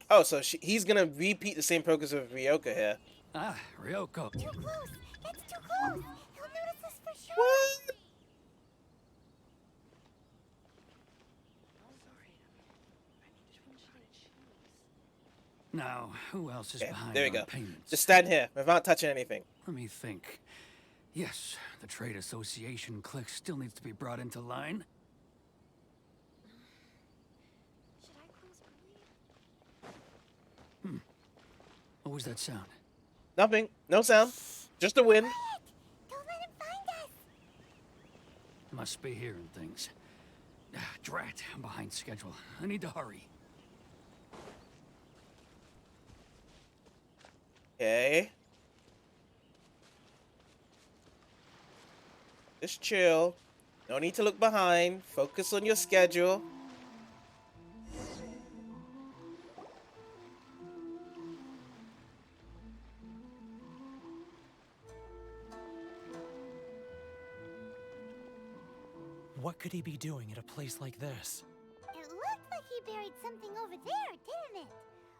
Oh, so he's gonna repeat the same process with Ryoka here. Ah, Ryoko. Too close! That's too close! He'll notice us for sure! What? Now, who else is behind there we on go. payments? Just stand here without touching anything. Let me think. Yes, the trade association clique still needs to be brought into line. What was that sound? Nothing. No sound. Just a wind. Don't let him find us! Must be hearing things. Drat, I'm behind schedule. I need to hurry. Okay. Just chill. No need to look behind. Focus on your schedule. What could he be doing at a place like this? It looked like he buried something over there, didn't it?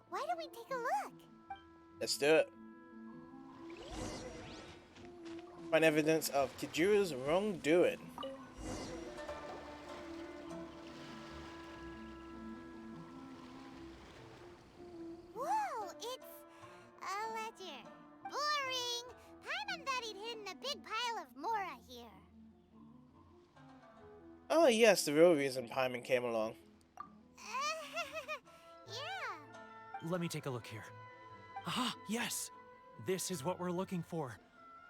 Why don't we take a look? Let's do it. Find evidence of Kijiro's wrongdoing. Whoa, it's a ledger. Boring! Paimon thought he'd hidden a big pile of Mora here. Oh yes, the real reason Paimon came along. Let me take a look here. Aha, yes! This is what we're looking for.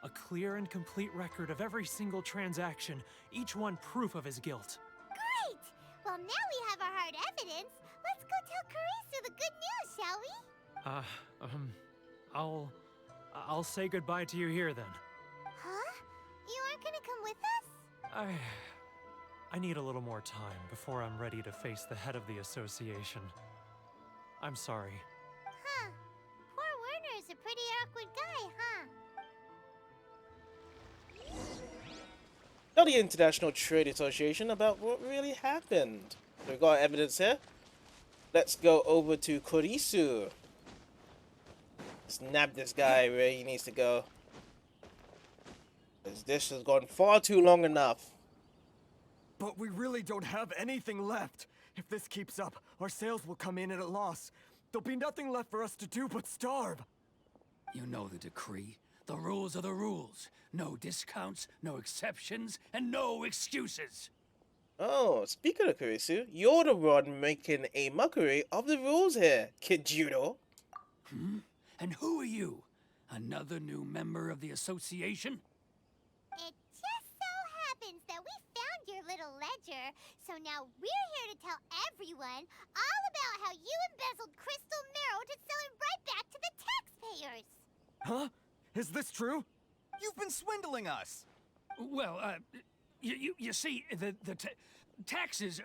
A clear and complete record of every single transaction, each one proof of his guilt. Great! Well, now we have our hard evidence. Let's go tell Karisu the good news, shall we? I'll say goodbye to you here then. Huh? You aren't gonna come with us? I need a little more time before I'm ready to face the head of the association. I'm sorry. Huh. Poor Werner's a pretty awkward guy, huh? Tell the International Trade Association about what really happened. We've got evidence here. Let's go over to Kurisu. Snap this guy where he needs to go. This has gone far too long enough. But we really don't have anything left. If this keeps up, our sales will come in at a loss. There'll be nothing left for us to do but starve. You know the decree. The rules are the rules. No discounts, no exceptions, and no excuses. Oh, speaking of Kurisu, you're the one making a mockery of the rules here, Kid Judo. And who are you? Another new member of the association? It just so happens that we found your little ledger, so now we're here to tell everyone all about how you embezzled crystal marrow to sell it right back to the taxpayers. Huh? Is this true? You've been swindling us. Well, you see, the taxes,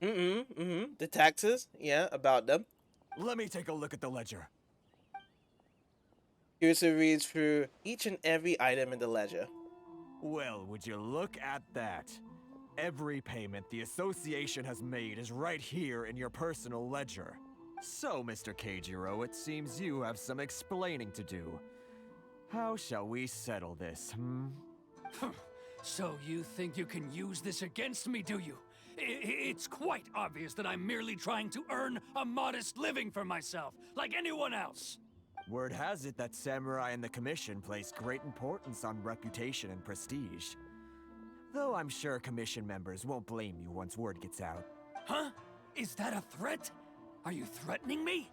The taxes? Yeah, about them. Let me take a look at the ledger. Kurisu reads through each and every item in the ledger. Well, would you look at that? Every payment the association has made is right here in your personal ledger. So, Mr. Keijiro, it seems you have some explaining to do. How shall we settle this, So you think you can use this against me, do you? It's quite obvious that I'm merely trying to earn a modest living for myself, like anyone else. Word has it that samurai and the commission place great importance on reputation and prestige. Though I'm sure commission members won't blame you once word gets out. Huh? Is that a threat? Are you threatening me?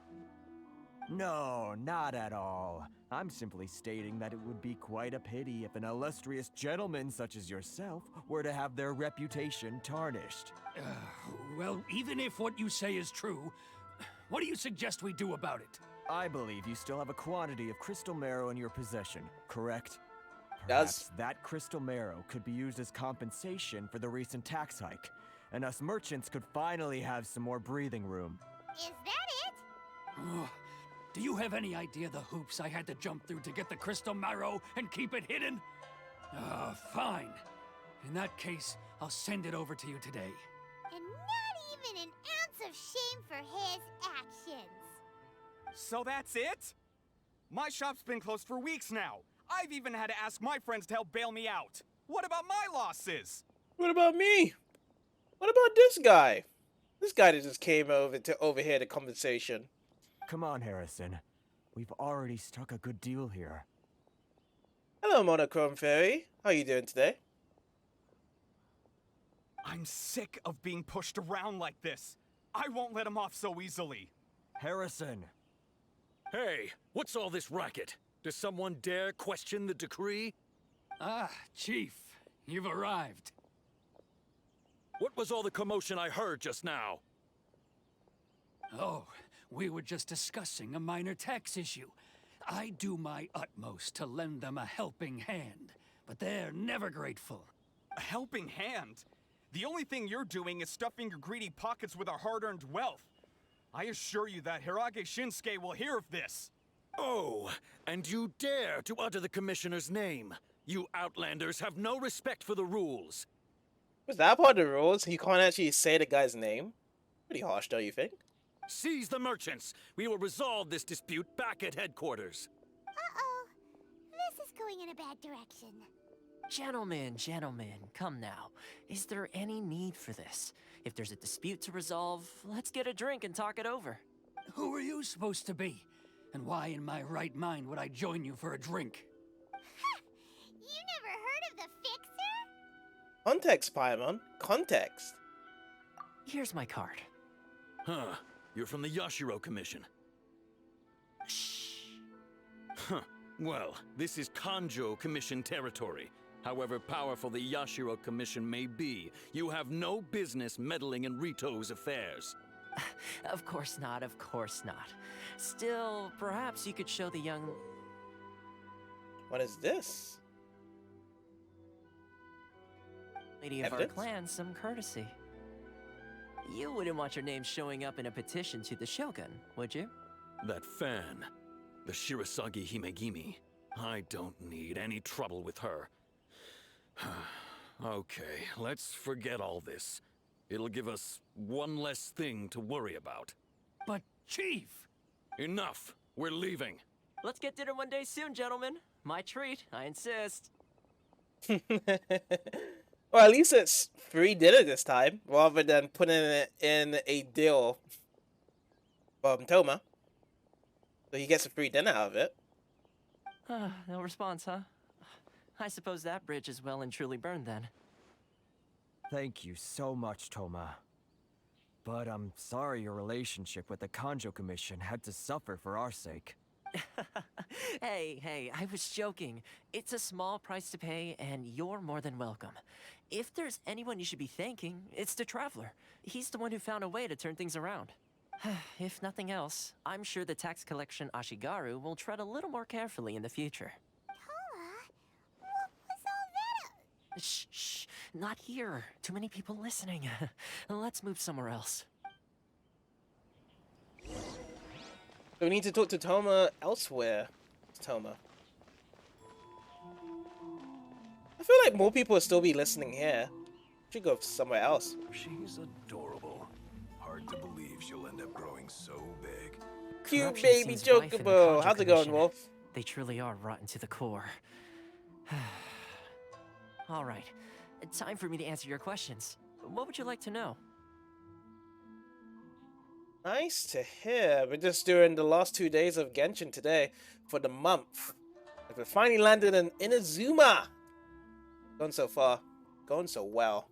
No, not at all. I'm simply stating that it would be quite a pity if an illustrious gentleman such as yourself were to have their reputation tarnished. Well, even if what you say is true, what do you suggest we do about it? I believe you still have a quantity of crystal marrow in your possession, correct? Does Perhaps that crystal marrow could be used as compensation for the recent tax hike, and us merchants could finally have some more breathing room. Is that it? Do you have any idea the hoops I had to jump through to get the crystal marrow and keep it hidden? Fine. In that case, I'll send it over to you today. And not even an ounce of shame for his actions. So that's it? My shop's been closed for weeks now. I've even had to ask my friends to help bail me out. What about my losses? What about me? What about this guy? This guy that just came over here to compensation. Come on, Harrison. We've already struck a good deal here. Hello, Monochrome Fairy. How are you doing today? I'm sick of being pushed around like this. I won't let him off so easily. Harrison! Hey, what's all this racket? Does someone dare question the decree? Ah, Chief, you've arrived. What was all the commotion I heard just now? Oh, we were just discussing a minor tax issue. I do my utmost to lend them a helping hand, but they're never grateful. A helping hand? The only thing you're doing is stuffing your greedy pockets with our hard-earned wealth. I assure you that Hirage Shinsuke will hear of this. Oh, and you dare to utter the Commissioner's name. You Outlanders have no respect for the rules. Was that part of the rules? You can't actually say the guy's name? Pretty harsh, don't you think? Seize the merchants. We will resolve this dispute back at headquarters. Uh-oh. This is going in a bad direction. Gentlemen, come now. Is there any need for this? If there's a dispute to resolve, let's get a drink and talk it over. Who are you supposed to be? And why in my right mind would I join you for a drink? You never heard of the Fixer? Context, Paimon. Context. Here's my card. Huh. You're from the Yashiro Commission. Well, this is Kanjo Commission territory. However powerful the Yashiro Commission may be, you have no business meddling in Rito's affairs. Of course not, of course not. Still, perhaps you could show the young... What is this? lady of our clan some courtesy. You wouldn't want your name showing up in a petition to the Shogun, would you? That fan, the Shirasagi Himegimi. I don't need any trouble with her. Okay, let's forget all this. It'll give us one less thing to worry about. But, Chief! Enough! We're leaving. Let's get dinner one day soon, gentlemen. My treat, I insist. Well, at least it's free dinner this time, rather than putting it in a deal from Toma. So he gets a free dinner out of it. No response, huh? I suppose that bridge is well and truly burned then. Thank you so much, Toma. But I'm sorry your relationship with the Kanjo Commission had to suffer for our sake. Hey, I was joking. It's a small price to pay, and you're more than welcome. If there's anyone you should be thanking, it's the Traveler. He's the one who found a way to turn things around. If nothing else, I'm sure the tax collection Ashigaru will tread a little more carefully in the future. Toma, what was all that? Shh, not here. Too many people listening. Let's move somewhere else. So we need to talk to Toma elsewhere. Toma. I feel like more people will still be listening here. Should go somewhere else. She's adorable. Hard to believe she'll end up growing so big. Cute Corruption baby seems rife in the Chocobo. Kanjo How's it going, Commission. Wolf? They truly are rotten to the core. All right, time for me to answer your questions. What would you like to know? Nice to hear. We're just doing the last 2 days of Genshin today for the month. We finally landed in Inazuma. Going so far. Going so well.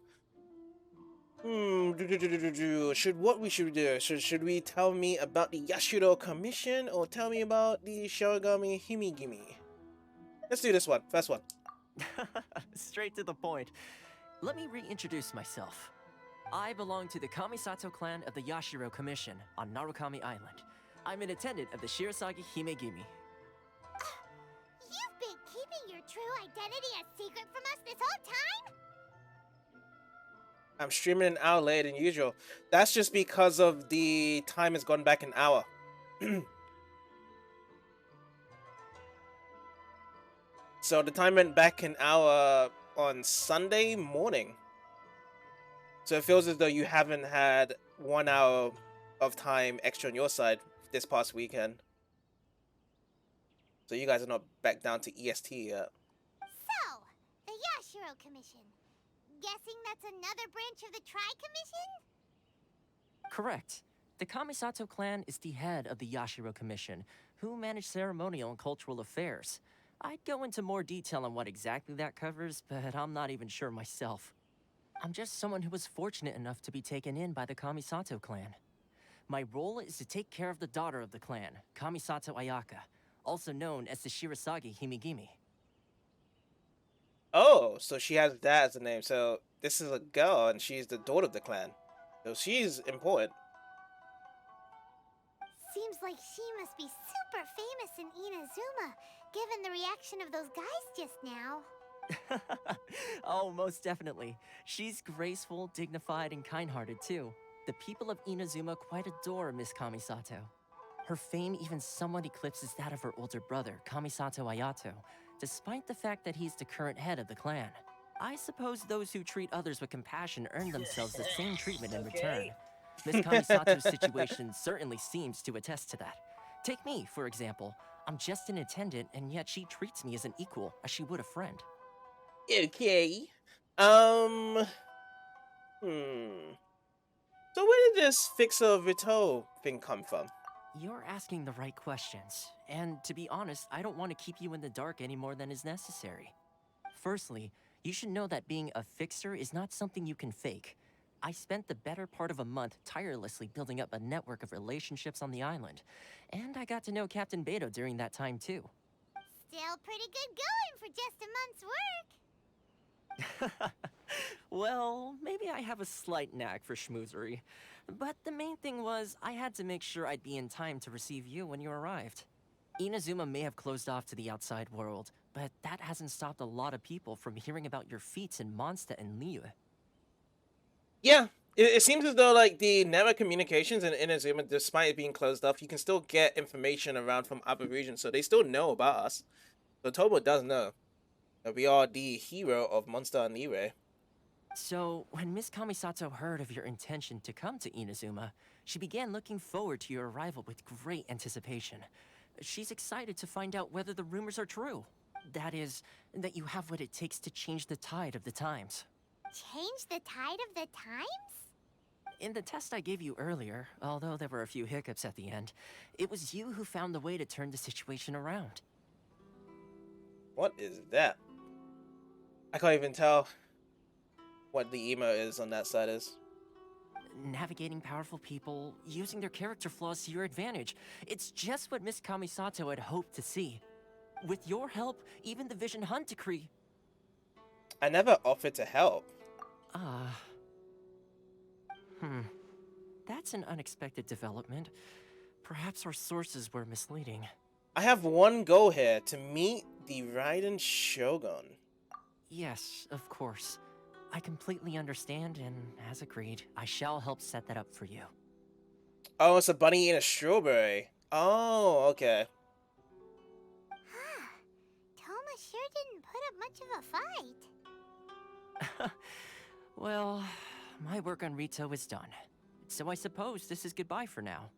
What we should do? Should we tell me about the Yashiro Commission or tell me about the Shirogami Himegimi? Let's do this one. First one. Straight to the point. Let me reintroduce myself. I belong to the Kamisato clan of the Yashiro Commission on Narukami Island. I'm an attendant of the Shirasagi Himegimi. You've been keeping your true identity a secret from us this whole time? I'm streaming an hour later than usual. That's just because of the time has gone back an hour. So the time went back an hour on Sunday morning. So it feels as though you haven't had 1 hour of time extra on your side this past weekend. So you guys are not back down to EST yet. So, the Yashiro Commission. Guessing that's another branch of the Tri-Commission? Correct. The Kamisato clan is the head of the Yashiro Commission, who manage ceremonial and cultural affairs. I'd go into more detail on what exactly that covers, but I'm not even sure myself. I'm just someone who was fortunate enough to be taken in by the Kamisato clan. My role is to take care of the daughter of the clan, Kamisato Ayaka, also known as the Shirasagi Himegimi. Oh, so she has that as a name. So this is a girl and she's the daughter of the clan. So she's important. Seems like she must be super famous in Inazuma, given the reaction of those guys just now. Oh, most definitely. She's graceful, dignified, and kind-hearted too. The people of Inazuma quite adore Miss Kamisato. Her fame even somewhat eclipses that of her older brother, Kamisato Ayato, despite the fact that he's the current head of the clan. I suppose those who treat others with compassion earn themselves the same treatment in return. Miss Kamisato's situation certainly seems to attest to that. Take me, for example. I'm just an attendant, and yet she treats me as an equal, as she would a friend. Okay. So where did this Fixer Vito thing come from? You're asking the right questions, and to be honest, I don't want to keep you in the dark any more than is necessary. Firstly, you should know that being a fixer is not something you can fake. I spent the better part of a month tirelessly building up a network of relationships on the island, and I got to know Captain Beto during that time too. Still pretty good going for just a month's work. Well, maybe I have a slight knack for schmoozery. But the main thing was, I had to make sure I'd be in time to receive you when you arrived. Inazuma may have closed off to the outside world, but that hasn't stopped a lot of people from hearing about your feats in Mondstadt and Liyue. Yeah, it seems as though like the network communications in Inazuma, despite it being closed off, you can still get information around from other regions, so they still know about us. So Tomo does know that we are the hero of Mondstadt and Liyue. So, when Miss Kamisato heard of your intention to come to Inazuma, she began looking forward to your arrival with great anticipation. She's excited to find out whether the rumors are true. That is, that you have what it takes to change the tide of the times. Change the tide of the times? In the test I gave you earlier, although there were a few hiccups at the end, it was you who found the way to turn the situation around. What is that? I can't even tell what the emo is on that side is. Navigating powerful people, using their character flaws to your advantage. It's just what Miss Kamisato had hoped to see. With your help, even the Vision Hunt decree. I never offered to help. That's an unexpected development. Perhaps our sources were misleading. I have one goal here, to meet the Raiden Shogun. Yes, of course. I completely understand, and as agreed, I shall help set that up for you. Oh, it's a bunny eating a strawberry. Oh, okay. Toma sure didn't put up much of a fight. Well, my work on Rito is done. So I suppose this is goodbye for now.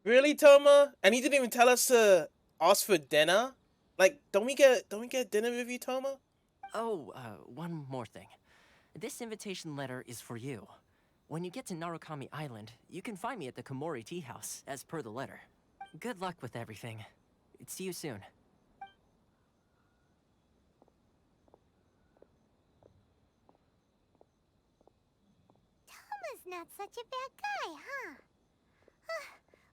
Really, Toma? And he didn't even tell us to ask for dinner? Like, don't we get dinner with you, Toma? Oh, one more thing. This invitation letter is for you. When you get to Narukami Island, you can find me at the Komori Tea House, as per the letter. Good luck with everything. See you soon. Toma's not such a bad guy, huh?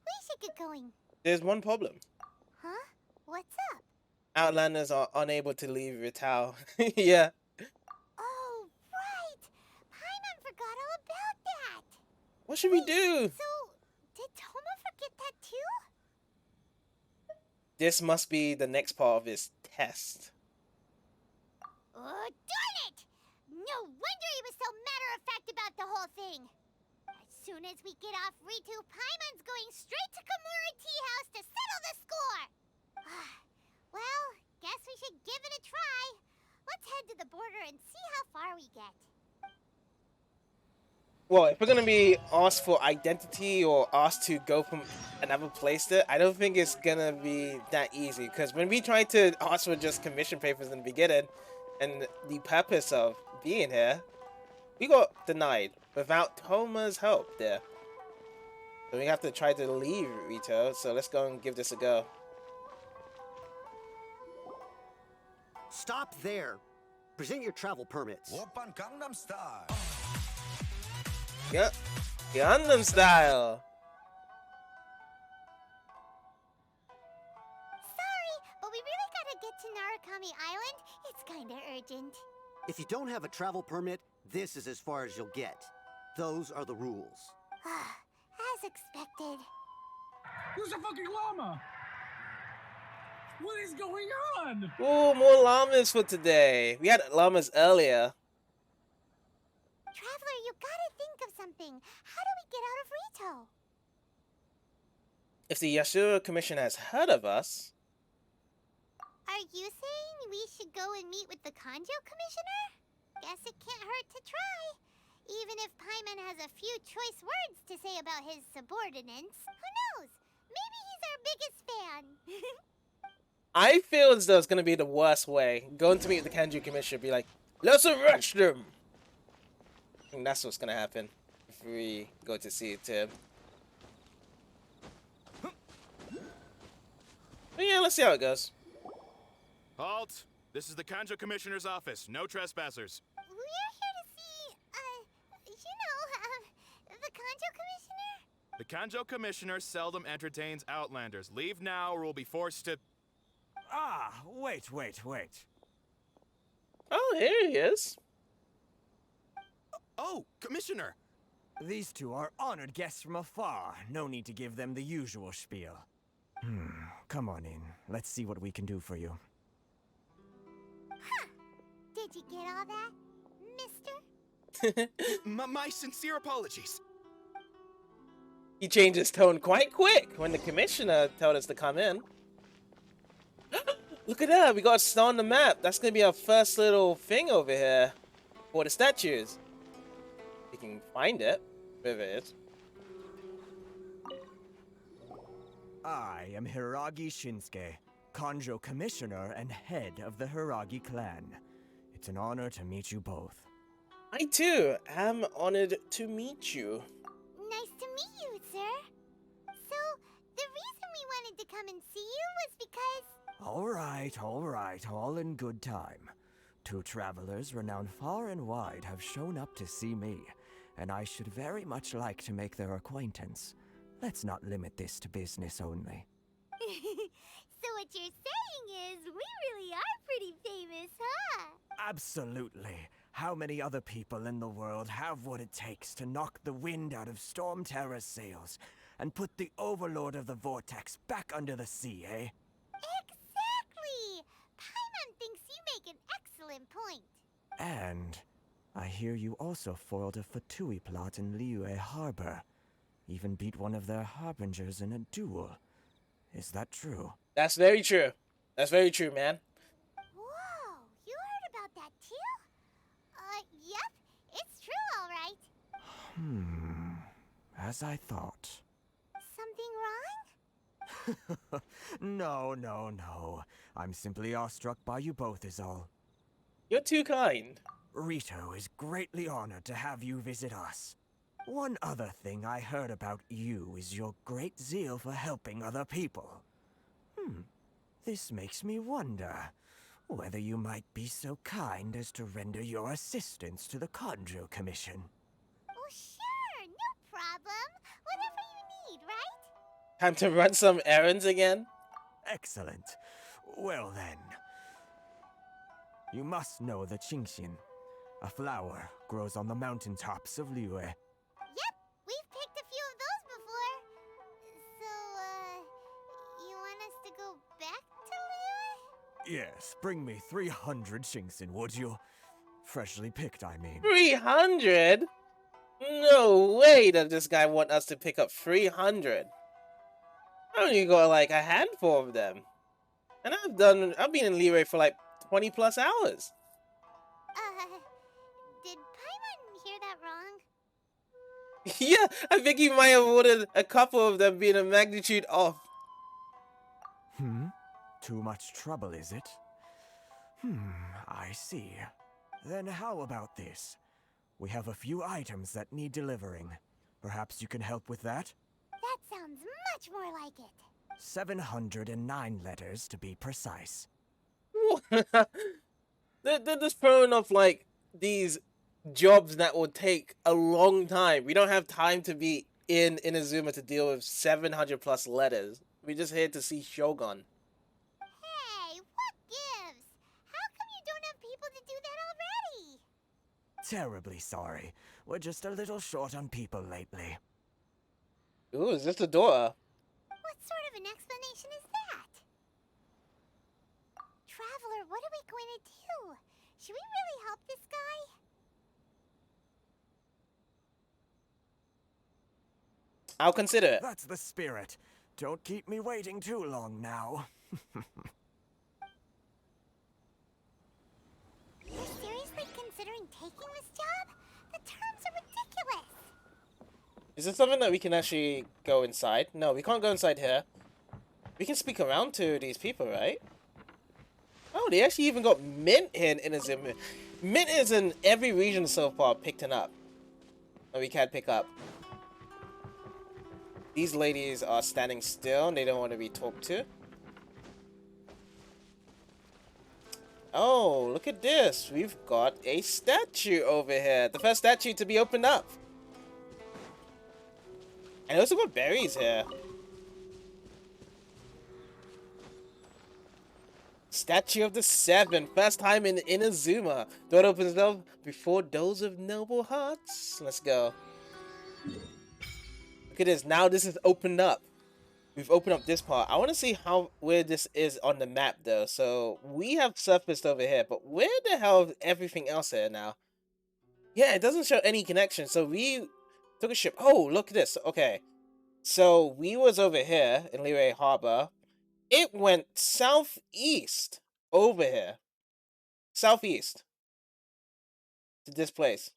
We should get going. There's one problem. Huh? What's up? Outlanders are unable to leave Ritao. Yeah. Oh, right! Paimon forgot all about that! What should we do? So, did Toma forget that too? This must be the next part of his test. Oh, darn it! No wonder he was so matter-of-fact about the whole thing! As soon as we get off Ritu, Paimon's going straight to Komori Tea House to settle the score! Well, guess we should give it a try. Let's head to the border and see how far we get. Well, if we're gonna be asked for identity or asked to go from another place there, I don't think it's gonna be that easy. Because when we tried to ask for just commission papers in the beginning, and the purpose of being here, we got denied without Toma's help there. So we have to try to leave Rito, so let's go and give this a go. Stop there. Present your travel permits. Oppan Gangnam Style. Yep, Gundam style. Sorry, but we really gotta get to Narukami Island. It's kinda urgent. If you don't have a travel permit, this is as far as you'll get. Those are the rules. As expected. Who's a fucking llama? What is going on? Ooh, more llamas for today. We had llamas earlier. Traveler, you gotta think of something. How do we get out of Rito? If the Yashiro Commission has heard of us... Are you saying we should go and meet with the Kanjo Commissioner? Guess it can't hurt to try. Even if Paimon has a few choice words to say about his subordinates, who knows? Maybe he's our biggest fan. I feel as though it's going to be the worst way. Going to meet the Kanju Commissioner, be like, let's arrest them! And that's what's going to happen if we go to see Tim. But yeah, let's see how it goes. Halt! This is the Kanjo Commissioner's office. No trespassers. We're here to see, the Kanjo Commissioner? The Kanjo Commissioner seldom entertains Outlanders. Leave now or we'll be forced to... Ah, wait. Oh, here he is. Oh, Commissioner! These two are honored guests from afar. No need to give them the usual spiel. Come on in. Let's see what we can do for you. Huh. Did you get all that, mister? My sincere apologies. He changed his tone quite quick when the commissioner told us to come in. Look at that, we got a star on the map. That's gonna be our first little thing over here for the statues. We can find it, wherever it is. I am Hiragi Shinsuke, Kanjo Commissioner and head of the Hiragi clan. It's an honor to meet you both. I too am honored to meet you. Nice to meet you, sir. So, the reason we wanted to come and see you was because... All right, all in good time. Two travelers renowned far and wide have shown up to see me, and I should very much like to make their acquaintance. Let's not limit this to business only. So what you're saying is, we really are pretty famous, huh? Absolutely. How many other people in the world have what it takes to knock the wind out of Storm Terror's sails and put the Overlord of the Vortex back under the sea, eh? Exactly! Paimon thinks you make an excellent point. And I hear you also foiled a Fatui plot in Liyue Harbor. Even beat one of their harbingers in a duel. Is that true? That's very true. That's very true, man. Whoa, you heard about that too? Yep, it's true, alright. As I thought. Something wrong? No. I'm simply awestruck by you both is all. You're too kind. Rito is greatly honored to have you visit us. One other thing I heard about you is your great zeal for helping other people. This makes me wonder whether you might be so kind as to render your assistance to the Kanjo Commission. Oh, sure, no problem. Whatever you need, right? Time to run some errands again? Excellent. Well then. You must know the Qingxin. A flower grows on the mountaintops of Liyue. Yep, we've picked a few of those before. So, you want us to go back to Liyue? Yes, bring me 300 Qingxin, would you? Freshly picked, I mean. 300? No way does this guy want us to pick up 300. I only got like a handful of them. And I've been in Liyue for like 20 plus hours. Did Paimon hear that wrong? Yeah, I think he might have ordered a couple of them being a magnitude off. Too much trouble, is it? I see. Then how about this? We have a few items that need delivering. Perhaps you can help with that? That sounds much more like it. 709 letters to be precise. They're just throwing off like these jobs that will take a long time. We don't have time to be in Inazuma to deal with 700 plus letters. We're just here to see Shogun. Hey, what gives? How come you don't have people to do that already? Terribly sorry. We're just a little short on people lately. Ooh, is this the door? What sort of an explanation is that? Traveler, what are we going to do? Should we really help this guy? I'll consider it. That's the spirit. Don't keep me waiting too long now. You're seriously considering taking this job? The terms are ridiculous. Is this something that we can actually go inside? No, we can't go inside here. We can speak around to these people, right? Oh, they actually even got mint here in Inazuma. Mint is in every region so far picking up. That we can't pick up. These ladies are standing still and they don't want to be talked to. Oh, look at this. We've got a statue over here. The first statue to be opened up. And also got berries here. Statue of the Seven. First time in Inazuma. Door opens up before those of noble hearts. Let's go. Look at this. Now this is opened up. We've opened up this part. I want to see where this is on the map though. So we have surfaced over here, but where the hell is everything else here now? Yeah, it doesn't show any connection. So we took a ship. Oh, look at this. Okay. So we was over here in Liyue Harbor. It went southeast over here. Southeast to this place.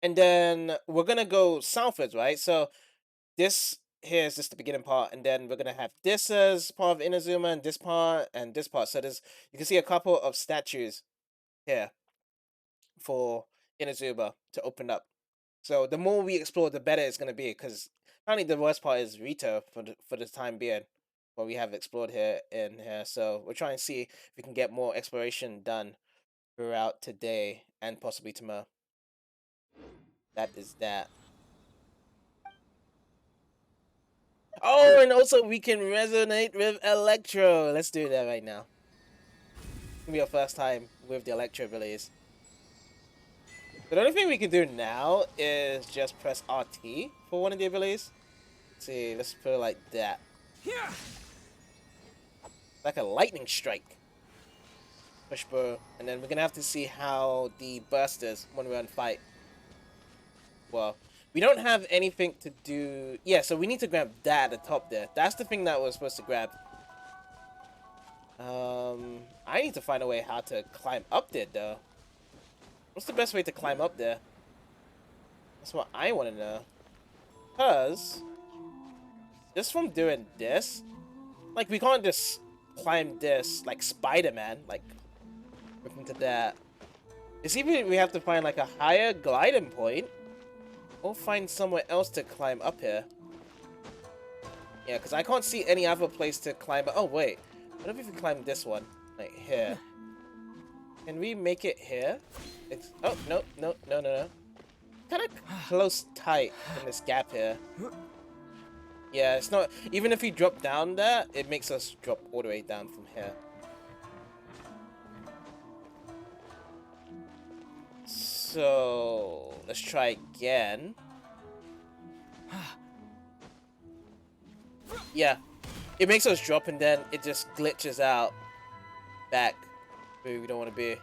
And then we're gonna go southwards, right? So this here is just the beginning part, and then we're gonna have this as part of Inazuma, and this part, and this part. So there's, you can see a couple of statues here for Inazuma to open up. So the more we explore, the better it's gonna be, because apparently the worst part is Rito for the time being, what we have explored here in here. So we're trying to see if we can get more exploration done throughout today and possibly tomorrow. That is that. Oh, and also we can resonate with Electro. Let's do that right now. It's gonna be our first time with the Electro abilities. The only thing we can do now is just press RT for one of the abilities. Let's see, let's put it like that. Like a lightning strike. Push bow. And then we're gonna have to see how the burst is when we're on fight. Well, we don't have anything to do. Yeah, so we need to grab that at the top there. That's the thing that we're supposed to grab. I need to find a way how to climb up there though. What's the best way to climb up there? That's what I want to know. Because just from doing this, like, we can't just climb this like Spider-Man, like rip into that. It's either we have to find like a higher gliding point, or find somewhere else to climb up here. Yeah, because I can't see any other place to climb. Oh wait, what if we can climb this one, like here? Can we make it here? It's, oh no. Kind of close tight in this gap here. Yeah, it's not, even if we drop down there, it makes us drop all the way down from here. So let's try again. Yeah, it makes us drop and then it just glitches out back where we don't want to be.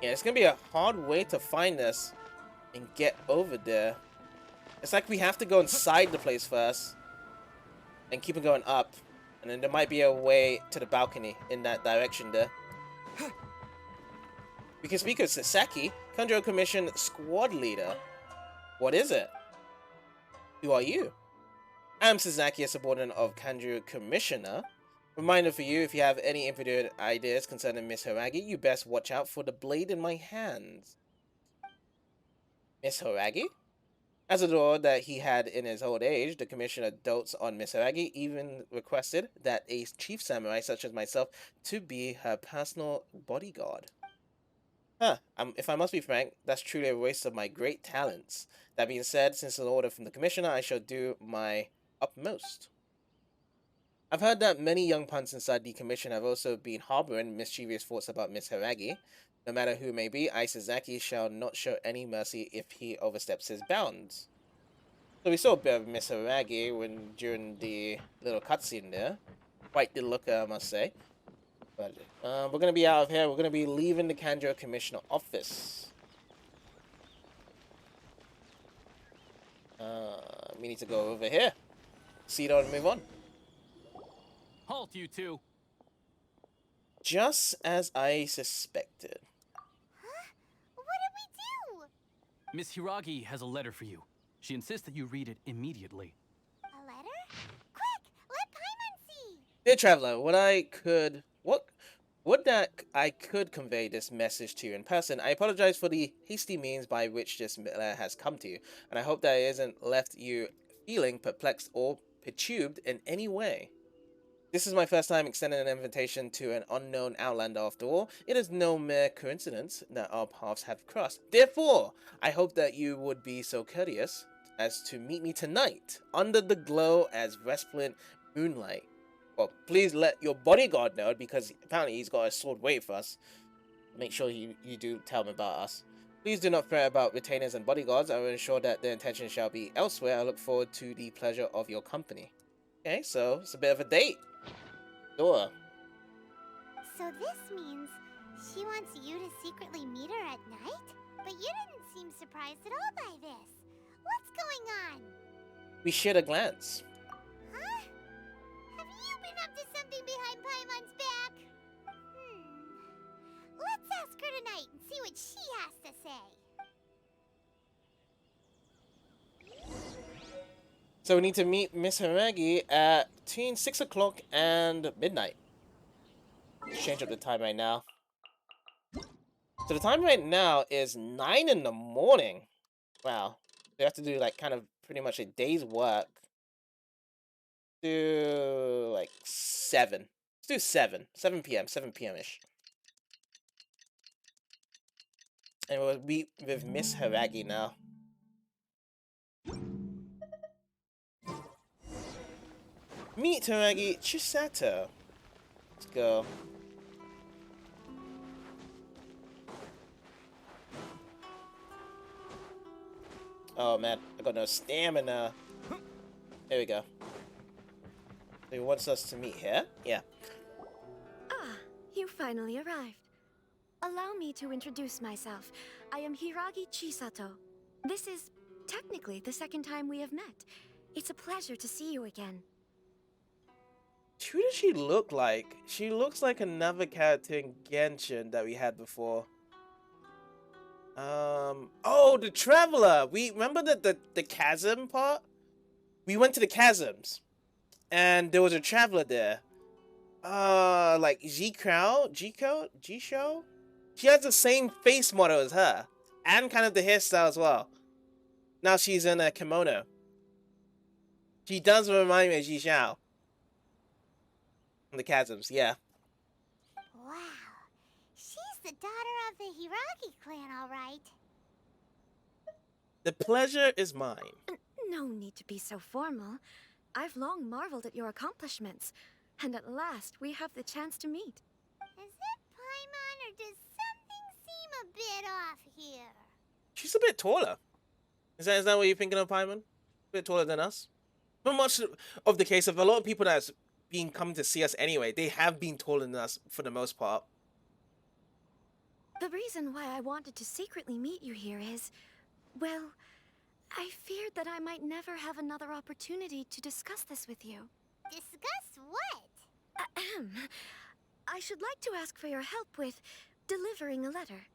Yeah, it's gonna be a hard way to find this and get over there. It's like we have to go inside the place first and keep it going up, and then there might be a way to the balcony in that direction there. We can speak of Sasaki, Kanjo Commission Squad Leader. What is it? Who are you? I'm Sasaki, a subordinate of Kanjo Commissioner. Reminder for you, if you have any impudent ideas concerning Miss Hiragi, you best watch out for the blade in my hands. Miss Hiragi? As a lord that he had in his old age, the commissioner dotes on Miss Hiragi, even requested that a chief samurai such as myself to be her personal bodyguard. If I must be frank, that's truly a waste of my great talents. That being said, since an order from the commissioner, I shall do my utmost. I've heard that many young punks inside the commission have also been harboring mischievous thoughts about Miss Hiragi. No matter who it may be, I, Sasaki, shall not show any mercy if he oversteps his bounds. So we saw a bit of Miss Hiragi during the little cutscene there. Quite the looker, I must say. But we're going to be out of here. We're going to be leaving the Kanjo Commissioner office. We need to go over here. See it and move on. Halt, you two! Just as I suspected. Huh? What did we do? Miss Hiragi has a letter for you. She insists that you read it immediately. A letter? Quick! Let Paimon see! Dear Traveler, would that I could convey this message to you in person. I apologize for the hasty means by which this letter has come to you, and I hope that it hasn't left you feeling perplexed or perturbed in any way. This is my first time extending an invitation to an unknown outlander after all. It is no mere coincidence that our paths have crossed. Therefore, I hope that you would be so courteous as to meet me tonight under the glow as resplendent moonlight Well, please let your bodyguard know, because apparently he's got a sword waiting for us. Make sure you do tell him about us. Please do not fret about retainers and bodyguards. I will ensure that their intention shall be elsewhere. I look forward to the pleasure of your company. Okay, so it's a bit of a date. Dora. So this means she wants you to secretly meet her at night? But you didn't seem surprised at all by this. What's going on? We shared a glance. Huh? Have you been up to something behind Paimon's back? Let's ask her tonight and see what she has to say. So we need to meet Miss Hiragi at between 6 o'clock and midnight. Let's change up the time right now. So the time right now is 9 in the morning. Wow. We have to do like kind of pretty much a day's work. Do like 7. Let's do 7. 7 p.m. 7 p.m.-ish. And we'll meet with Miss Hiragi now. Meet Hiragi Chisato. Let's go. Oh man, I got no stamina. There we go. So he wants us to meet here? Yeah. Ah, you finally arrived. Allow me to introduce myself. I am Hiragi Chisato. This is technically the second time we have met. It's a pleasure to see you again. Who does she look like? She looks like another character in Genshin that we had before. Oh, the Traveler! We remember the chasm part? We went to the chasms. And there was a Traveler there. Like Jisho? She has the same face model as her. And kind of the hairstyle as well. Now she's in a kimono. She does remind me of Jisho. From the chasms, yeah. Wow. She's the daughter of the Hiragi clan, all right. The pleasure is mine. No need to be so formal. I've long marveled at your accomplishments. And at last, we have the chance to meet. Is it Paimon, or does something seem a bit off here? She's a bit taller. Is that what you're thinking of, Paimon? A bit taller than us? Not much of the case of a lot of people that's been coming to see us anyway. They have been taller than us for the most part. The reason why I wanted to secretly meet you here is, well, I feared that I might never have another opportunity to discuss this with you. Discuss what? Ahem. I should like to ask for your help with delivering a letter. ...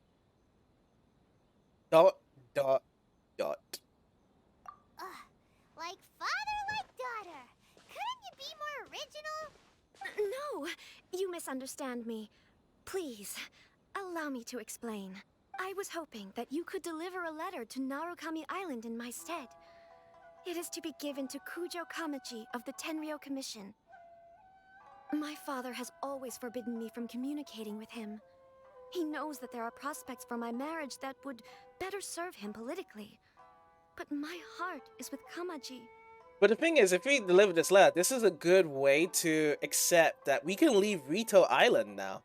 Like father, like daughter. Couldn't you be more original? No, you misunderstand me. Please, allow me to explain. I was hoping that you could deliver a letter to Narukami Island in my stead. It is to be given to Kujo Kamachi of the Tenryou Commission. My father has always forbidden me from communicating with him. He knows that there are prospects for my marriage that would better serve him politically. But my heart is with Kamaji. But the thing is, if we deliver this letter, this is a good way to accept that we can leave Rito Island now.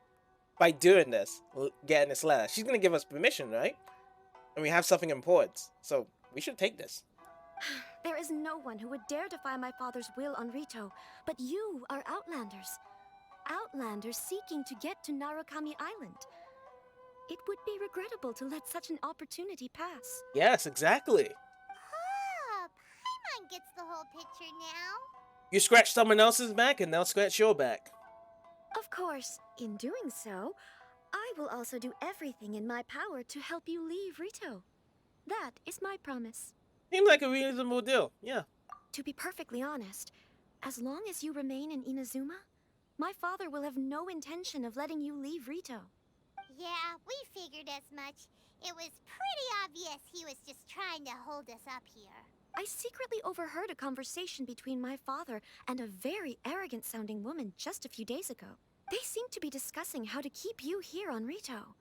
By doing this, getting this letter. She's gonna give us permission, right? And we have something important. So, we should take this. There is no one who would dare defy my father's will on Rito, but you are Outlanders. Outlanders seeking to get to Narukami Island. It would be regrettable to let such an opportunity pass. Yes, exactly. Oh, Paimon gets the whole picture now. You scratch someone else's back and they'll scratch your back. Of course, in doing so, I will also do everything in my power to help you leave Rito. That is my promise. Seems like a reasonable deal, yeah. To be perfectly honest, as long as you remain in Inazuma, my father will have no intention of letting you leave Rito. Yeah, we figured as much. It was pretty obvious he was just trying to hold us up here. I secretly overheard a conversation between my father and a very arrogant-sounding woman just a few days ago. They seemed to be discussing how to keep you here on Rito.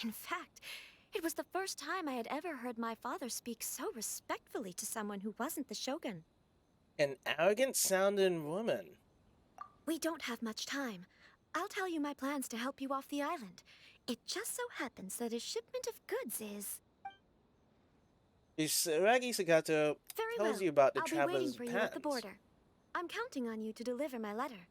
In fact, it was the first time I had ever heard my father speak so respectfully to someone who wasn't the Shogun. An arrogant-sounding woman. We don't have much time. I'll tell you my plans to help you off the island. It just so happens that a shipment of goods is... Ragi Sakato Very tells well. you about the I'll be waiting traveler's for you pants. at the border. I'm counting on you to deliver my letter.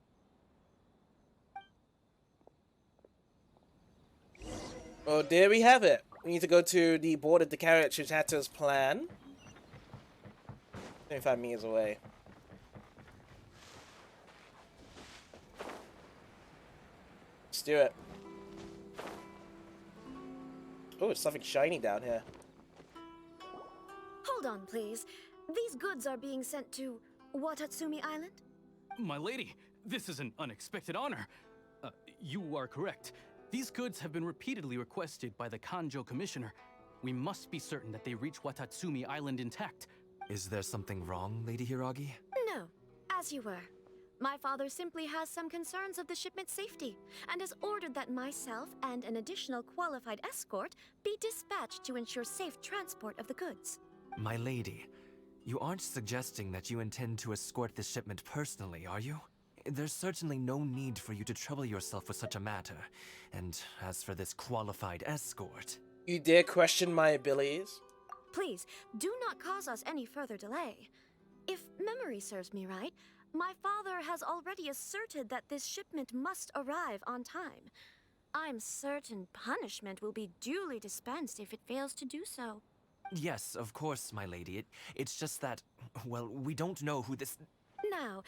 Well, there we have it. We need to go to the border to carry out Chitato's plan. 25 meters away. Let's do it. Oh, it's something shiny down here. Hold on, please. These goods are being sent to Watatsumi Island? My lady, this is an unexpected honor. You are correct. These goods have been repeatedly requested by the Kanjo Commissioner. We must be certain that they reach Watatsumi Island intact. Is there something wrong, Lady Hiragi? No, as you were. My father simply has some concerns of the shipment's safety, and has ordered that myself and an additional qualified escort be dispatched to ensure safe transport of the goods. My lady, you aren't suggesting that you intend to escort this shipment personally, are you? There's certainly no need for you to trouble yourself with such a matter. And as for this qualified escort... You dare question my abilities? Please, do not cause us any further delay. If memory serves me right, my father has already asserted that this shipment must arrive on time. I'm certain punishment will be duly dispensed if it fails to do so. Yes, of course, my lady. It's just that, well, we don't know who this... Now,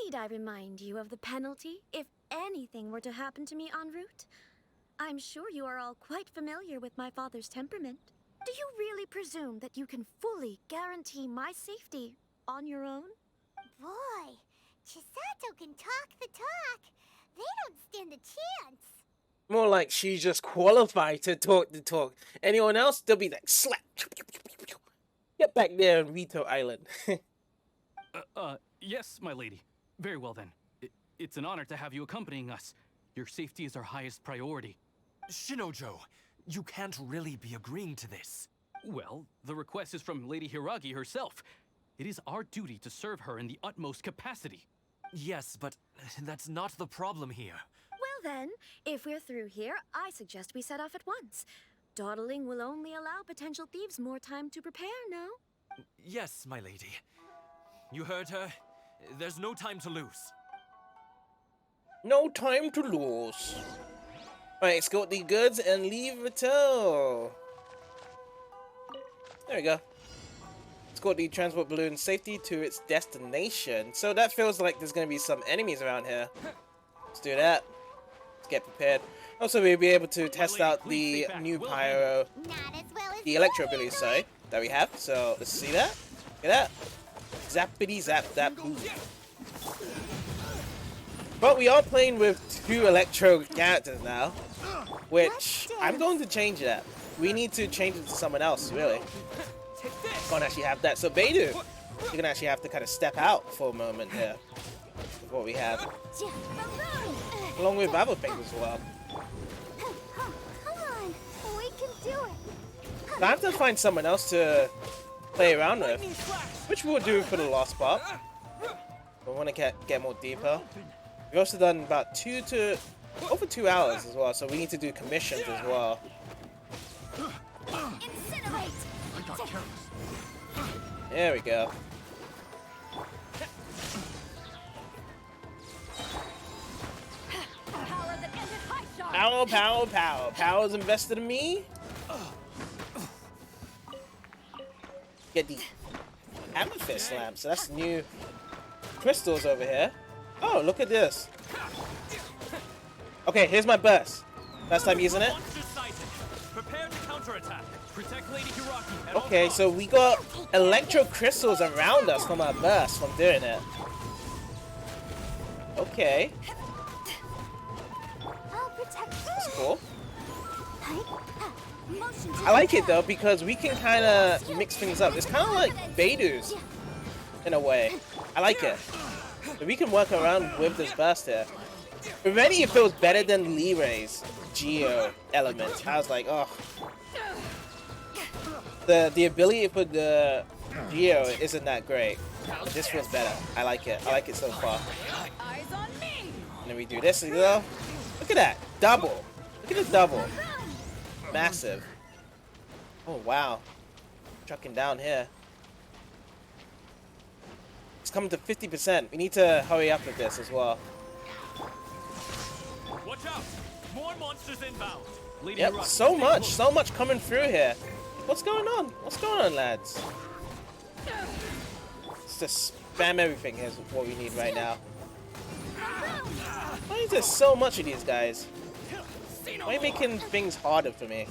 need I remind you of the penalty if anything were to happen to me en route? I'm sure you are all quite familiar with my father's temperament. Do you really presume that you can fully guarantee my safety on your own? Boy, Chisato can talk the talk. They don't stand a chance. More like she's just qualified to talk the talk. Anyone else, they'll be like, slap. Get back there on Rito Island. Yes, my lady. Very well then. It's an honor to have you accompanying us. Your safety is our highest priority. Shinojo, you can't really be agreeing to this. Well, the request is from Lady Hiragi herself. It is our duty to serve her in the utmost capacity. Yes, but that's not the problem here. Well then, if we're through here, I suggest we set off at once. Dawdling will only allow potential thieves more time to prepare, no? Yes, my lady. You heard her. There's no time to lose. No time to lose. Alright, escort the goods and leave Rito. There we go. Escort the transport balloon safety to its destination. So that feels like there's going to be some enemies around here. Let's do that. Let's get prepared. Also, we'll be able to test out the new pyro, the electro ability, sorry, that we have. So let's see that. Look at that. Zappity zap zap. But we are playing with 2 electro characters now, which I'm going to change that. We need to change it to someone else, really. Can't actually have that. So Beidou, you're gonna actually have to kind of step out for a moment here with what we have, along with other things as well. Come on, we can do it. So I have to find someone else to play around with, which we'll do for the last part. We want to get more deeper. We've also done about over 2 hours as well, so we need to do commissions as well. Incinerate. There we go. Power, power, power. Power's invested in me. Get the amethyst lamp. So that's new crystals over here. Oh, look at this. Okay, here's my burst. First time using it. Prepare to counterattack. Protect Lady Hiragi at Okay, so we got electro crystals around us from our burst from doing it. Okay. That's cool. I like it though because we can kind of mix things up. It's kind of like Beidou's in a way. I like it. So we can work around with this burst here. Already it feels better than Liray's Geo element. I was like, oh. The ability for the Geo isn't that great. This feels better. I like it. I like it so far. Eyes on me. then we do this as well. Look at that. Double. Look at the double. Massive. Oh, wow. Trucking down here. It's coming to 50%. We need to hurry up with this as well. Watch out! More monsters inbound. Yep, so much coming through here. What's going on? What's going on, lads? Let's just spam everything is what we need right now. Why is there so much of these guys? Why are you making things harder for me?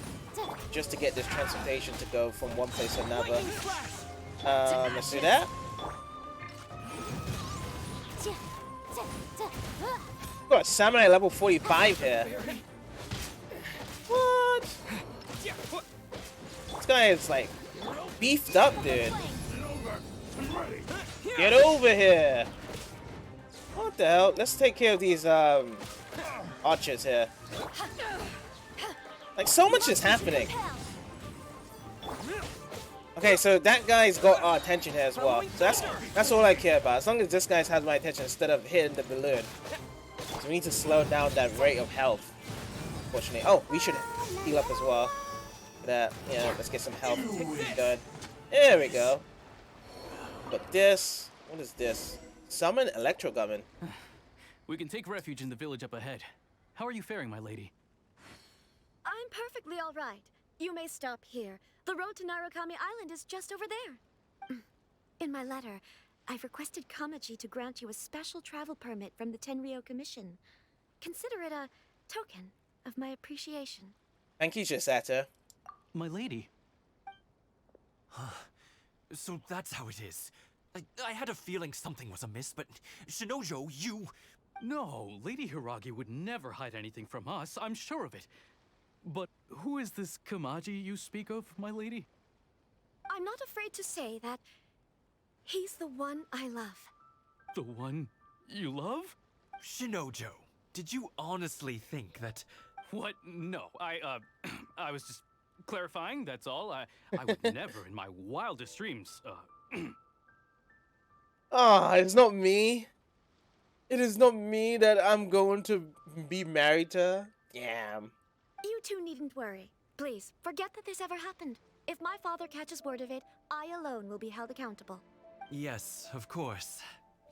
Just to get this transportation to go from one place to another. Let's do that. We've got a samurai level 45 here. What? This guy is like beefed up, dude. Get over here. What the hell? Let's take care of these archers here. Like, so much is happening. Okay, so that guy's got our attention here as well. So that's all I care about. As long as this guy's has my attention instead of hitting the balloon. So we need to slow down that rate of health. Unfortunately. Oh, we should heal up as well. That, yeah, let's get some health going. There we go. But this, what is this? Summon Electro Gunman. We can take refuge in the village up ahead. How are you faring, my lady? I'm perfectly all right. You may stop here. The road to Narukami Island is just over there. In my letter, I've requested Kamaji to grant you a special travel permit from the Tenryou Commission. Consider it a token of my appreciation. Thank you, Chisato. My lady. So that's how it is. I had a feeling something was amiss, but Shinojo, you... No, Lady Hiragi would never hide anything from us, I'm sure of it. But who is this Kamaji you speak of, my lady? I'm not afraid to say that he's the one I love. The one you love? Shinojo, did you honestly think that... What? No, I was just clarifying, that's all. I would never in my wildest dreams, Ah, it's not me. It is not me that I'm going to be married to. Damn. You two needn't worry. Please, forget that this ever happened. If my father catches word of it, I alone will be held accountable. Yes, of course.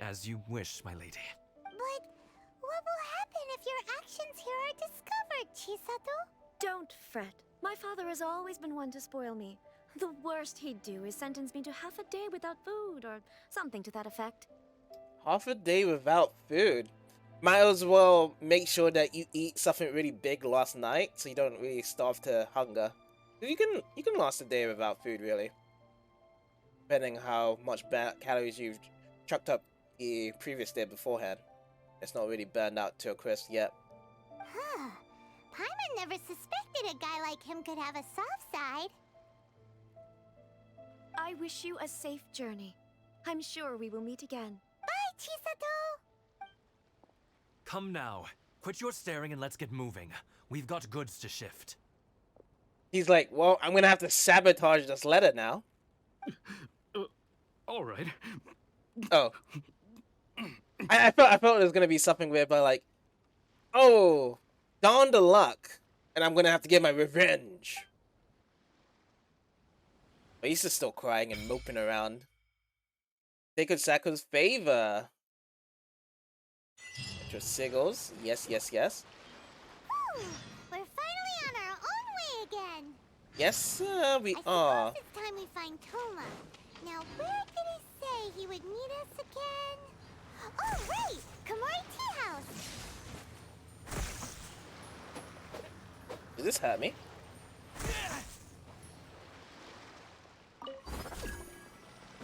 As you wish, my lady. But what will happen if your actions here are discovered, Chisato? Don't fret. My father has always been one to spoil me. The worst he'd do is sentence me to half a day without food, or something to that effect. Half a day without food? Might as well make sure that you eat something really big last night, so you don't really starve to hunger. You can last a day without food, really. Depending how much bad calories you've chucked up the previous day beforehand. It's not really burned out to a crisp yet. Huh. Paimon never suspected a guy like him could have a soft side. I wish you a safe journey. I'm sure we will meet again. Bye, Chisato! Come now. Quit your staring and let's get moving. We've got goods to shift. He's like, well, I'm gonna have to sabotage this letter now. All right. Oh. I felt it was gonna be something weird, but like, oh, darn the luck, and I'm gonna have to get my revenge. But he's just still crying and moping around. Sacred Saku's favor. Your sigils. Yes, yes, yes. Whew, we're finally on our own way again. Yes, we I are. suppose it's time we find Toma. Now, where did he say he would meet us again? Oh, right! Kamori Tea House! Does this hurt me?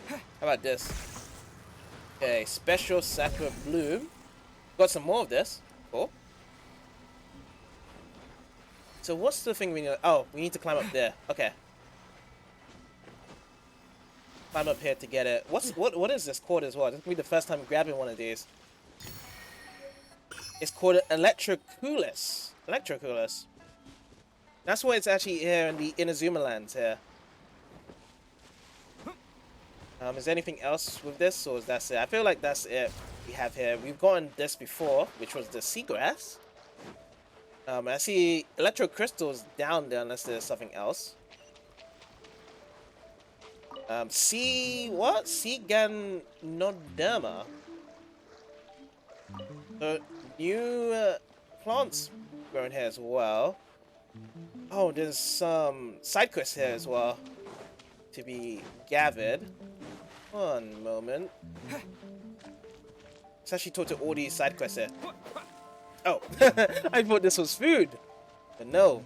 How about this? Okay, special Sakura Bloom. Got some more of this. Cool. So what's the thing we need? Oh, we need to climb up there. Okay. Climb up here to get it. What is this called as well? This will be the first time grabbing one of these. It's called Electroculus. Electroculus. That's why it's actually here in the Inazuma lands here. Is there anything else with this, or is that it? I feel like that's it we have here. We've gotten this before, which was the seagrass. I see electro crystals down there unless there's something else. Sea what? Sea Ganoderma. So new plants growing here as well. Oh, there's some side quests here as well to be gathered. One moment. Let's actually talk to all these side quests here. Oh, I thought this was food, but no.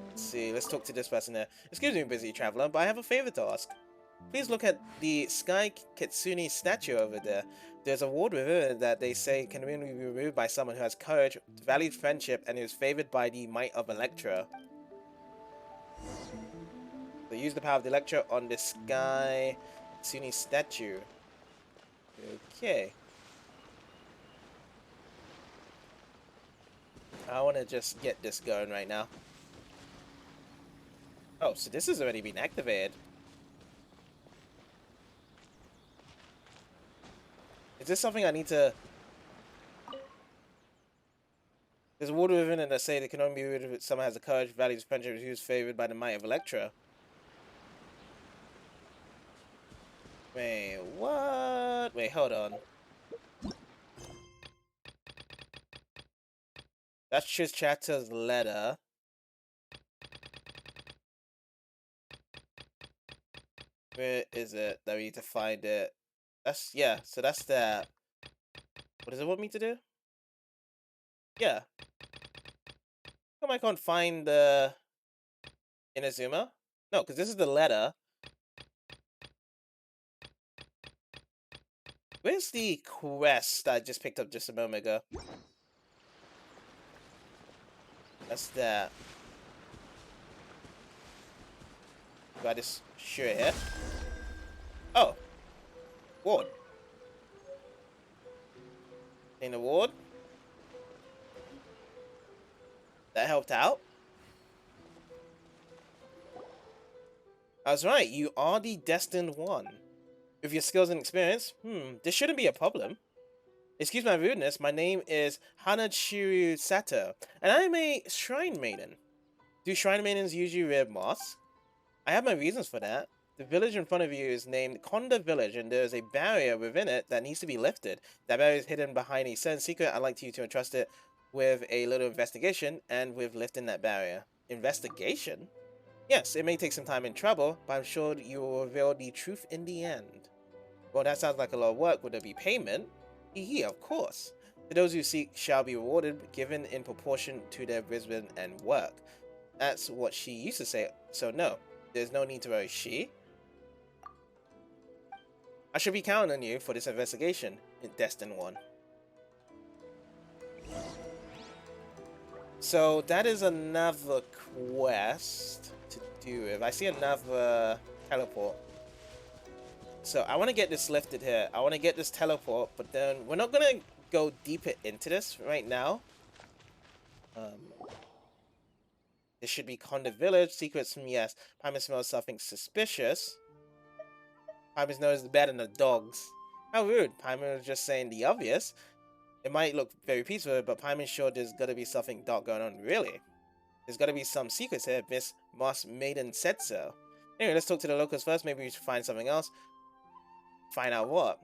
Let's see, let's talk to this person there. Excuse me, busy traveler, but I have a favor to ask. Please look at the Sky Kitsune statue over there. There's a ward with it that they say can only be removed by someone who has courage, values friendship, and is favored by the might of Electra. So use the power of the Electra on the Sky Kitsune statue. Okay. I want to just get this going right now. Oh, so this has already been activated. Is this something I need to... There's water within it that say they can only be rid of it if someone has the courage, values, friendship, who's favored by the might of Electra. Wait, what? Wait, hold on. That's just Chatter's letter. Where is it that we need to find it? That's, yeah, so that's that. What does it want me to do? Yeah. How come I can't find the Inazuma? No, because this is the letter. Where's the quest that I just picked up just a moment ago? That's that. Do I just shoot it here? Oh. Ward. In the ward. That helped out. I was right, you are the destined one. With your skills and experience, this shouldn't be a problem. Excuse my rudeness, my name is Hanachiru Sato, and I'm a shrine maiden. Do shrine maidens usually wear masks? I have my reasons for that. The village in front of you is named Konda Village, and there is a barrier within it that needs to be lifted. That barrier is hidden behind a certain secret. I'd like you to entrust it with a little investigation, and with lifting that barrier. Investigation? Yes, it may take some time and trouble, but I'm sure you will reveal the truth in the end. Well, that sounds like a lot of work. Would there be payment? Yeah, of course. To those who seek shall be rewarded, given in proportion to their wisdom and work. That's what she used to say, so no, there's no need to worry. She? I should be counting on you for this investigation, Destined One. So that is another quest to do with. I see another teleport. So I want to get this lifted here. I want to get this teleport, but then we're not going to go deeper into this right now. This should be Konda Village. Secrets from yes. Paimon smells something suspicious. Paimon's nose is better than the dog's. How rude. Paimon was just saying the obvious. It might look very peaceful, but Paimon's sure there's got to be something dark going on. Really? There's got to be some secrets here. Miss Moss Maiden said so. Anyway, let's talk to the locals first. Maybe we should find something else. Find out what?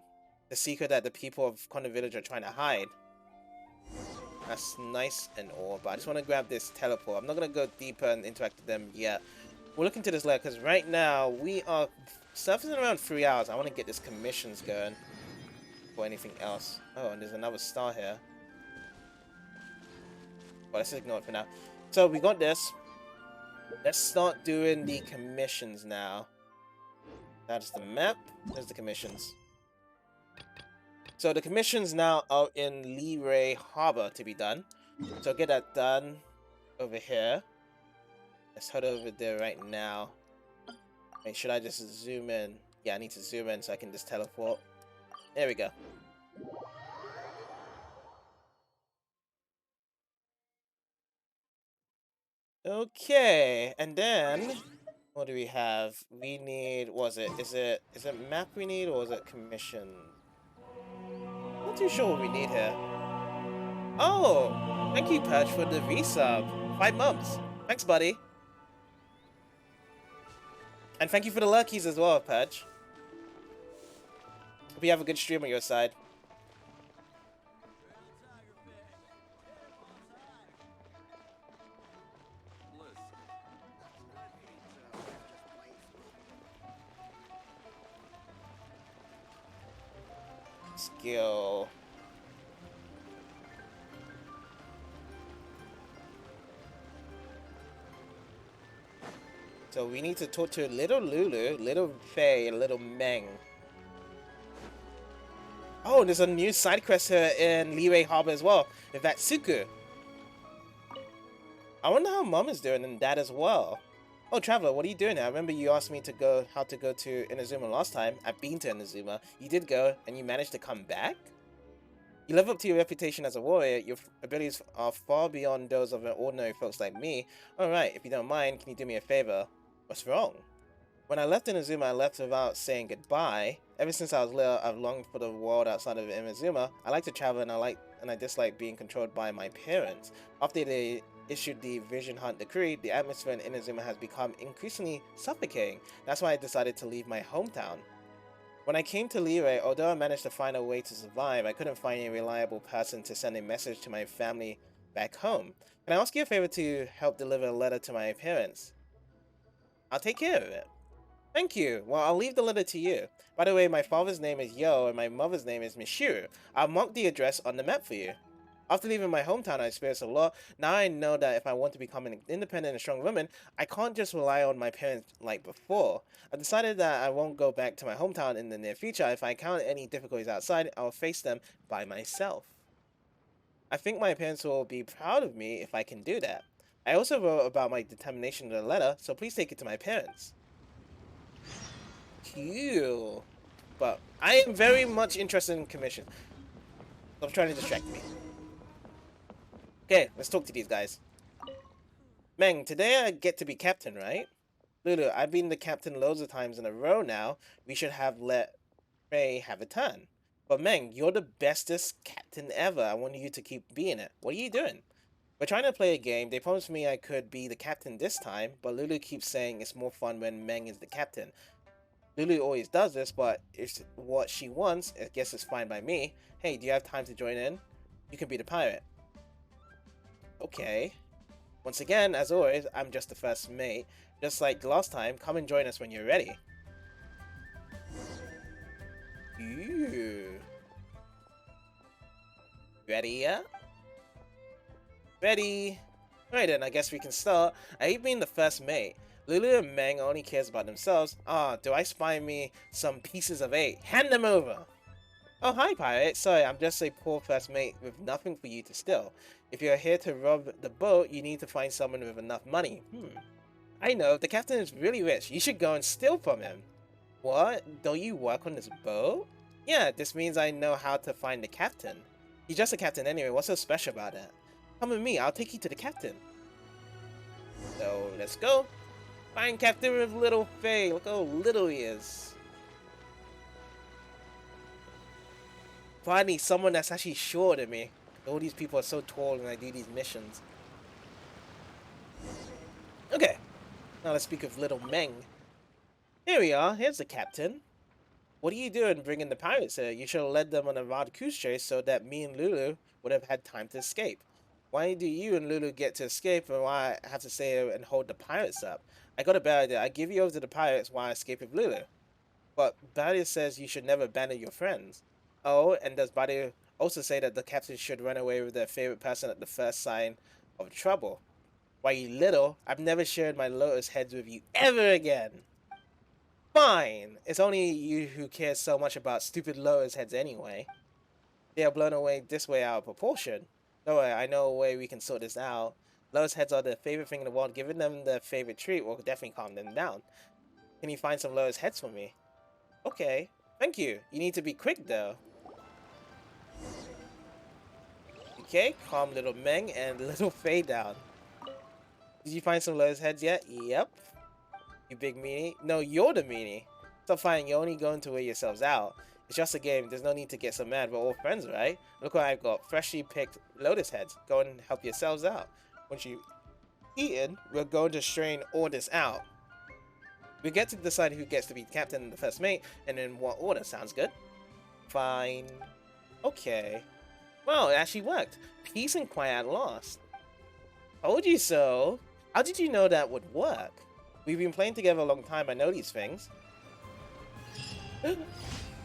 The secret that the people of Konda Village are trying to hide. That's nice and all, but I just want to grab this teleport. I'm not going to go deeper and interact with them yet. We'll look into this later, because right now we are surfacing around 3 hours. I want to get this commissions going before anything else. Oh, and there's another star here. Well, let's ignore it for now. So we got this. Let's start doing the commissions now. That's the map. There's the commissions. So the commissions now are in Leray Harbor to be done. So get that done over here. Let's head over there right now. Wait, should I just zoom in? Yeah, I need to zoom in so I can just teleport. There we go. Okay, and then What do we have? We need, was it, is it map we need or is it commission? Not too sure what we need here. Oh, thank you, Patch, for the V-sub. 5 months. Thanks, buddy. And thank you for the luckies as well, Patch. Hope you have a good stream on your side. Skill. So we need to talk to little Lulu, little Faye, and little Meng. Oh, there's a new side quest here in Liyue Harbor as well, with that Suku. I wonder how Mom is doing and Dad as well. Oh, Traveler, what are you doing now? I remember you asked me to go how to go to Inazuma last time. I've been to Inazuma. You did go, and you managed to come back? You live up to your reputation as a warrior. Your abilities are far beyond those of ordinary folks like me. Alright, if you don't mind, can you do me a favor? What's wrong? When I left Inazuma, I left without saying goodbye. Ever since I was little, I've longed for the world outside of Inazuma. I like to travel, and I dislike being controlled by my parents. After they issued the Vision Hunt decree, the atmosphere in Inazuma has become increasingly suffocating. That's why I decided to leave my hometown. When I came to Liyue, although I managed to find a way to survive, I couldn't find a reliable person to send a message to my family back home. Can I ask you a favor to help deliver a letter to my parents? I'll take care of it. Thank you. Well, I'll leave the letter to you. By the way, my father's name is Yo and my mother's name is Mishiru. I'll mark the address on the map for you. After leaving my hometown, I experienced a lot. Now I know that if I want to become an independent and strong woman, I can't just rely on my parents like before. I've decided that I won't go back to my hometown in the near future. If I encounter any difficulties outside, I'll face them by myself. I think my parents will be proud of me if I can do that. I also wrote about my determination in the letter, so please take it to my parents. Cool. But I am very much interested in commission. Stop trying to distract me. Okay, let's talk to these guys. Meng, today I get to be captain, right? Lulu, I've been the captain loads of times in a row now. We should have let Faye have a turn. But Meng, you're the bestest captain ever. I want you to keep being it. What are you doing? We're trying to play a game. They promised me I could be the captain this time, but Lulu keeps saying it's more fun when Meng is the captain. Lulu always does this, but it's what she wants. I guess it's fine by me. Hey, do you have time to join in? You can be the pirate. Okay. Once again, as always, I'm just the first mate. Just like last time, come and join us when you're ready. Ooh. Ready yet? Ready. Alright then, I guess we can start. I hate being the first mate. Lulu and Meng only cares about themselves. Do I spy me some pieces of 8? Hand them over! Oh, hi, pirate. Sorry, I'm just a poor first mate with nothing for you to steal. If you're here to rob the boat, you need to find someone with enough money. I know, the captain is really rich. You should go and steal from him. What? Don't you work on this boat? Yeah, this means I know how to find the captain. He's just a captain anyway. What's so special about that? Come with me. I'll take you to the captain. So, let's go. Find Captain with little Faye. Look how little he is. Finally, someone that's actually shorter than me. All these people are so tall and I do these missions. Okay. Now let's speak of little Meng. Here we are. Here's the captain. What are you doing bringing the pirates here? You should have led them on a wild goose chase so that me and Lulu would have had time to escape. Why do you and Lulu get to escape and why I have to stay here and hold the pirates up? I got a bad idea. I give you over to the pirates while I escape with Lulu. But Badia says you should never abandon your friends. Oh, and does Badia also say that the captain should run away with their favorite person at the first sign of trouble? Why, you little, I've never shared my lotus heads with you ever again. Fine. It's only you who cares so much about stupid lotus heads anyway. They are blown away this way out of proportion. Don't worry, I know a way we can sort this out. Lotus heads are their favorite thing in the world. Giving them their favorite treat will definitely calm them down. Can you find some lotus heads for me? Okay, thank you. You need to be quick though. Okay, calm little Meng and little Faye down. Did you find some lotus heads yet? Yep. You big meanie? No, you're the meanie. Stop fighting, you're only going to wear yourselves out. It's just a game, there's no need to get so mad, we're all friends, right? Look what I've got, freshly picked lotus heads. Go and help yourselves out. Once you've eaten, we're going to strain all this out. We get to decide who gets to be captain and the first mate, and in what order, sounds good? Fine. Okay. Well, it actually worked. Peace and quiet at last. Told you so. How did you know that would work? We've been playing together a long time, I know these things.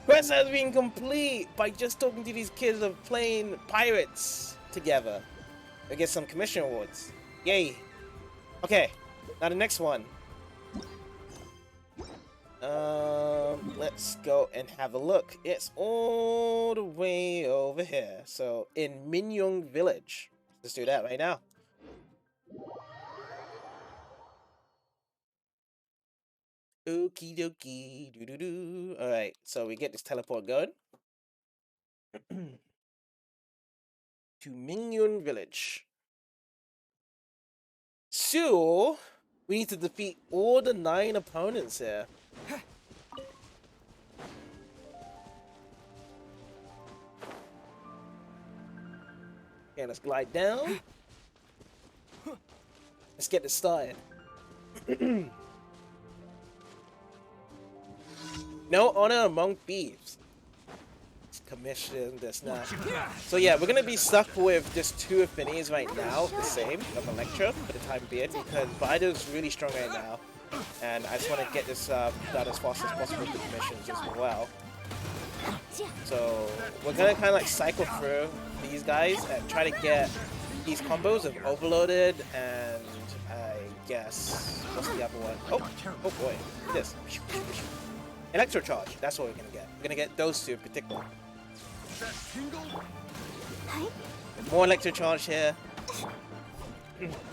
Quest has been complete by just talking to these kids of playing pirates together. We get some commission awards. Yay. Okay, now the next one. Let's go and have a look. It's all the way over here. So, in Minyong Village. Let's do that right now. Okie dokie, doo doo doo. Alright, so we get this teleport going. To Minion Village. So, we need to defeat all the 9 opponents here. Okay, let's glide down. Let's get this started. No honor among thieves. Let's commission this now. So yeah, we're gonna be stuck with just 2 affinities right now, the same of Electro for the time being, because Vido's really strong right now, and I just want to get this done as fast as possible with the commissions as well. So we're gonna kind of like cycle through these guys and try to get these combos of Overloaded and I guess what's the other one? Oh boy, this. Electro Charge, that's what we're gonna get. We're gonna get those 2 in particular. More Electro Charge here.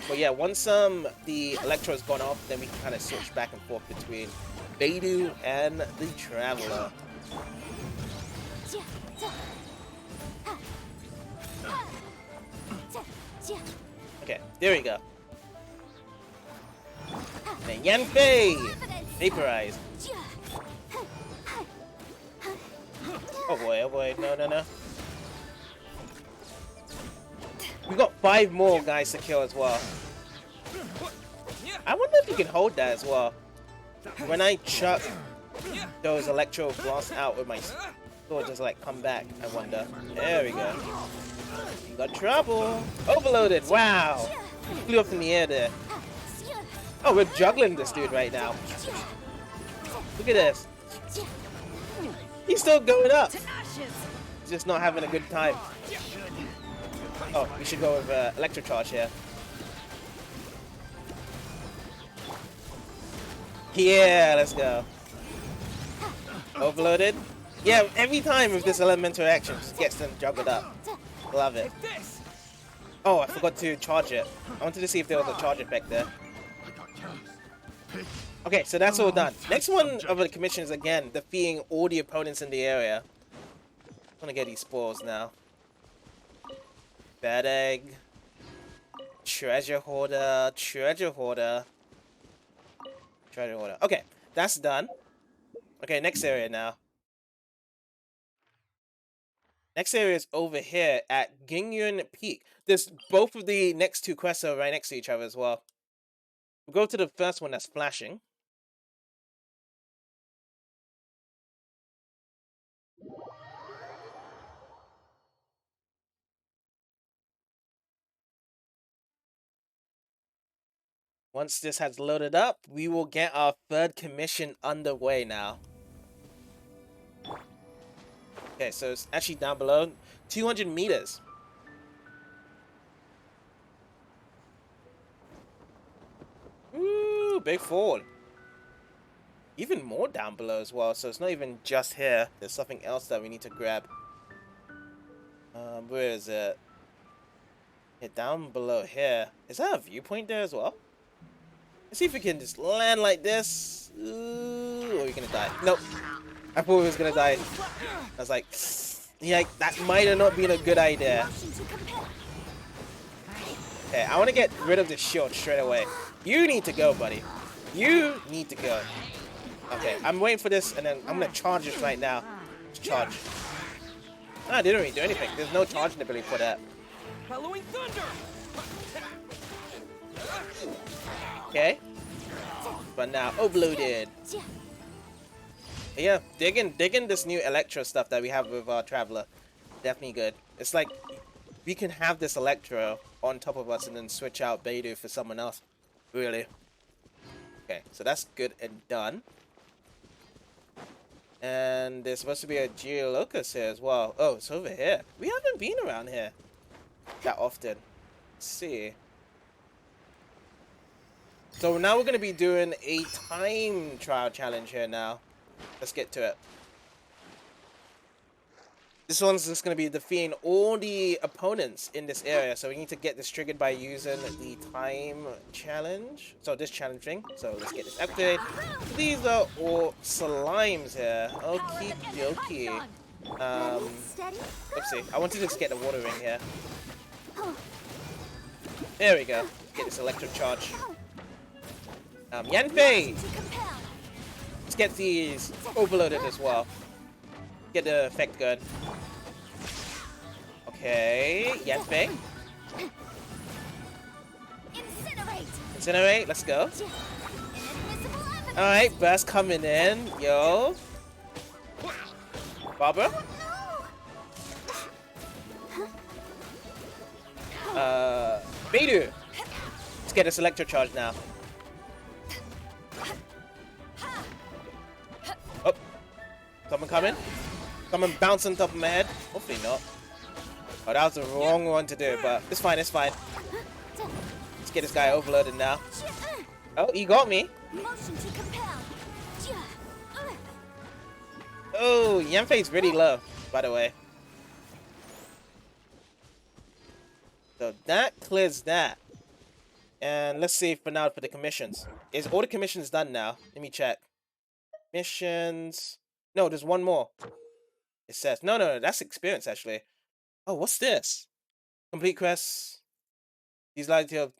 But yeah, once the Electro's gone off, then we can kind of switch back and forth between Beidou and the Traveler. Okay, there we go. And Yanfei! Vaporize. Oh boy, no. We got 5 more guys to kill as well. I wonder if you can hold that as well. When I chuck those electro blasts out with my sword, just like come back, I wonder. There we go. You got trouble. Overloaded, wow. He flew up in the air there. Oh, we're juggling this dude right now. Look at this. He's still going up. He's just not having a good time. Oh, we should go with Electro Charge here. Yeah, let's go. Overloaded. Yeah, every time with this elemental action, just gets them juggled up. Love it. Oh, I forgot to charge it. I wanted to see if there was a charge effect there. Okay, so that's all done. Next one of the commissions again, defeating all the opponents in the area. I'm gonna get these spores now. Bad egg. Treasure hoarder. Treasure hoarder. Treasure hoarder. Okay, that's done. Okay, next area now. Next area is over here at Gingyun Peak. There's both of the next 2 quests are right next to each other as well. We'll go to the first one that's flashing. Once this has loaded up, we will get our 3rd commission underway now. Okay, so it's actually down below. 200 meters. Ooh, big fall. Even more down below as well, so it's not even just here. There's something else that we need to grab. Where is it? Yeah, down below here. Is that a viewpoint there as well? Let's see if we can just land like this. Ooh, or are we gonna die? Nope. I thought we was gonna die. I was like, yeah, that might have not been a good idea. Okay, I want to get rid of this shield straight away. You need to go, buddy. You need to go. Okay, I'm waiting for this, and then I'm gonna charge this right now. Just charge. Ah, I didn't really do anything. There's no charging ability for that. Halloween thunder. Okay. But now overloaded. Yeah, digging this new Electro stuff that we have with our Traveler. Definitely good. It's like we can have this Electro on top of us and then switch out Beidou for someone else. Really. Okay, so that's good and done. And there's supposed to be a Geolocus here as well. Oh, it's over here. We haven't been around here that often. Let's see. So now we're going to be doing a time trial challenge here now. Let's get to it. This one's just going to be defeating all the opponents in this area. So we need to get this triggered by using the time challenge. So this challenge thing. So let's get this activated. These are all slimes here. Okie dokie. Oopsie. I wanted to just get the water ring here. There we go. Get this electric charge. Yanfei! Let's get these overloaded as well. Get the effect going. Okay, Yanfei. Incinerate, let's go. Alright, burst coming in. Yo. Barbara? Beidou! Let's get this electro charge now. Oh, someone coming? Someone bouncing on top of my head? Hopefully not. Oh, that was the wrong one to do, but it's fine, it's fine. Let's get this guy overloaded now. Oh, he got me. Oh, Yanfei's really low, by the way. So that clears that. And let's see for now for the commissions. Is all the commissions done now? Let me check. Missions. No, there's one more. It says no, that's experience actually. Oh, what's this? Complete quests. These like to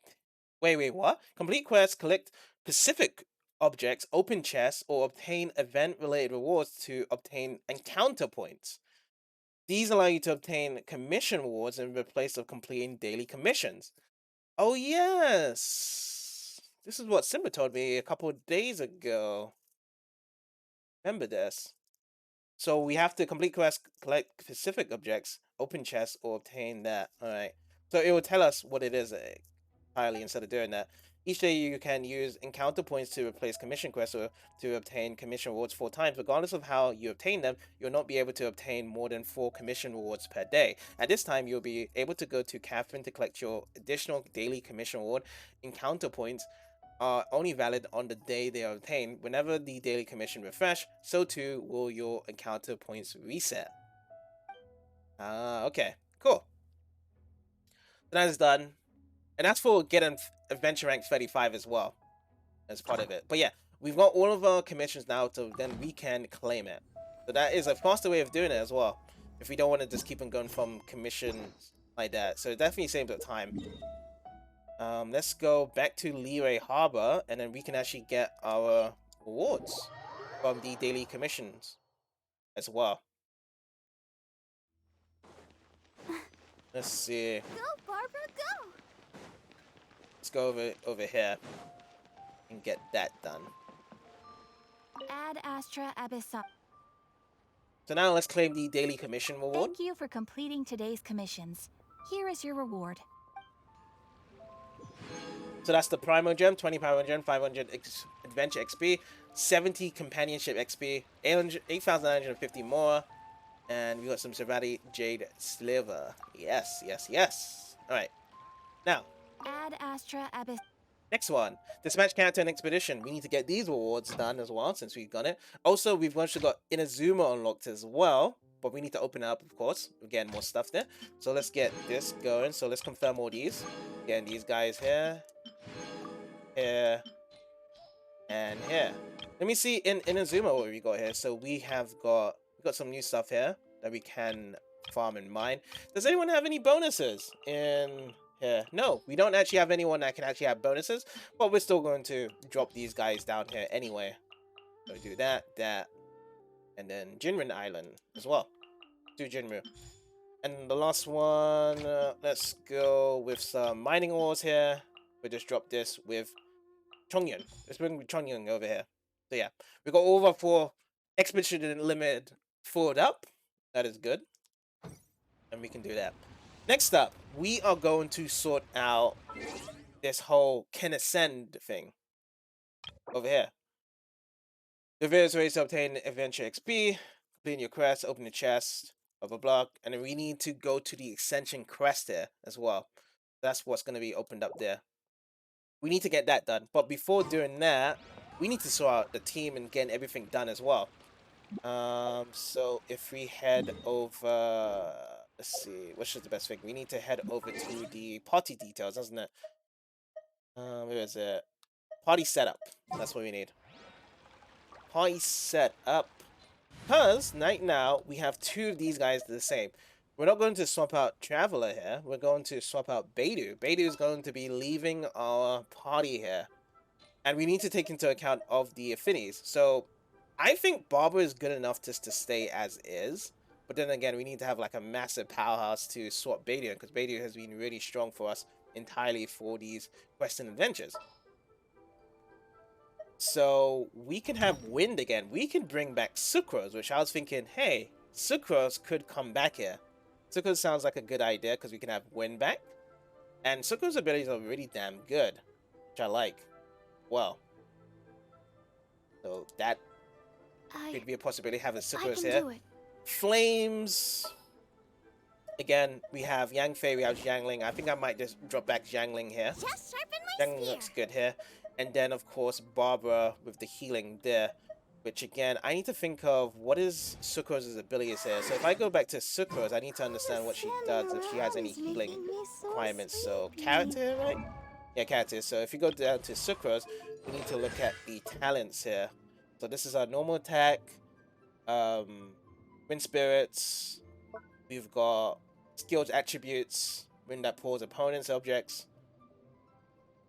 wait, what? Complete quests, collect specific objects, open chests, or obtain event-related rewards to obtain encounter points. These allow you to obtain commission rewards in place of completing daily commissions. Oh yes, this is what Simba told me a couple of days ago. Remember this. So we have to complete quests, collect specific objects, open chests, or obtain that. Alright. So it will tell us what it is entirely instead of doing that. Each day you can use encounter points to replace commission quests or to obtain commission rewards 4 times. Regardless of how you obtain them, you'll not be able to obtain more than 4 commission rewards per day. At this time, you'll be able to go to Catherine to collect your additional daily commission reward. Encounter points are only valid on the day they are obtained. Whenever the daily commission refresh, so too will your encounter points reset. Okay, cool. That is done. And that's for getting adventure rank 35 as well, as part of it. But yeah, we've got all of our commissions now, so then we can claim it. So that is a faster way of doing it as well, if we don't want to just keep on going from commissions like that. So it definitely saves up time. Let's go back to Liyue Harbor, and then we can actually get our rewards from the daily commissions as well. Let's see. Go, Barbara, go! Let's go over here and get that done. Ad Astra Abyssal. So now let's claim the daily commission reward. Thank you for completing today's commissions. Here is your reward. So that's the Primo Gem, 20 Primo Gem, 500 Adventure XP, 70 Companionship XP, 8,950 more, and we got some Servati Jade Sliver. Yes. Alright. Now, Ad Astra Abyss. next one. Dispatch character and expedition. We need to get these rewards done as well, since we've got it. Also, we've actually got Inazuma unlocked as well, but we need to open it up, of course. We're getting more stuff there. So let's get this going. So let's confirm all these. Getting these guys here. Here. And here. Let me see in Inazuma what we got here. So we got some new stuff here that we can farm and mine. Does anyone have any bonuses in here. No, we don't actually have anyone that can actually have bonuses, but we're still going to drop these guys down here anyway. So do that, and then Jinrin Island as well. Do Jinru. And the last one, let's go with some mining ores here. We'll just drop this with Chongyun. Let's bring Chongyun over here. So yeah, we got all of our 4 expedition limit filled up. That is good. And we can do that. Next up, we are going to sort out this whole can ascend thing over here. The various ways to obtain adventure XP, completing your quest, open the chest, blah blah blah, and then we need to go to the ascension crest there as well. That's what's going to be opened up there. We need to get that done, but before doing that, we need to sort out the team and get everything done as well. So if we head over, let's see, which is the best thing? We need to head over to the party details, doesn't it? Where is it? Party setup. That's what we need. Party setup. Because right now we have 2 of these guys the same. We're not going to swap out Traveler here. We're going to swap out Beidou. Beidou is going to be leaving our party here. And we need to take into account of the affinities. So I think Barbara is good enough just to stay as is. But then again, we need to have like a massive powerhouse to swap Beidou, because Beidou has been really strong for us entirely for these quests and adventures. So we can have Wind again. We can bring back Sucrose, which I was thinking, hey, Sucrose could come back here. Sucrose sounds like a good idea because we can have Wind back. And Sucrose's abilities are really damn good, which I like. Well, so that could be a possibility, having Sucrose here. Flames. Again, we have Yang Fei, we have Xiangling. I think I might just drop back Xiangling here. Xiangling looks good here. And then, of course, Barbara with the healing there. Which, again, I need to think of what is Sucrose's abilities here. So if I go back to Sucrose, I need to understand what she does, if she has any healing requirements. So, character, right? Yeah, character. So if you go down to Sucrose, we need to look at the talents here. So this is our normal attack. Wind Spirits. We've got skilled attributes. Wind that pulls opponents' objects.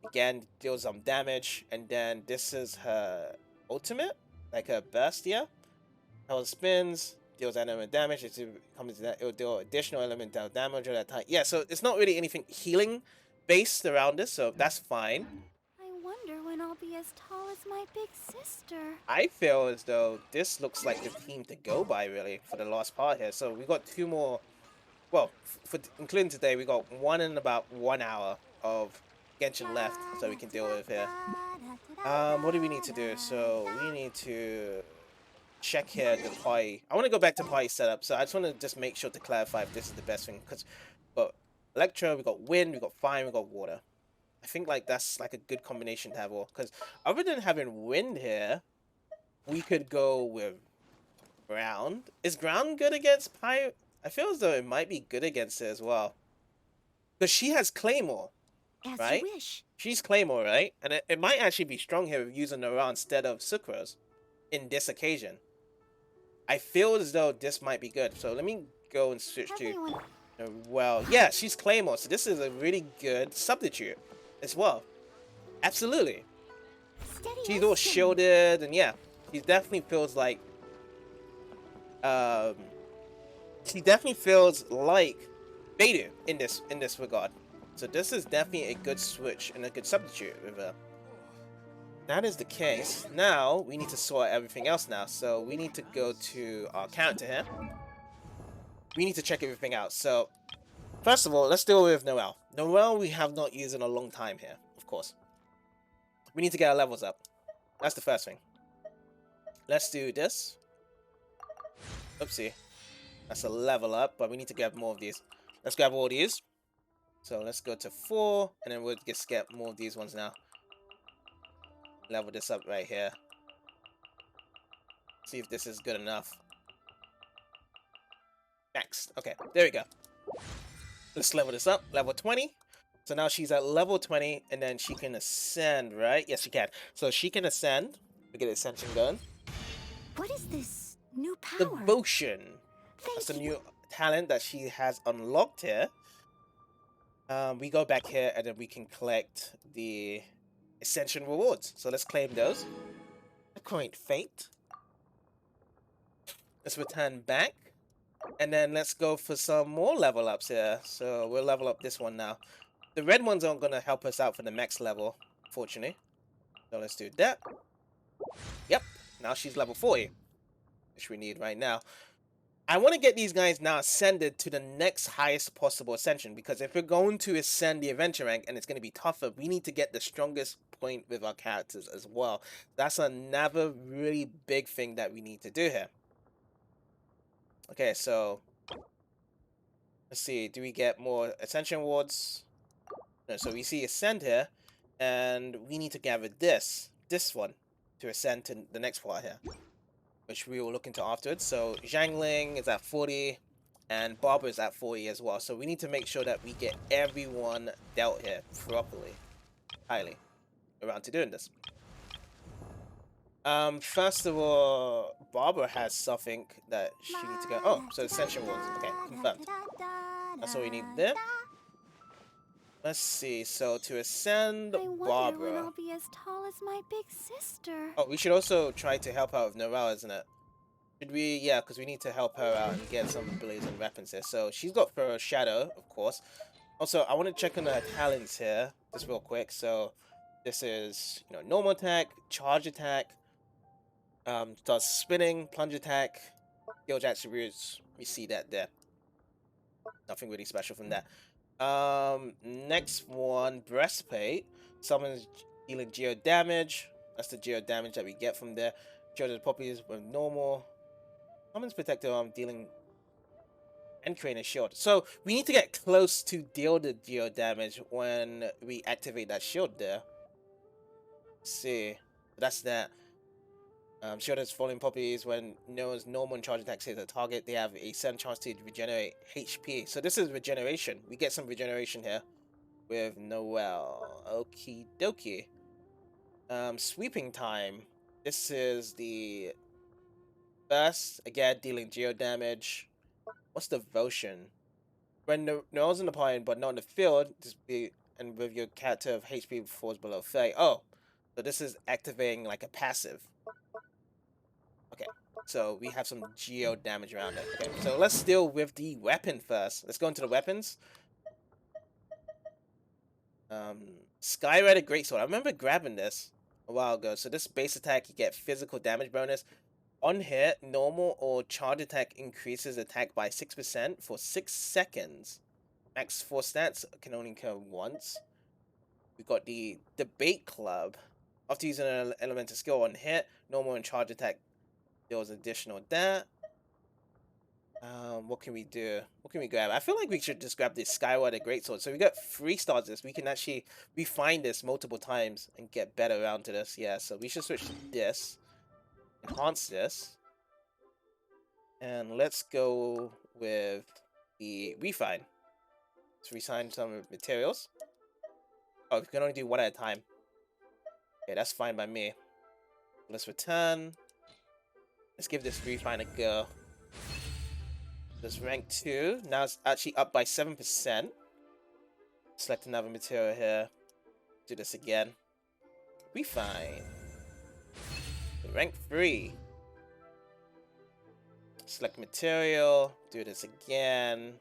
Again, deals some damage. And then this is her ultimate, like her burst, yeah? How it spins, deals element damage. It'll deal additional elemental damage at that time. Yeah, so it's not really anything healing based around this, so that's fine. I wonder when I'll be as tall as my big sister. I feel as though this looks like the team to go by, really, for the last part here. So we got 2 more, well, for including today, we got 1 in about 1 hour of Genshin left, so we can deal with here. What do we need to do? So we need to check here the party. I want to go back to party setup, so I just want to just make sure to clarify if this is the best thing, because but Electro, we got wind, we got fire, we got water. I think like that's like a good combination to have all, because other than having wind here, we could go with ground. Is ground good against fire? I feel as though it might be good against it as well, because she has Claymore. As right? you wish. She's Claymore, right? And it might actually be strong here with using Nora instead of Sucrose in this occasion. I feel as though this might be good. So let me go and switch to... Well, yeah, she's Claymore. So this is a really good substitute as well. Absolutely. She's all shielded, and yeah, she definitely feels like... she definitely feels like Beidou in this regard. So this is definitely a good switch and a good substitute with her. That is the case. Now, we need to sort everything else now. So we need to go to our character here. We need to check everything out. So, first of all, let's deal with Noelle. Noelle we have not used in a long time here, of course. We need to get our levels up. That's the first thing. Let's do this. Oopsie. That's a level up, but we need to grab more of these. Let's grab all these. So let's go to 4, and then we'll just get more of these ones now. Level this up right here. See if this is good enough. Next. Okay, there we go. Let's level this up. Level 20. So now she's at level 20, and then she can ascend, right? Yes, she can. So she can ascend. We get ascension going. What is this new power? Devotion. That's a new talent that she has unlocked here. We go back here and then we can collect the Ascension rewards. So let's claim those. Current Fate. Let's return back. And then let's go for some more level ups here. So we'll level up this one now. The red ones aren't going to help us out for the max level, fortunately. So let's do that. Yep, now she's level 40, which we need right now. I want to get these guys now ascended to the next highest possible ascension, because if we're going to ascend the adventure rank and it's going to be tougher, we need to get the strongest point with our characters as well. That's another really big thing that we need to do here. Okay, so let's see, do we get more ascension awards? No, so we see ascend here, and we need to gather this one to ascend to the next part here, which we will look into afterwards. So Zhangling is at 40, and Barbara is at 40 as well. So we need to make sure that we get everyone dealt here properly, highly, around to doing this. First of all, Barbara has something that she needs to go. Oh, so Ascension Awards. Okay, confirmed. That's all we need there. Let's see. So to ascend I wonder Barbara. when I'll be as tall as my big sister. Oh, we should also try to help out with Norel, isn't it? Should we? Yeah, because we need to help her out and get some abilities and weapons here. So she's got for Shadow, of course. Also, I want to check on her talents here, just real quick. So this is, normal attack, charge attack, does spinning, plunge attack, skill attributes. We see that there. Nothing really special from that. Next one, breastplate. Summons dealing geo damage. That's the geo damage that we get from there. Shows poppies with normal. Summons protector arm dealing and create a shield. So we need to get close to deal the geo damage when we activate that shield there. Let's see. That's that. Shield is falling poppies when no one's normal and charge attacks hit the target. They have a 7 chance to regenerate HP. So this is regeneration. We get some regeneration here with Noel. Okie dokie. Sweeping time. This is the first, again, dealing geo damage. What's devotion? When Noel's in the party but not in the field, and with your character of HP falls below 30. Oh, so this is activating like a passive. Okay, so we have some geo damage around it. Okay, so let's deal with the weapon first. Let's go into the weapons. Skyrider Greatsword. I remember grabbing this a while ago. So this base attack, you get physical damage bonus. On hit, normal or charge attack increases attack by 6% for 6 seconds. Max 4 stats can only occur once. We've got the Debate Club. After using an elemental skill on hit, normal and charge attack deals additional that. What can we do? What can we grab? I feel like we should just grab the Skyward Greatsword. So we got 3 stars this. We can actually refine this multiple times and get better around to this. Yeah, so we should switch to this. Enhance this. And let's go with the refine. Let's refine some materials. Oh, we can only do one at a time. Okay, that's fine by me. Let's return. Let's give this refine a go. This rank 2. Now it's actually up by 7%. Select another material here. Do this again. Refine. Rank 3. Select material. Do this again.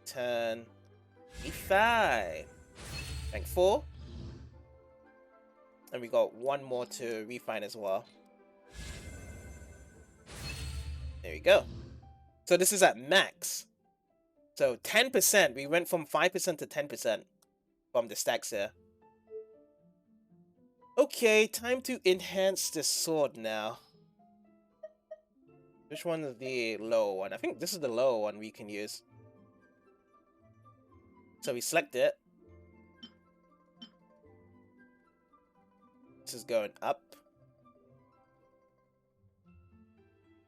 Turn. Refine. Rank 4. And we got one more to refine as well. There we go. So this is at max. So 10%. We went from 5% to 10% from the stacks here. Okay, time to enhance the sword now. Which one is the low one? I think this is the low one we can use. So we select it. This is going up.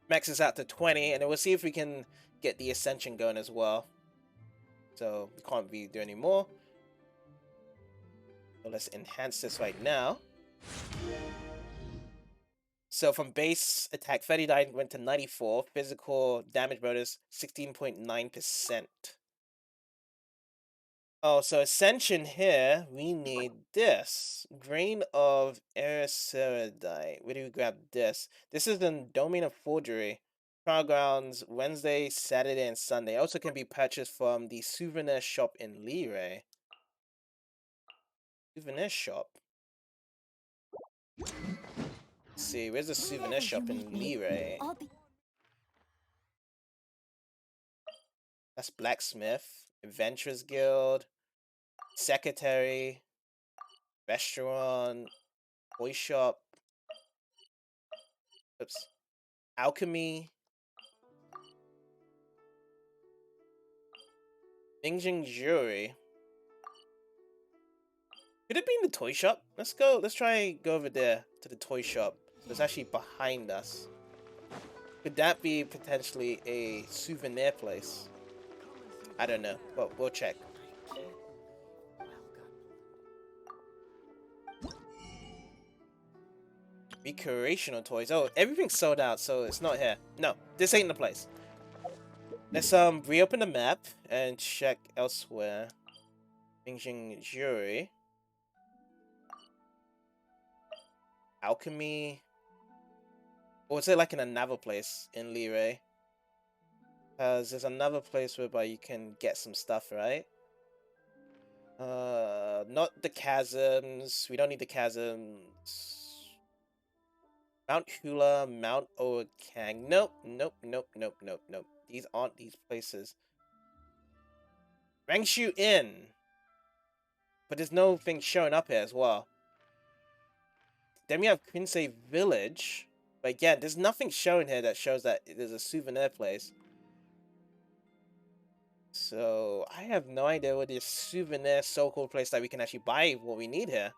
Max is out to 20, and then we'll see if we can get the ascension going as well. So we can't really do any more. So let's enhance this right now. So from base attack 39 went to 94, physical damage bonus 16.9%. Oh, so Ascension here, we need this. Grain of Ericeridite. Where do we grab this? This is the Domain of Forgery. Trial grounds Wednesday, Saturday, and Sunday. Also can be purchased from the souvenir shop in Leray. Souvenir shop? Let's see, where's the souvenir shop in Leray? That's Blacksmith, Adventurers Guild, Secretary, Restaurant, Toy Shop, oops, Alchemy, Ninjing Jewelry. Could it be in the toy shop? Let's go, let's try go over there to the toy shop. So it's actually behind us. Could that be potentially a souvenir place? I don't know, but we'll check. Recreational toys. Oh, everything's sold out, so it's not here. No, this ain't the place. Let's reopen the map and check elsewhere. Ninjing Jewelry. Alchemy. Or is it like in another place in Leray? Because there's another place whereby you can get some stuff, right? Not the chasms. We don't need the chasms. Mount Hula, Mount Oakang. Nope, nope, nope, nope, nope, nope. These aren't these places. Rangshu Inn. But there's no thing showing up here as well. Then we have Quinsay Village. But again, there's nothing showing here that shows that there's a souvenir place. So, I have no idea what this souvenir so-called place that we can actually buy what we need here.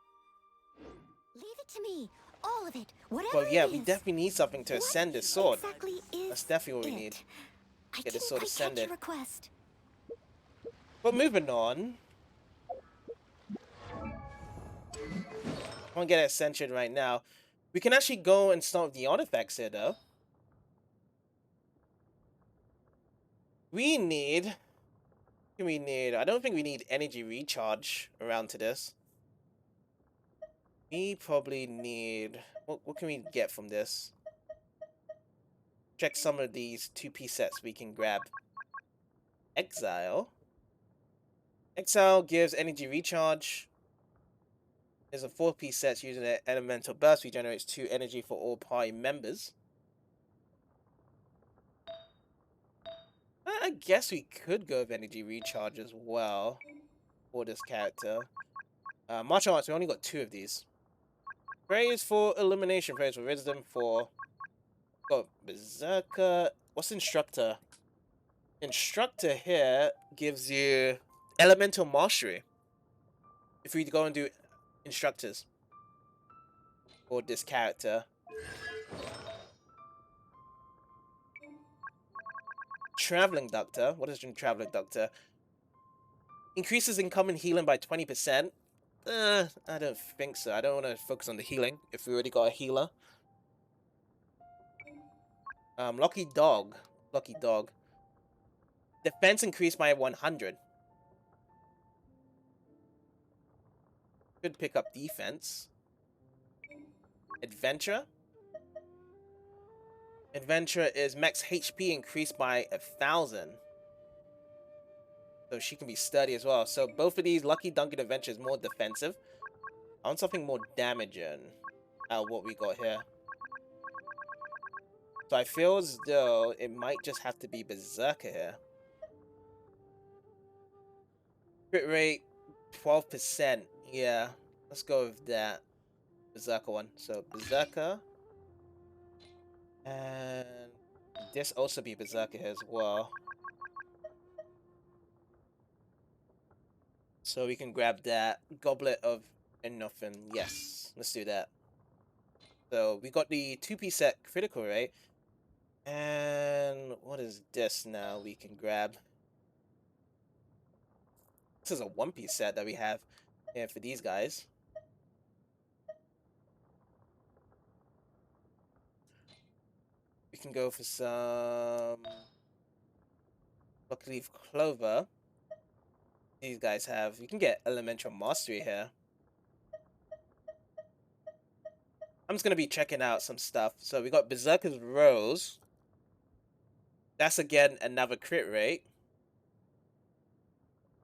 Leave it to me. All of it. Whatever But yeah, it we is. definitely need something to ascend this sword. Exactly is That's definitely what we need. Get this sword ascended. Request. But moving on. I want to get ascension right now. We can actually go and start with the artifacts here, though. We need... What do we need? I don't think we need energy recharge around to this. We probably need... What can we get from this? Check some of these 2-piece sets we can grab. Exile. Exile gives energy recharge. There's a 4-piece set using an elemental burst, regenerates 2 energy for all party members. I guess we could go with energy recharge as well for this character. Martial arts, we only got 2 of these. Praise for elimination, praise for wisdom for... Got Berserker. What's instructor? Instructor here gives you elemental mastery. If we go and do instructors for this character. Traveling Doctor. What is Traveling Doctor? Increases incoming healing by 20%. I don't think so. I don't want to focus on the healing if we already got a healer. Lucky Dog. Lucky Dog. Defense increased by 100. Could pick up defense. Adventure. Adventure is max HP increased by 1,000. So she can be sturdy as well. So both of these, Lucky Duncan Adventure is more defensive. I want something more damaging out of what we got here. So I feel as though it might just have to be Berserker here. Crit rate, 12%. Yeah, let's go with that. Berserker one. So Berserker. And this also be Berserker here as well. So we can grab that. Goblet of nothing. Yes, let's do that. So we got the 2-piece set critical rate. And what is this now we can grab? This is a 1-piece set that we have here for these guys. We can go for some Buckleaf Clover. These guys have. You can get elemental mastery here. I'm just gonna be checking out some stuff. So we got Berserker's Rose. That's again another crit rate.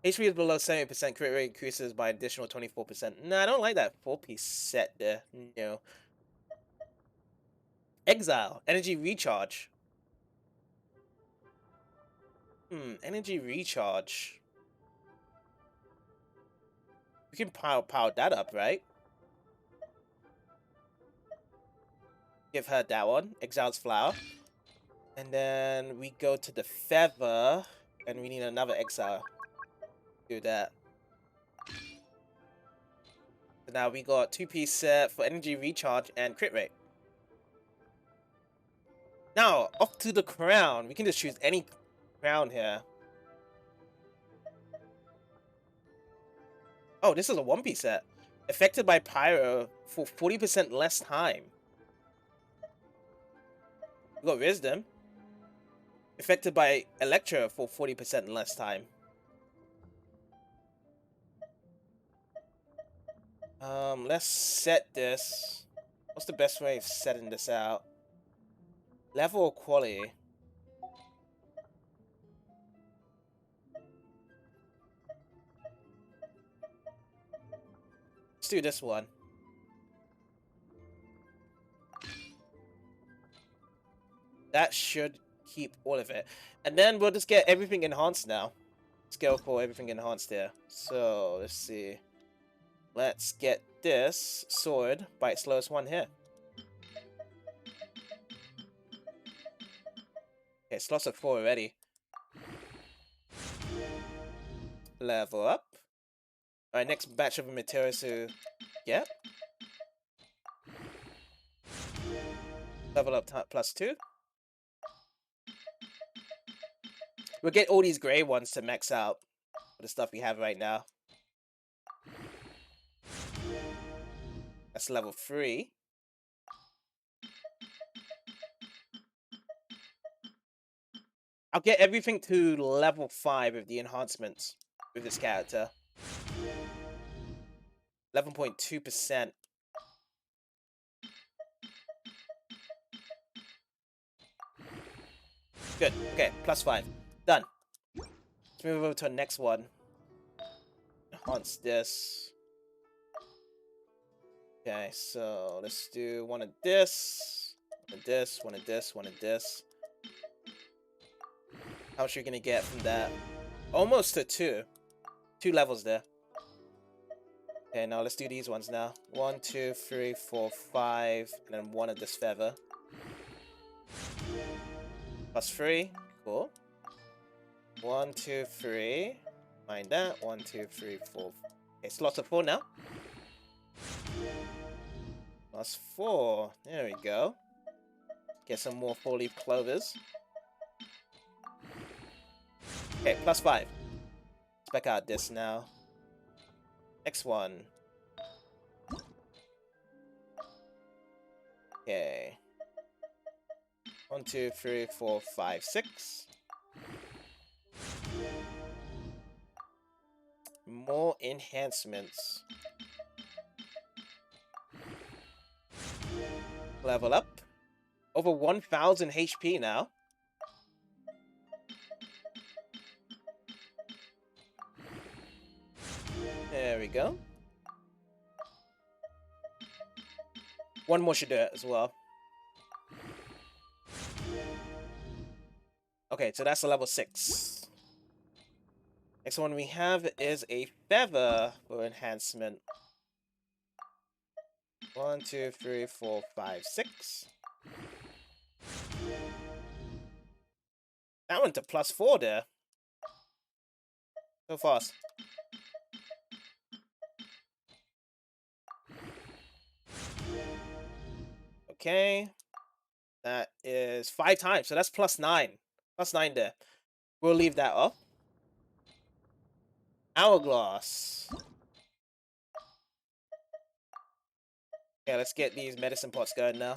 HP is below 70%, crit rate increases by additional 24%. Nah, I don't like that 4-piece set there. No. Exile, energy recharge. Energy recharge. We can power that up, right? Give her that one, Exile's Flower. And then we go to the Feather, and we need another Exile. Do that. So now we got 2-piece set for energy recharge and crit rate. Now, off to the crown. We can just choose any crown here. Oh, this is a 1-piece set. Affected by Pyro for 40% less time. We got Wisdom. Affected by Electro for 40% less time. Let's set this. What's the best way of setting this out? Level or quality? Let's do this one. That should keep all of it. And then we'll just get everything enhanced now. Let's go for everything enhanced here. So, let's see. Let's get this sword by its lowest one here. Okay, slots of 4 already. Level up. Alright, next batch of materials to get. Level up +2. We'll get all these grey ones to max out for the stuff we have right now. That's level 3. I'll get everything to level 5 with the enhancements with this character. 11.2%. Good. Okay, +5. Done. Let's move over to the next one. Enhance this. Okay, so let's do one of this, one of this, one of this, one of this. How much are you gonna get from that? Almost to 2. 2 levels there. Okay, now let's do these ones now. 1, 2, 3, 4, 5, and then one of this feather. +3. Cool. 1, 2, 3. Mind that. 1, 2, 3, 4. Okay, slots of 4 now. +4. There we go. Get some more 4-leaf clovers. Okay, +5. Let's back out this now. Next one. Okay. 1, 2, 3, 4, 5, 6. More enhancements. Level up. Over 1,000 HP now. There we go. One more should do it as well. Okay, so that's a level 6. Next one we have is a feather for enhancement. 1, 2, 3, 4, 5, 6. That went to +4 there. So fast. Okay. That is 5 times, so that's +9. +9 there. We'll leave that up. Hourglass. Okay, let's get these medicine pots going now.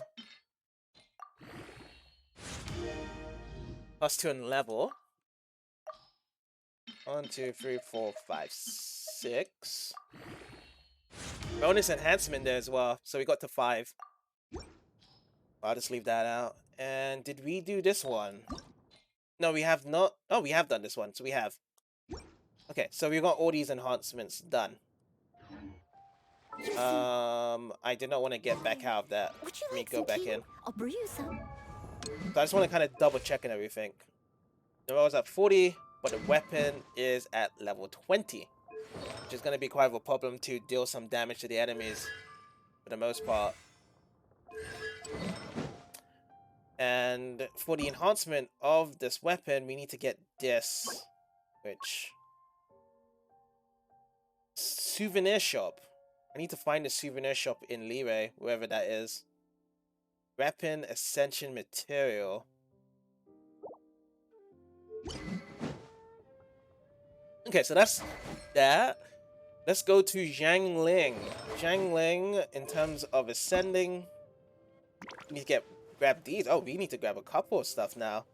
+2 in level. 1, 2, 3, 4, 5, 6. Bonus enhancement there as well, so we got to 5. I'll just leave that out. And did we do this one? No, we have not. Oh, we have done this one, so we have. Okay, so we got all these enhancements done. I did not want to get back out of that. Let me go back in. I'll brew you some. So I just want to kind of double check and everything. The roll is at 40, but the weapon is at level 20. Which is going to be quite of a problem to deal some damage to the enemies for the most part. And for the enhancement of this weapon, we need to get this, which... Souvenir shop. I need to find a souvenir shop in Liyue, wherever that is. Weapon Ascension Material. Okay, so that's that. Let's go to Zhangling. Zhangling, in terms of ascending, we need to grab these. Oh, we need to grab a couple of stuff now.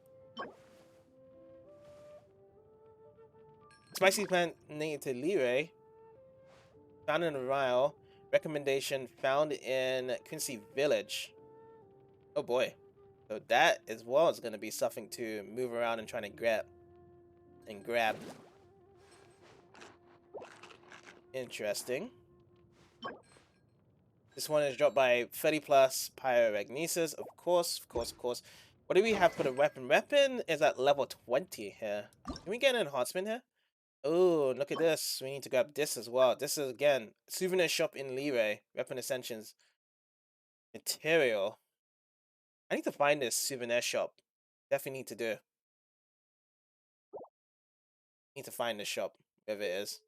Spicy plant native to Liyue. Found in a vial. Recommendation found in Quincy Village. Oh boy. So that as well is going to be something to move around and trying to grab. Interesting. This one is dropped by 30 plus Pyrognesis, of course. What do we have for the weapon? Weapon is at level 20 here. Can we get an enhancement here? Oh, look at this. We need to grab this as well. This is, again, souvenir shop in Liyue. Weapon Ascensions. Material. I need to find this souvenir shop. Definitely need to do. Need to find this shop, wherever it is.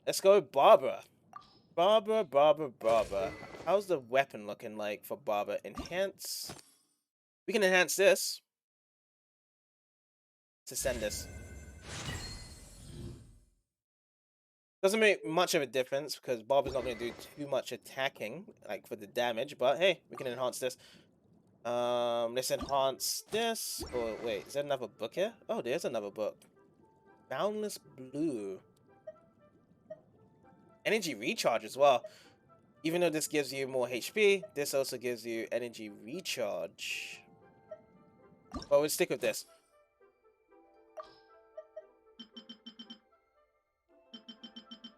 Let's go with Barbara. Barbara. How's the weapon looking like for Barbara? Enhance. We can enhance this. To send this. Doesn't make much of a difference because Barbara's not going to do too much attacking, like for the damage. But hey, we can enhance this. Let's enhance this. Oh wait, is there another book here? Oh, there's another book. Boundless Blue. Energy recharge as well. Even though this gives you more HP, this also gives you energy recharge. Well, we'll stick with this.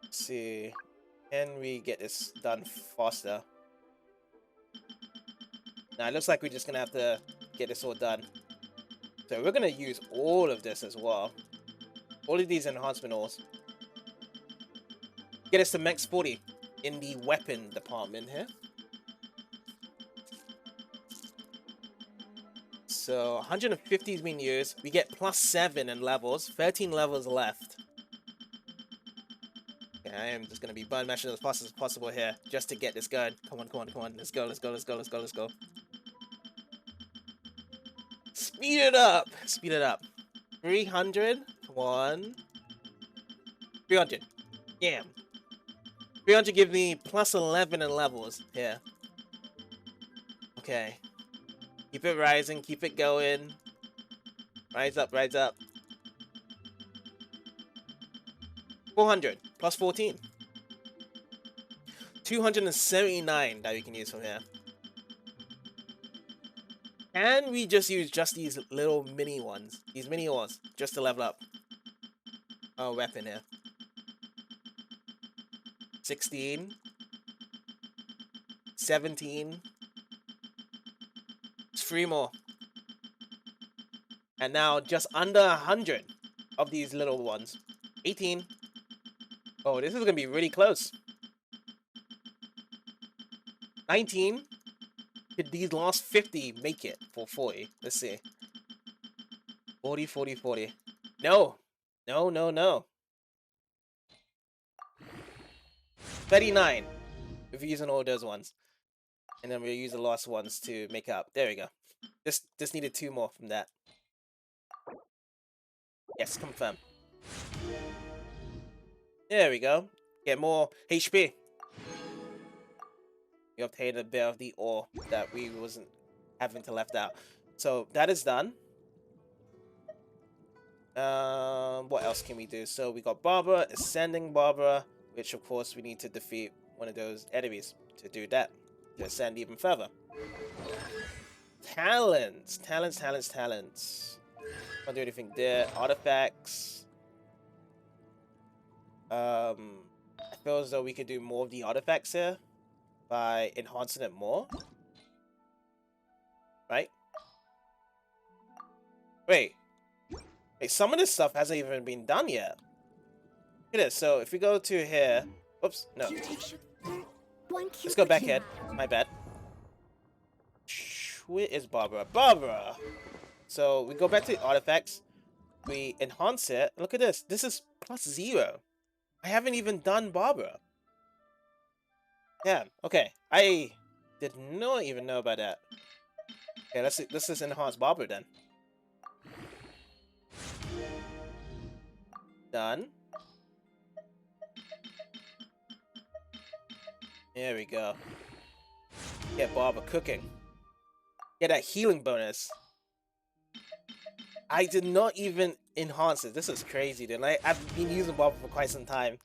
Let's see. Can we get this done faster? Now, it looks like we're just going to have to get this all done. So we're going to use all of this as well. All of these enhancement ores. Get us to max 40 in the weapon department here. So 150 has been used. We get +7 in levels. 13 levels left. Okay, I am just going to be button mashing as fast as possible here. Just to get this going. Come on. Let's go. Speed it up. 300. Come on. 300. Damn. 300 give me +11 in levels here. Okay. Keep it rising, keep it going. Rise up. 400 +14. 279 that we can use from here. And we just use these little mini ones. These mini ores just to level up. Oh, weapon here. 16. 17. 3 more. And now just under 100 of these little ones. 18. Oh, this is going to be really close. 19. Could these last 50 make it for 40? Let's see. 40. No. 39. If we're using all those ones. And then we'll use the last ones to make up. There we go. Just needed 2 more from that. Yes, confirm. There we go. Get more HP. We obtained a bit of the ore that we wasn't having to left out. So that is done. What else can we do? So we got Barbara, ascending Barbara, which of course we need to defeat one of those enemies to do that, to ascend even further. Talents. Can't do anything there. Artifacts. I feel as though we could do more of the artifacts here by enhancing it more. Right? Wait, some of this stuff hasn't even been done yet. Look at this. So if we go to here, oops, no. Let's go back in. My bad. Where is Barbara? Barbara! So we go back to the artifacts. We enhance it. Look at this. This is +0. I haven't even done Barbara. Damn. Okay. I did not even know about that. Okay, let's just enhance Barbara then. Done. There we go. Get Barbara cooking. Get that healing bonus. I did not even enhance it. This is crazy, dude. I've been using Barbara for quite some time,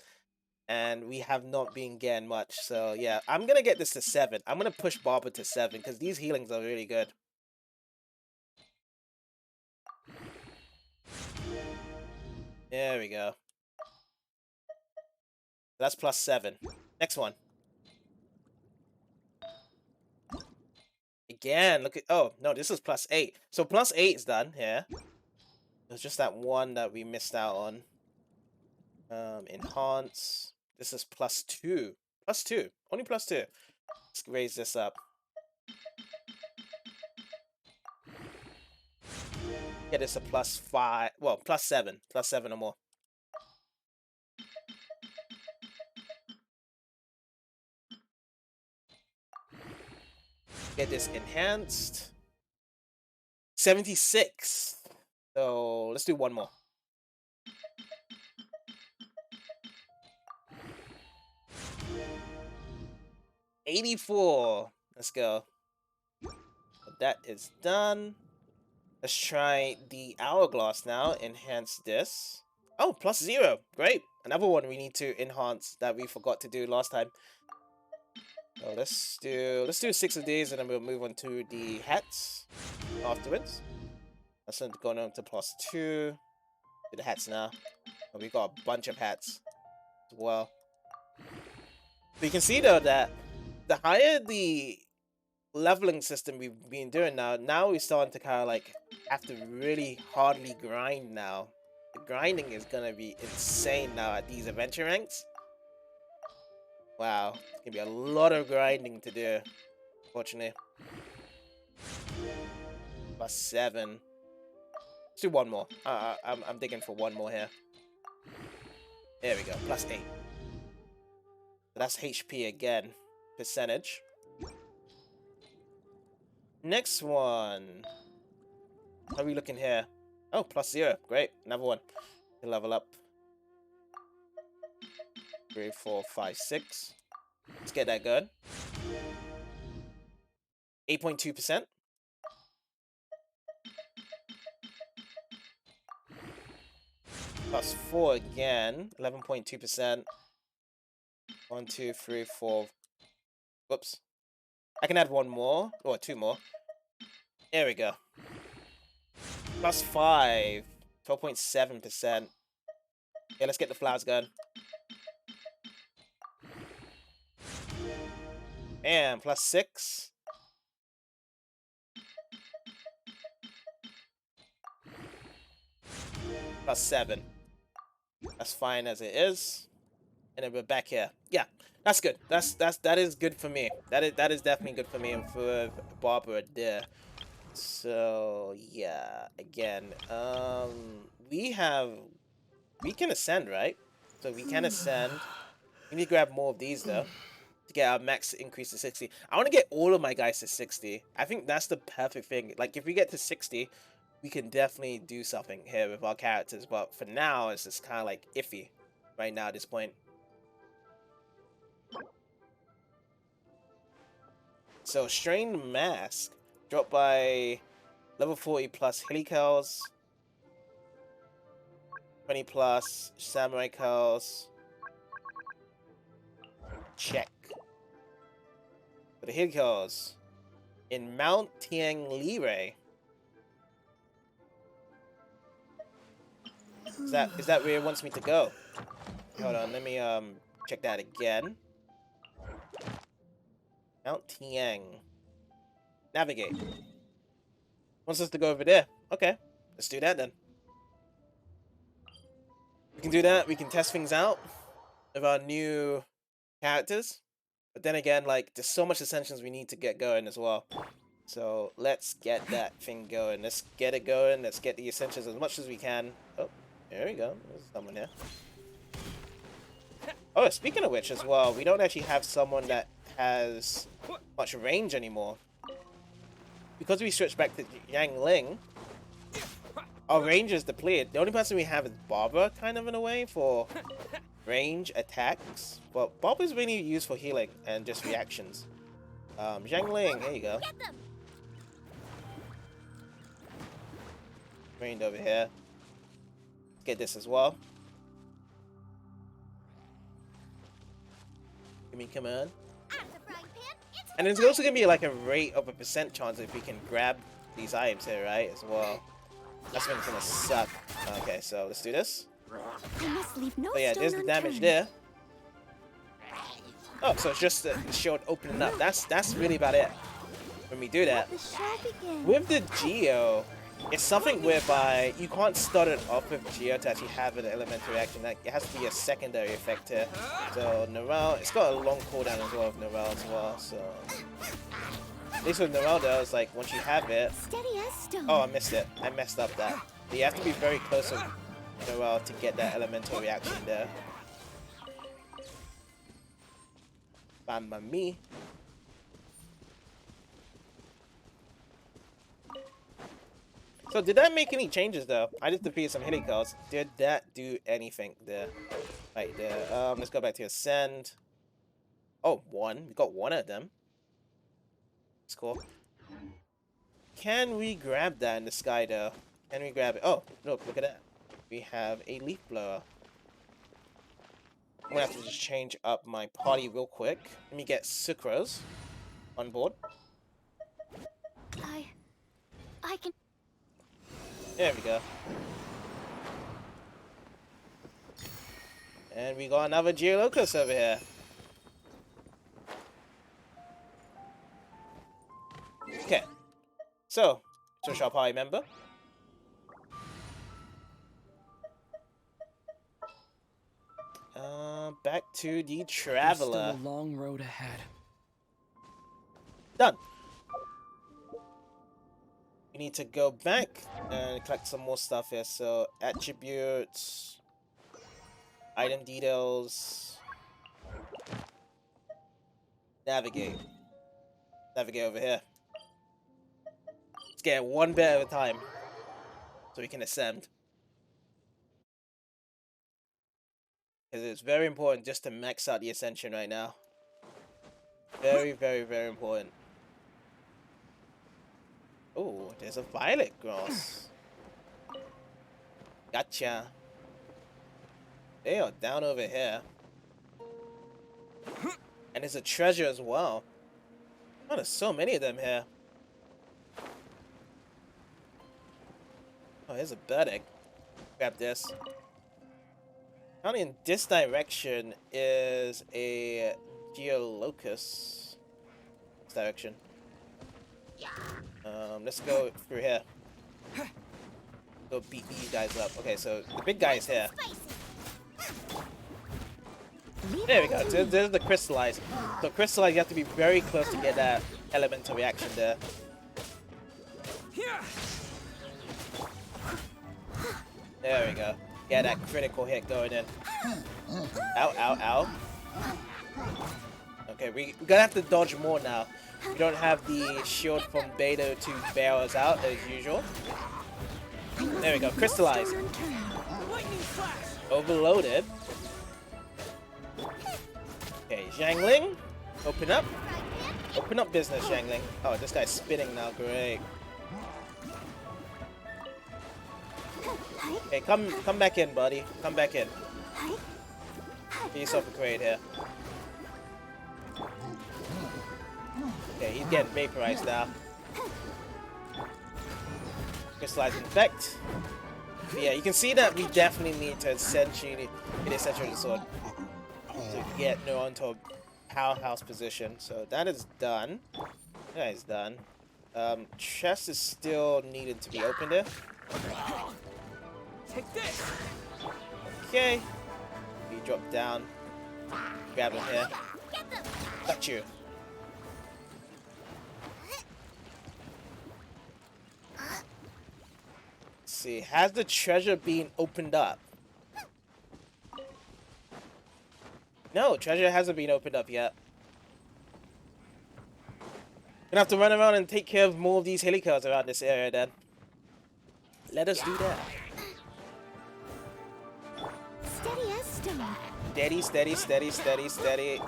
and we have not been getting much. So yeah, I'm gonna get this to 7. I'm gonna push Barbara to 7 because these healings are really good. There we go. That's +7. Next one. Again, look at, oh no, this is +8. So +8 is done here. There's just that one that we missed out on. Enhance. This is +2. +2. Only +2. Let's raise this up. Get this a +5. Well, +7. +7 or more. Get this enhanced. 76. So let's do one more. $84. Let's go. That is done. Let's try the hourglass now. Enhance this. Oh, +0. Great. Another one we need to enhance that we forgot to do last time. So let's do 6 of these, and then we'll move on to the hats afterwards. That's going on to +2. Do the hats now. And we got a bunch of hats as well. But you can see though that the higher the leveling system we've been doing now we're starting to kind of like have to really hardly grind now. The grinding is gonna be insane now at these adventure ranks. Wow, it's gonna be a lot of grinding to do, unfortunately. +7. Let's do one more. I'm digging for one more here. There we go, +8. So that's HP again, percentage. Next one. How are we looking here? Oh, +0. Great. Another one. Level up. 3, 4, 5, 6. Let's get that going. 8.2%. +4 again. 11.2%. 1, 2, 3, 4. Whoops. I can add one more, or 2 more. There we go. +5. 12.7%. Yeah, let's get the flowers going. And +6. +7. That's fine as it is. And then we're back here. Yeah, that's good. That is good for me. That is definitely good for me and for Barbara there. So yeah, again, we can ascend, right? So we can ascend. We need to grab more of these though to get our max increase to 60. I want to get all of my guys to 60. I think that's the perfect thing. Like if we get to 60, we can definitely do something here with our characters. But for now, it's just kind of like iffy right now at this point. So strained mask. Drop by level 40 plus Helicals. 20 plus Samurai Cows. Check. For the Helicals. In Mount Tiang Lire. Is that where it wants me to go? Hold on, let me check that again. Mount Tiang. Navigate. Wants us to go over there. Okay, let's do that then. We can do that. We can test things out of our new characters. But then again, like, there's so much ascensions we need to get going as well. So let's get that thing going. Let's get it going. Let's get the ascensions as much as we can. Oh, there we go. There's someone here. Oh, speaking of which as well, we don't actually have someone that has much range anymore. Because we switched back to Yang Ling, our range is depleted. The only person we have is Barbara, kind of in a way, for range attacks. But Barbara's really used for healing and just reactions. Zhang Ling, here you go. Trained over here. Let's get this as well. Give me, come on. And there's also gonna be like a rate of a % chance if we can grab these items here, right? As well. That's when it's gonna suck. Okay, so let's do this. I must leave no So yeah, there's the damage there. Oh, so it's just the shield opening up. That's really about it. When we do that, with the Geo, it's something whereby you can't start it off with Geo to actually have an elemental reaction. Like, it has to be a secondary effect here. So Narelle, it's got a long cooldown as well with Narelle as well. So at least with Narelle though, it's like once you have it. Oh, I missed it. I messed up that. But you have to be very close with Narelle to get that elemental reaction there. Mamma mia. So did that make any changes though? I just defeated some Helicals. Did that do anything there? Right there. Let's go back to Ascend. Oh, one. We got one of them. That's cool. Can we grab that in the sky though? Can we grab it? Oh, look at that. We have a leaf blower. I'm gonna have to just change up my party real quick. Let me get Sucrose on board. I can. There we go. And we got another Geolocus over here. Okay. So, switch our party member. Back to the Traveler. There's still a long road ahead. Done. We need to go back and collect some more stuff here. So, attributes, item details, navigate. Navigate over here. Let's get one bit at a time so we can ascend. Because it's very important just to max out the ascension right now. Very, very, very important. Oh, there's a violet grass. Gotcha. They are down over here. And there's a treasure as well. Oh, there's so many of them here. Oh, here's a burdick. Grab this. Down in this direction is a Geolocus. This direction. Let's go through here. Go beat these guys up. Okay, so the big guy is here. There we go. There's the crystallize. So crystallize, you have to be very close to get that elemental reaction there. There we go. Get that critical hit going in. Ow, ow, ow. Okay, we're gonna have to dodge more now. We don't have the shield from Beto to bail us out as usual. There we go. Crystallize. Overloaded. Okay, Zhang Ling, open up. Open up business, Yangling. Oh, this guy's spinning now. Great. Okay, come back in, buddy. Come back in. Get yourself a crate here. Okay, he's getting vaporized now. Crystallizing effect. But yeah, you can see that we definitely need to essentially get Essential Sword to get Neuron to a powerhouse position. So that is done. That is done. Chest is still needed to be opened there. Take this. Okay. You drop down. Grab him here. Got you. Let's see. Has the treasure been opened up? No, treasure hasn't been opened up yet. Gonna have to run around and take care of more of these helicopters around this area then. Let us do that. Steady as stone. Steady, steady, steady, steady, steady.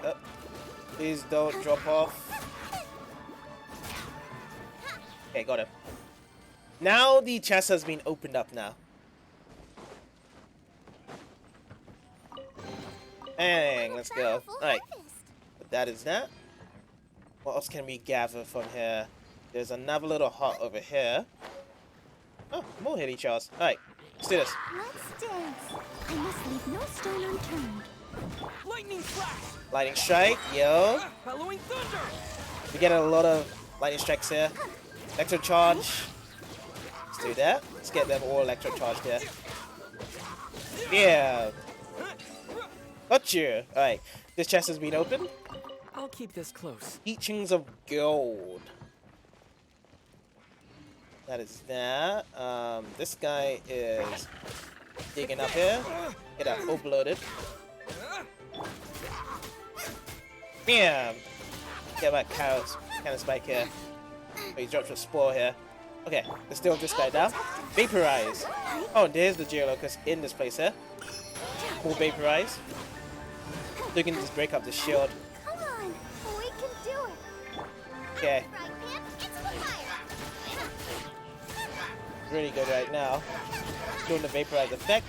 Please don't drop off. Okay, got him. Now the chest has been opened up now. Bang, let's go. Alright. But that is that. What else can we gather from here? There's another little hut over here. Oh, more hitty Charles. Alright, let's do this. Let's dance. I must leave no stone unturned. Lightning flash. Lightning strike, yo. Bellowing thunder. We get a lot of lightning strikes here. Electro charge. Let's do that. Let's get them all electro charged here. Yeah. Got you. Alright, this chest has been opened. I'll keep this close. Teachings of gold. That is that. This guy is digging up here. Get that overloaded. Bam! Get that cannon spike here. Oh, he drops a spore here. Okay, let's deal with this guy down. Vaporize. Oh, there's the Geolocust in this place here. We'll vaporize. So you can just break up the shield. Come on, we can do it. Okay. Right, Pip, it's the fire. Really good right now. Doing the vaporize effect.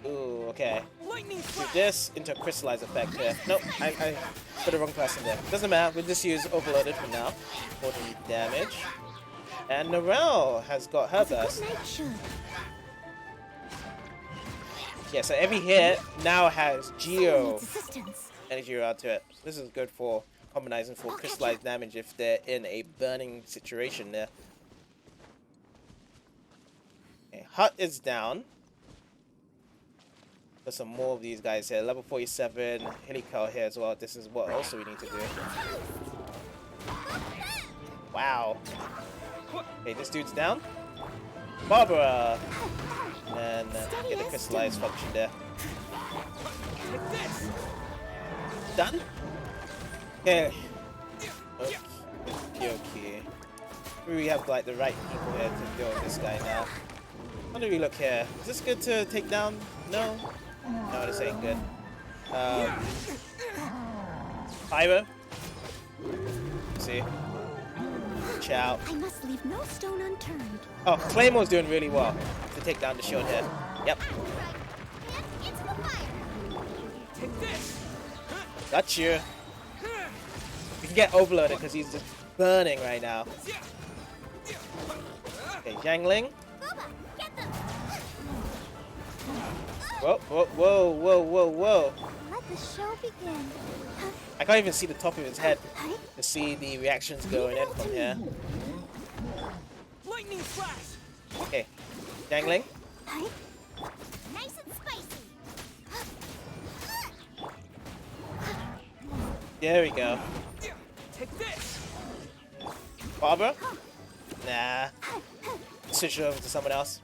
Ooh, okay. Do this into a crystallize effect here. Nope, I put the wrong person there. Doesn't matter, we'll just use overloaded for now. For the damage. And Narelle has got her burst. Yeah, so every hit now has Geo energy around to it. So this is good for combination for crystallized damage if they're in a burning situation there. Okay, Hut is down. There's some more of these guys here. Level 47, Helical here as well. This is what also we need to do. Wow. Okay, this dude's down. Barbara! And get the crystallized function there. Done? Okay. Okay. Okay. We have like the right people here to deal with this guy now. How do we look here? Is this good to take down? No? No, this ain't good. Pyro. See? Ciao. I must leave no stone unturned. Oh, Claymore's doing really well to take down the shield here. Yep. Got you. We can get overloaded because he's just burning right now. Okay, Jiangling. Whoa, whoa, whoa, whoa, whoa, whoa. Let the show begin. I can't even see the top of his head to see the reactions going in from here. Lightning flash. Okay, Jiangling. Nice and spicy. There we go. Take this. Barbara? Nah. Switch it over to someone else.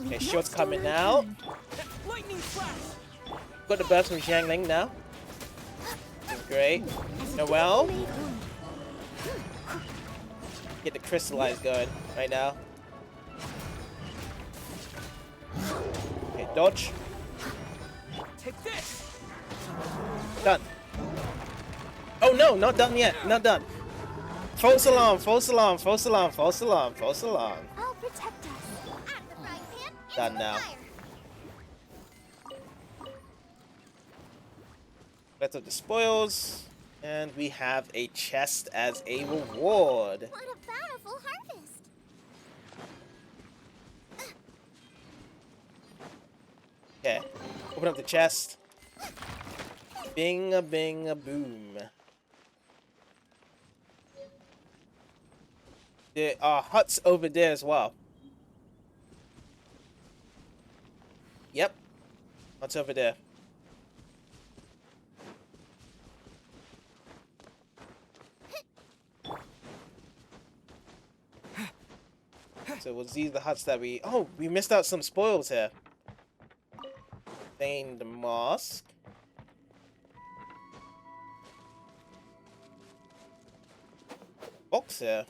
Okay, shield's coming now. Got the burst from Jiangling now. This is great. Noelle. Get the crystallize going right now. Dodge. Take this. Done. Oh no, not done yet. Not done. False alarm, false alarm, false alarm, false alarm, false alarm. I'll protect us. At the frying pan, into Done the now. fire. Collect up the spoils. And we have a chest as a reward. What a bountiful harvest. Okay. Open up the chest. Bing a bing a boom. There are huts over there as well. Yep. Huts over there. So we'll see the huts that we... Oh, we missed out some spoils here. Stained mosque. Box here.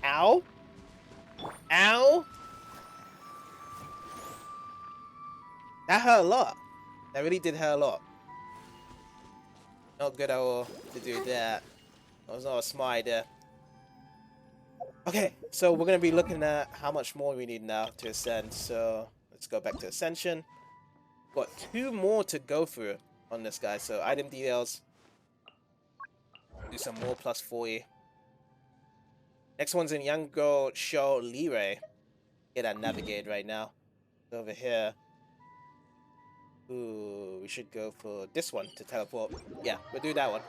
Ow. Ow. That hurt a lot. That really did hurt a lot. Not good at all to do that. That was not a smart idea. Okay, so we're going to be looking at how much more we need now to ascend. So let's go back to ascension. Got 2 more to go through on this guy. So item details. Do some more plus 40. Next one's in young girl show Liray. Get that navigated right now. Over here. Ooh, we should go for this one to teleport. Yeah, we'll do that one.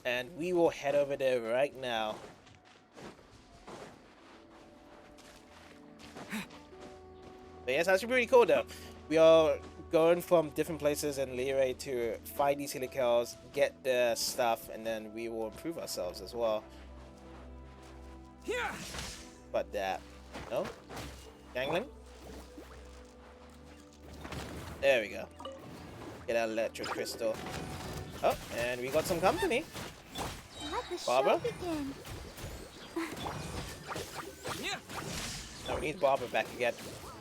And we will head over there right now. But yes, that's pretty cool though. We are going from different places in Liray to find these helicals, get the stuff, and then we will improve ourselves as well. But that. No? Gangling? There we go. Get our electric crystal. Oh, and we got some company. Let the Barbara? show begin. No, we need Barbara back again.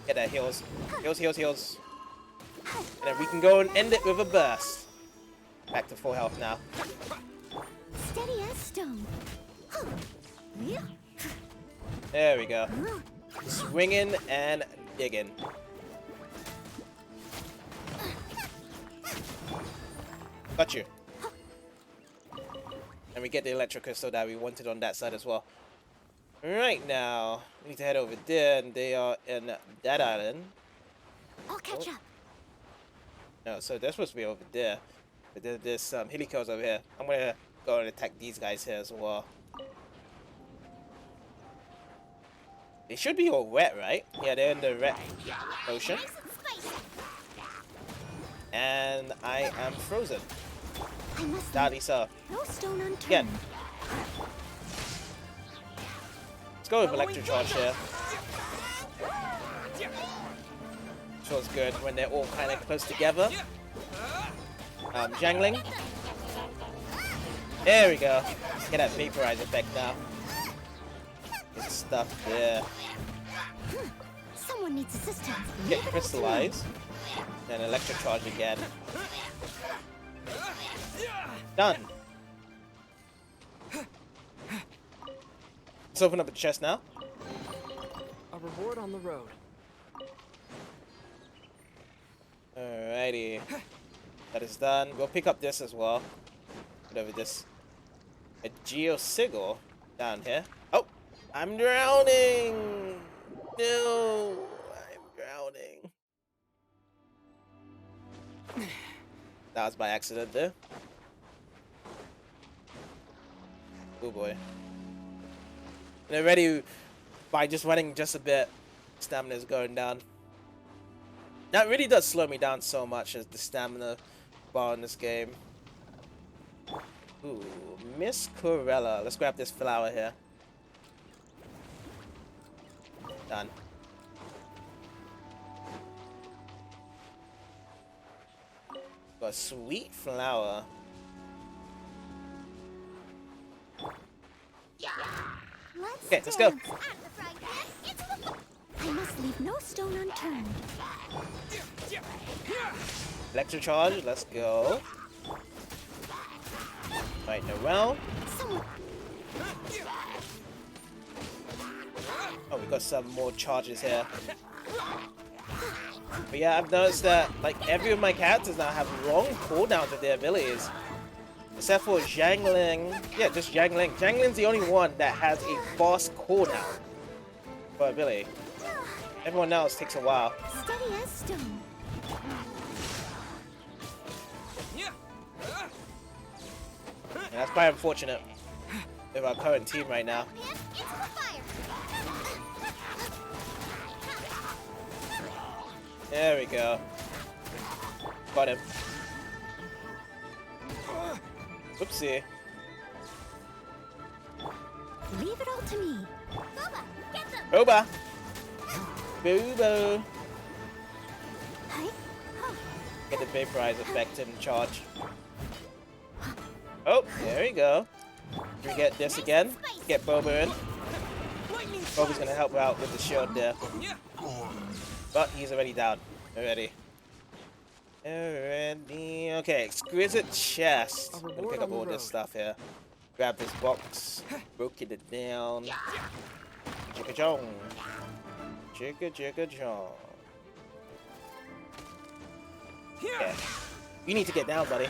Get that heals. Heals, heals, heals. And then we can go and end it with a burst. Back to full health now. Steady as stone. There we go. Swinging and digging. Got you. And we get the electric crystal that we wanted on that side as well. Right now, we need to head over there, and they are in that island. I'll catch up. No, so they're supposed to be over there. But there's some helicos over here. I'm gonna go and attack these guys here as well. They should be all wet, right? Yeah, they're in the red ocean. And I am frozen. Daddy sir. No stone unturned. Again. Let's go with electric charge here. Feels good when they're all kind of close together. Jangling. There we go. Get that vaporize effect now. Good stuff there. Someone needs assistance. Get crystallized. Then electric charge again. Done. Let's open up the chest now. A reward on the road. Alrighty. That is done. We'll pick up this as well. Whatever this. A geosigil down here. Oh! I'm drowning! No! I'm drowning. That was by accident there. Oh boy. And already, by just running just a bit, stamina is going down. That really does slow me down so much as the stamina bar in this game. Ooh, Miss Corella. Let's grab this flower here. Got a sweet flower. Okay, let's go. I must leave no stone unturned. Electro charge, let's go. Right, Noel. Oh, we got some more charges here. But yeah, I've noticed that like every of my characters now have long cooldowns of their abilities. Except for Zhangling. Yeah, just Zhangling. Zhangling's the only one that has a fast cooldown for ability. Everyone else takes a while. Steady as stone. And that's quite unfortunate with our current team right now. There we go. Got him. Whoopsie. Leave it all to me. Boba, get them. Boba. Boobo. Get the vaporize effect and charge. Oh, there we go. We get this again. Get Boba in. Boba's gonna help out with the shield there. But he's already down. Already. Okay, exquisite chest. I'm gonna pick up all this stuff here. Grab this box. Broken it down. Chicka chong. Chicka chicka chong. Yeah. You need to get down, buddy.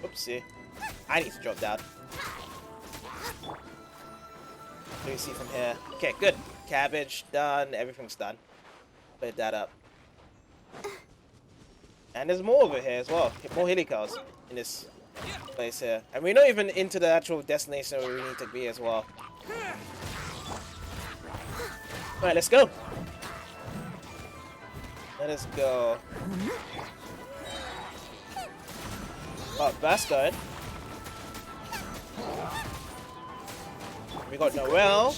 Oopsie. I need to drop down. What do you see from here? Okay, good. Cabbage done. Everything's done. Put that up. And there's more over here as well. More helicals in this place here. And we're not even into the actual destination where we need to be as well. Alright, let's go. Let us go. Oh, that's good. We got Noel.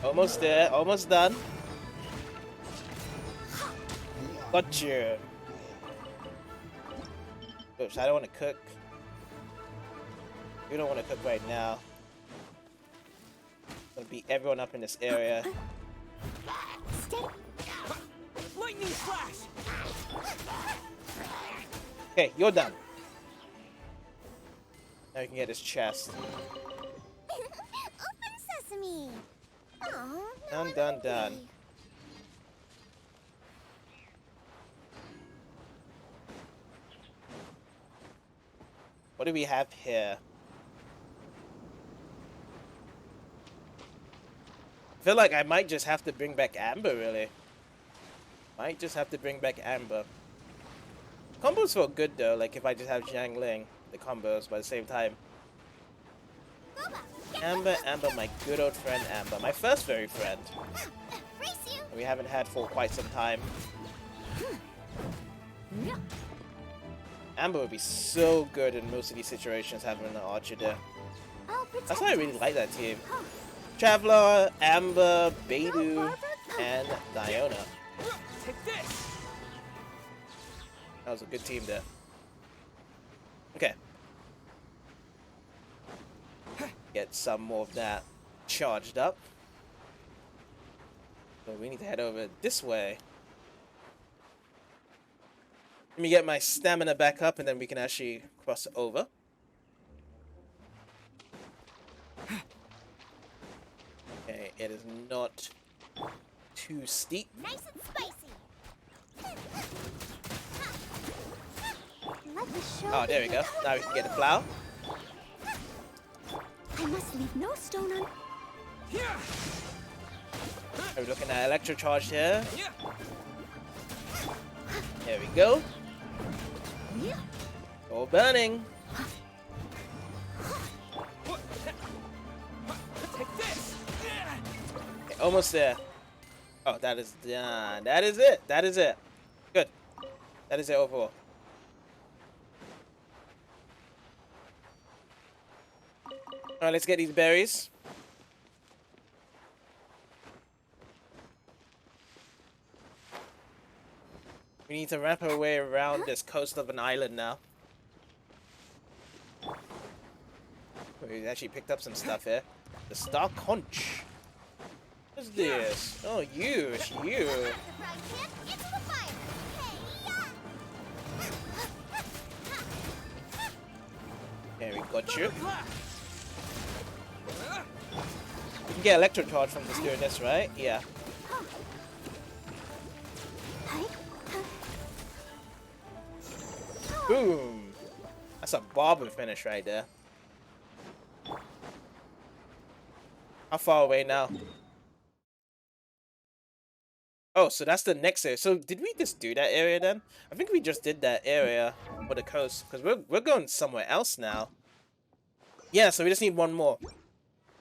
Almost there, almost done. Gotcha. Oops, I don't want to cook. We don't want to cook right now. Gonna beat everyone up in this area. Lightning flash! Okay, you're done. Now we can get his chest. Open sesame. Oh, Done, done, done. What do we have here? I feel like I might just have to bring back Amber, really. Might just have to bring back Amber. Combos feel good, though, like if I just have Zhang Ling, the combos, but at the same time. Amber, Amber, my good old friend Amber. My first fairy friend. We haven't had for quite some time. Amber would be so good in most of these situations having an archer there. That's why I really like that team. Traveler, Amber, Beidou, and Diona. That was a good team there. Okay. Get some more of that charged up. So we need to head over this way. Let me get my stamina back up and then we can actually cross over. Okay, it is not too steep. Nice and spicy. Oh, there we go. Now we can get the plow. I must leave no stone un. Are we looking at electro charge here? There we go. All burning. Okay, almost there. Oh, that is done. That is it. That is it. Good. That is it overall. Alright, let's get these berries. We need to wrap our way around this coast of an island now. We actually picked up some stuff here. The Star Conch. What's this? Oh, you. It's you. There, we got you. You can get electro charge from just doing this, right? Yeah. Boom! That's a barber finish right there. How far away now? Oh, so that's the next area. So did we just do that area then? I think we just did that area for the coast because we're going somewhere else now. Yeah, so we just need one more.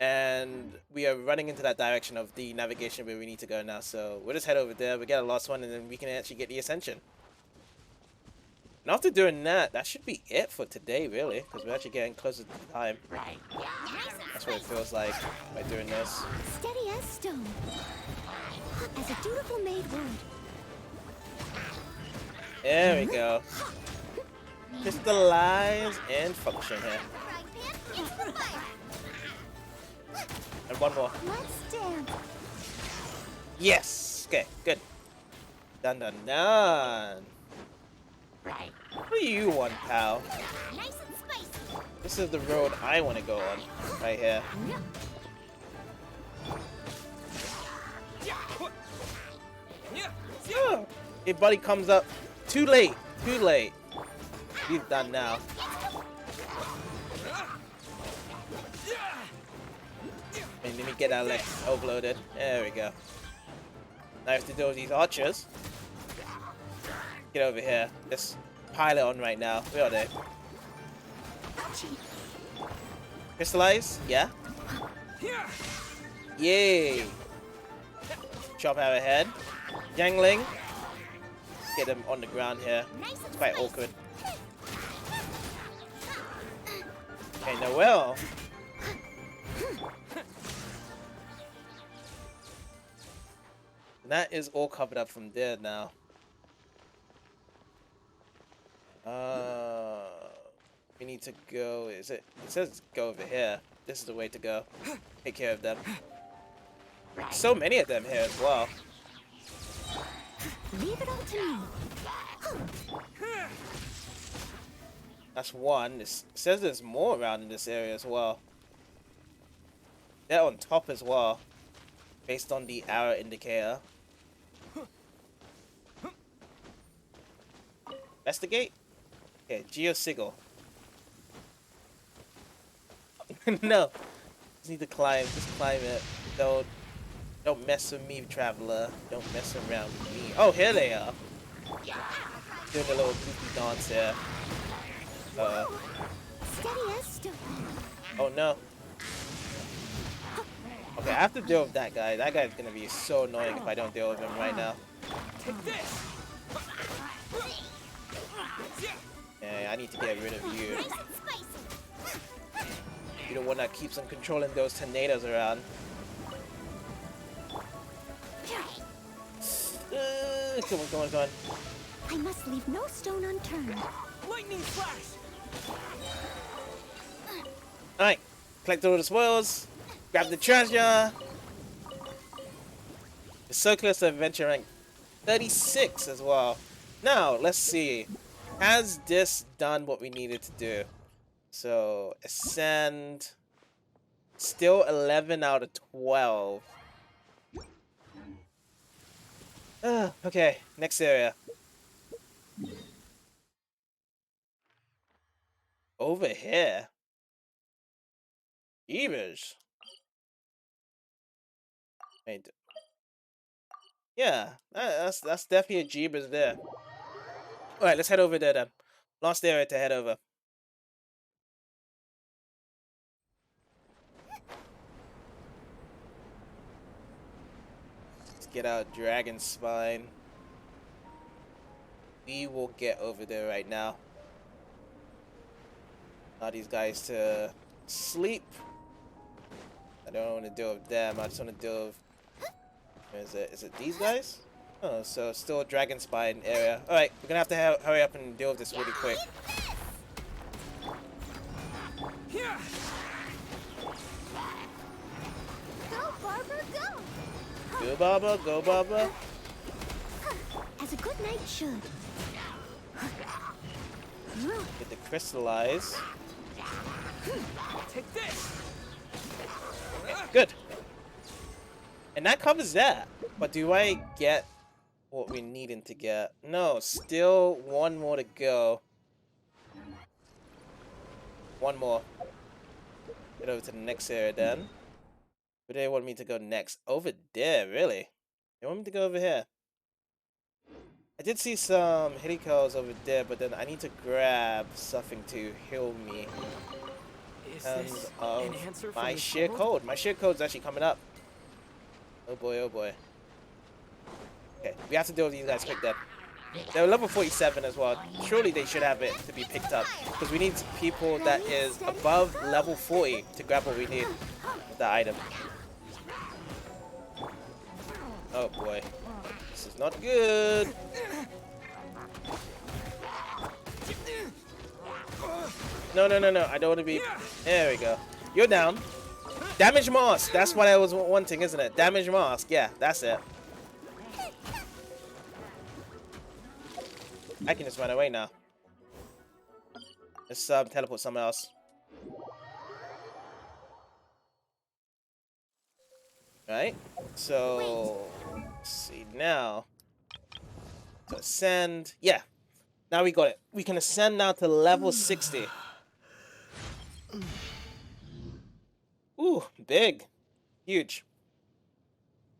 And we are running into that direction of the navigation where we need to go now. So we'll just head over there. We get a last one and then we can actually get the ascension. And after doing that, that should be it for today, really, because we're actually getting closer to the time. That's what it feels like by doing this. Steady as stone. As a dutiful maid would. There we go. Crystallize and function here. And one more. Let's dance. Yes! Okay, good. Done, done, done. What do you want, pal? Nice and spicy. This is the road I want to go on. Right here. Oh, your buddy comes up too late. Too late. He's done now. And let me get that leg overloaded. There we go. Now I have to deal with these archers. Get over here. Just pile it on right now. Where are they? Crystallize? Yeah? Yay! Chop out a head. Jangling. Get them on the ground here. It's quite awkward. Okay, now well. That is all covered up from there now. We need to go. Is it? It says go over here. This is the way to go. Take care of them. So many of them here as well. Leave it all to me. That's one. It says there's more around in this area as well. They're on top as well, based on the arrow indicator. Investigate? Okay, Geosigil. No. Just need to climb. Just climb it. Don't mess with me, traveler. Don't mess around with me. Oh, here they are. Doing a little goofy dance here. Steady as stone. Oh no. Okay, I have to deal with that guy. That guy's gonna be so annoying if I don't deal with him right now. Take this. Yeah, I need to get rid of you. You're the one that keeps on controlling those tornadoes around. Come on, come on, come on. I must leave no stone unturned. Lightning flash. Alright, collect all the spoils. Grab the treasure. We're so close to adventure rank 36 as well. Now, let's see. Has this done what we needed to do? So, ascend. Still 11 out of 12. Okay, next area. Over here. Jeebers. Wait. Yeah, that's definitely a Jeebers there. Alright, let's head over there then. Last area to head over. Let's get our dragon spine. We will get over there right now. Allow these guys to sleep. I don't want to deal with them. I just want to deal with... Is it these guys? Oh, so still a dragon spine area. Alright, we're gonna have to hurry up and deal with this really quick. Go, Barbara, go! Go, Barbara, go, Barbara. As a good knight should. Get the crystallize. Take this! Good. And that covers that. But do I get what we're needing to get? No, still one more to go. One more. Get over to the next area then. Where do they want me to go next? Over there, really? They want me to go over here. I did see some Hilikos over there, but then I need to grab something to heal me. Is this an answer from My this sheer world? code. My sheer code's actually coming up. Oh boy, oh boy. Okay, we have to deal with these guys quick then. They're level 47 as well. Surely they should have it to be picked up. Because we need people that is above level 40 to grab what we need with the item. Oh boy. This is not good. No, no, no, no. I don't want to be... There we go. You're down. Damage mask. That's what I was wanting, isn't it? Damage mask. Yeah, that's it. I can just run away now. Let's teleport somewhere else. Right? So... Let's see now. So ascend. Yeah. Now we got it. We can ascend now to level 60. Ooh, big. Huge.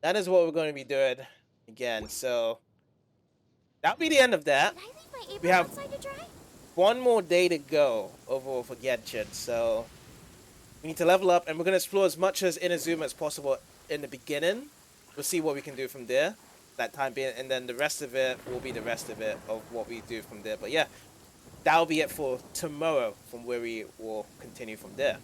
That is what we're going to be doing again. So that'll be the end of that. We have one more day to go overall for Genshin. So we need to level up, and we're going to explore as much as Inazuma as possible in the beginning. We'll see what we can do from there, that time being, and then the rest of it will be the rest of it of what we do from there. But yeah, that'll be it for tomorrow, from where we will continue from there.